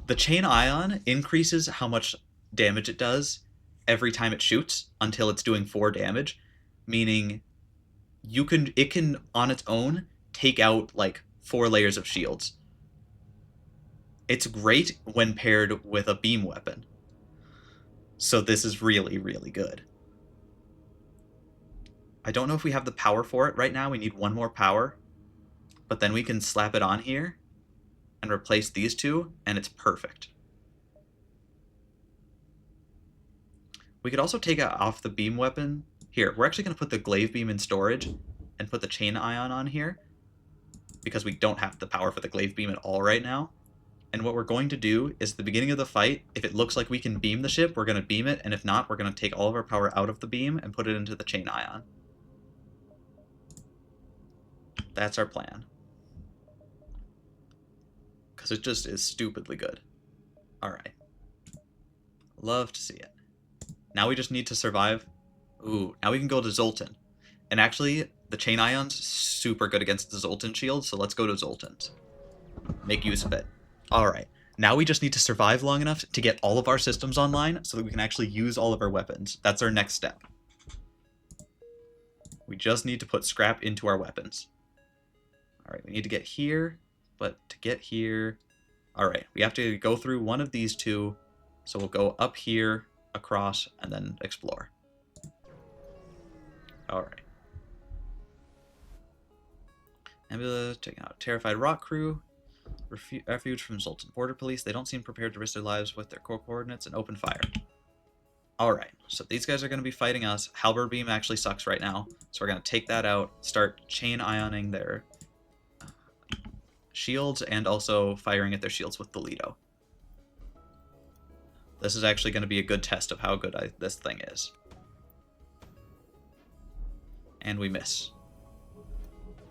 Speaker 1: the chain ion increases how much damage it does every time it shoots until it's doing 4 damage, meaning it can on its own take out like 4 layers of shields. It's great when paired with a beam weapon. So this is really, really good. I don't know if we have the power for it right now. We need 1 more power. But then we can slap it on here and replace these 2, and it's perfect. We could also take it off the beam weapon. Here, we're actually going to put the glaive beam in storage and put the chain ion on here because we don't have the power for the glaive beam at all right now. And what we're going to do is at the beginning of the fight, if it looks like we can beam the ship, we're going to beam it, and if not, we're going to take all of our power out of the beam and put it into the chain ion. That's our plan. Because it just is stupidly good. Alright. Love to see it. Now we just need to survive. Ooh, now we can go to Zoltan. And actually, the chain ion's super good against the Zoltan shield, so let's go to Zoltan's. Make use of it. Alright. Now we just need to survive long enough to get all of our systems online so that we can actually use all of our weapons. That's our next step. We just need to put scrap into our weapons. Alright, we need to get here, but to get here... Alright, we have to go through one of these 2, so we'll go up here, across, and then explore. Alright. Nebula, taking out terrified rock crew. Refuge from Zoltan Border Police. They don't seem prepared to risk their lives with their core coordinates and open fire. Alright, so these guys are going to be fighting us. Halberd Beam actually sucks right now, so we're going to take that out, start chain ioning their shields, and also firing at their shields with the Lido. This is actually going to be a good test of how good this thing is. And we miss.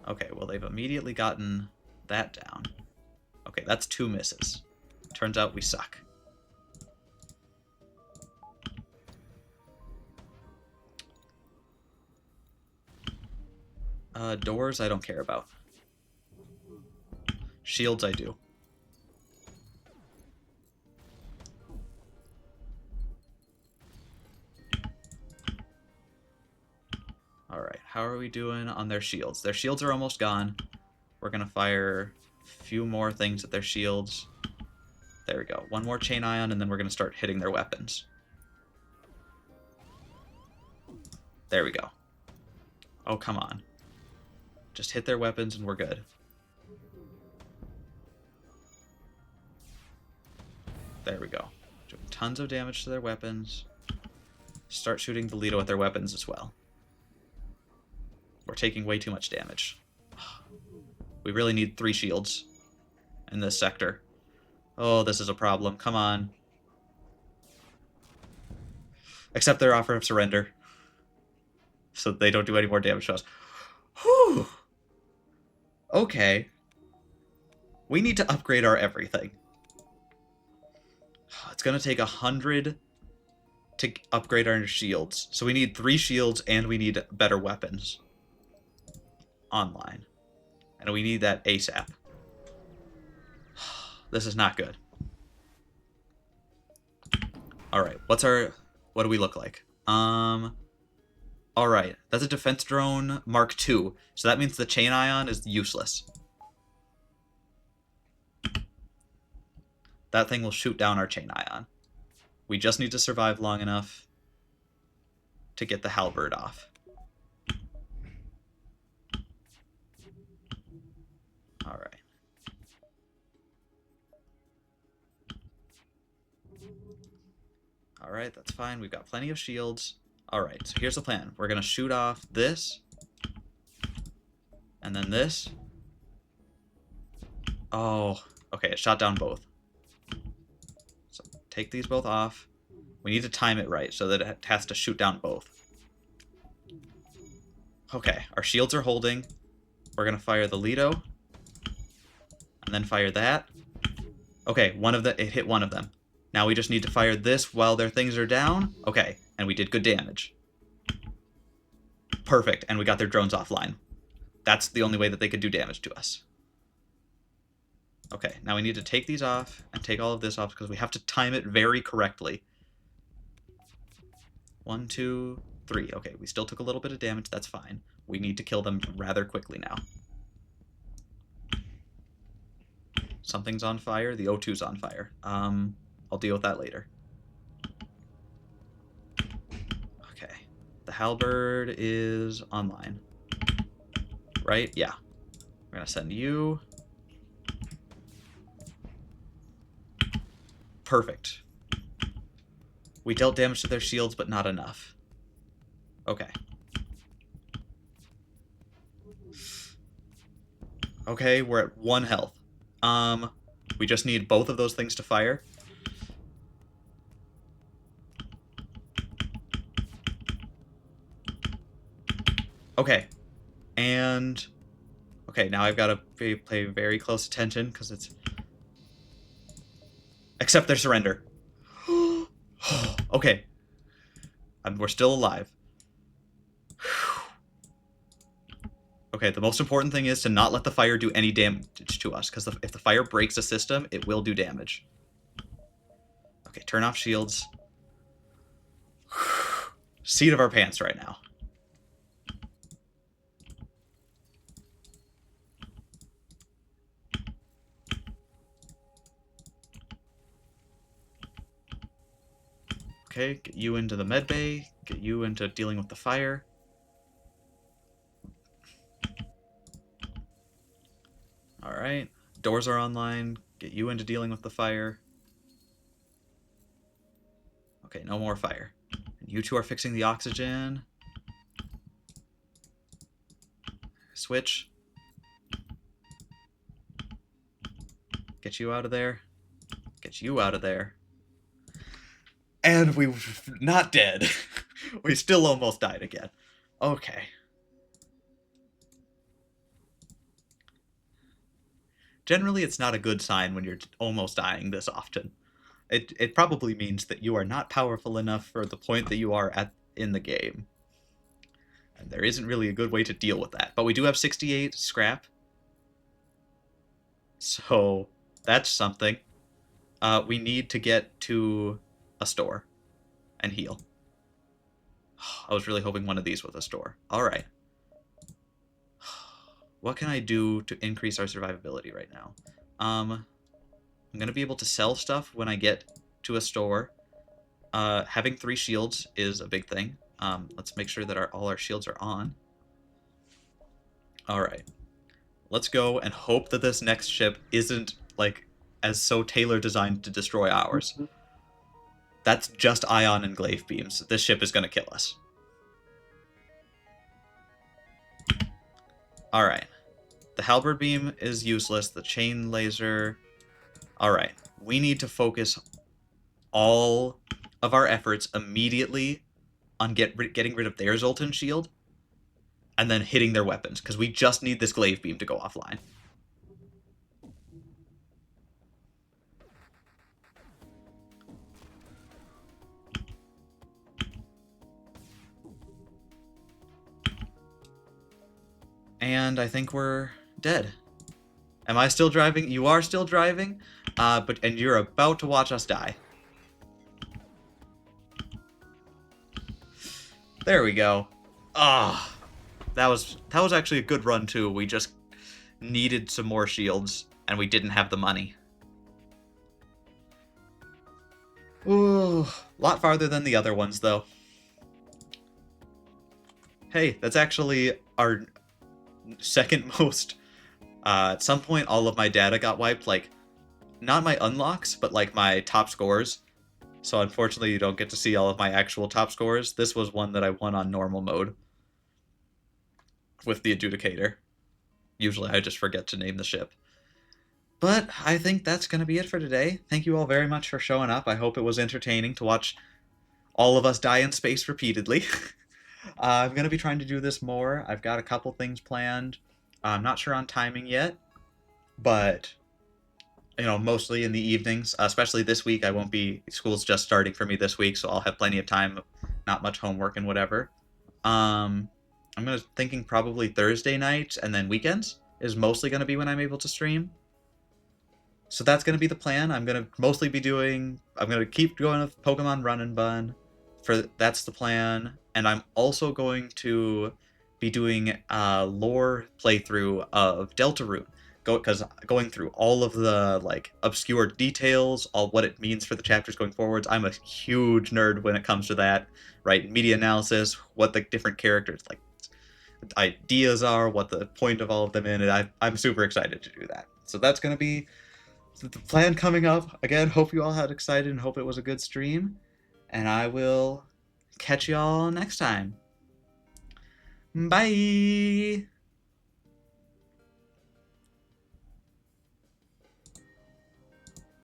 Speaker 1: Okay, well they've immediately gotten that down. Okay, that's 2 misses. Turns out we suck. Doors I don't care about. Shields I do. Alright, how are we doing on their shields? Their shields are almost gone. We're gonna fire a few more things at their shields. There we go. One more chain ion, and then we're gonna start hitting their weapons. There we go. Oh, come on. Just hit their weapons and we're good. There we go. Doing tons of damage to their weapons. Start shooting the Lido at their weapons as well. We're taking way too much damage. We really need 3 shields in this sector. Oh, this is a problem. Come on. Accept their offer of surrender. So they don't do any more damage to us. Whew. Okay. We need to upgrade our everything. It's going to take 100 to upgrade our shields. So we need 3 shields and we need better weapons. Online. And we need that ASAP. This is not good. Alright, what do we look like? Alright, that's a defense drone Mark II. So that means the chain ion is useless. That thing will shoot down our chain ion. We just need to survive long enough to get the halberd off. Alright. Alright, that's fine. We've got plenty of shields. Alright, so here's the plan. We're going to shoot off this. And then this. Oh, okay, it shot down both. So take these both off. We need to time it right so that it has to shoot down both. Okay, our shields are holding. We're going to fire the Lido. And then fire that. Okay, it hit one of them. Now we just need to fire this while their things are down. Okay, and we did good damage. Perfect, and we got their drones offline. That's the only way that they could do damage to us. Okay, now we need to take these off and take all of this off because we have to time it very correctly. 1, 2, 3. Okay, we still took a little bit of damage. That's fine. We need to kill them rather quickly now. Something's on fire. The O2's on fire. I'll deal with that later. Okay. The halberd is online. Right? Yeah. We're going to send you. Perfect. We dealt damage to their shields, but not enough. Okay. Okay, we're at 1 health. We just need both of those things to fire. Okay. And... okay, now I've got to pay very close attention, because it's... accept their surrender. Okay. We're still alive. Okay, the most important thing is to not let the fire do any damage to us, because if the fire breaks a system, it will do damage. Okay, turn off shields. Seat of our pants right now. Okay, get you into the med bay, get you into dealing with the fire. Alright, doors are online, get you into dealing with the fire. Okay, no more fire. And you two are fixing the oxygen. Switch. Get you out of there. Get you out of there. And we were not dead. We still almost died again. Okay. generally it's not a good sign when you're almost dying this often. It probably means that you are not powerful enough for the point that you are at in the game. And there isn't really a good way to deal with that. But we do have 68 scrap. So that's something. We need to get to a store and heal. I was really hoping one of these was a store. Alright. What can I do to increase our survivability right now? I'm going to be able to sell stuff when I get to a store. Having 3 shields is a big thing. Let's make sure that all our shields are on. Alright. Let's go and hope that this next ship isn't, like, as so tailor designed to destroy ours. That's just ion and glaive beams. This ship is going to kill us. Alright. The halberd beam is useless. The chain laser... Alright. We need to focus all of our efforts immediately on getting rid of their Zoltan shield and then hitting their weapons, because we just need this glaive beam to go offline. And I think we're dead. Am I still driving? You are still driving, and you're about to watch us die. There we go. Ah, that was actually a good run too. We just needed some more shields, and we didn't have the money. Ooh, a lot farther than the other ones though. Hey, that's actually our second most. At some point, all of my data got wiped. Like, not my unlocks, but like my top scores. So unfortunately, you don't get to see all of my actual top scores. This was one that I won on normal mode with the adjudicator. Usually, I just forget to name the ship. But I think that's going to be it for today. Thank you all very much for showing up. I hope it was entertaining to watch all of us die in space repeatedly. I'm going to be trying to do this more. I've got a couple things planned. I'm not sure on timing yet, but, you know, mostly in the evenings, especially this week. I won't be, school's just starting for me this week, so I'll have plenty of time, not much homework and whatever. I'm thinking probably Thursday nights and then weekends is mostly going to be when I'm able to stream. So that's going to be the plan. I'm going to keep going with Pokemon Run and Bun. That's the plan. And I'm also going to be doing a lore playthrough of Deltarune. Because going through all of the, like, obscure details, all what it means for the chapters going forwards. I'm a huge nerd when it comes to that, right? Media analysis, what the different characters, like, ideas are, what the point of all of them in, and I'm super excited to do that. So that's going to be the plan coming up. Again, hope you all had excited and hope it was a good stream. And I will catch y'all next time. Bye!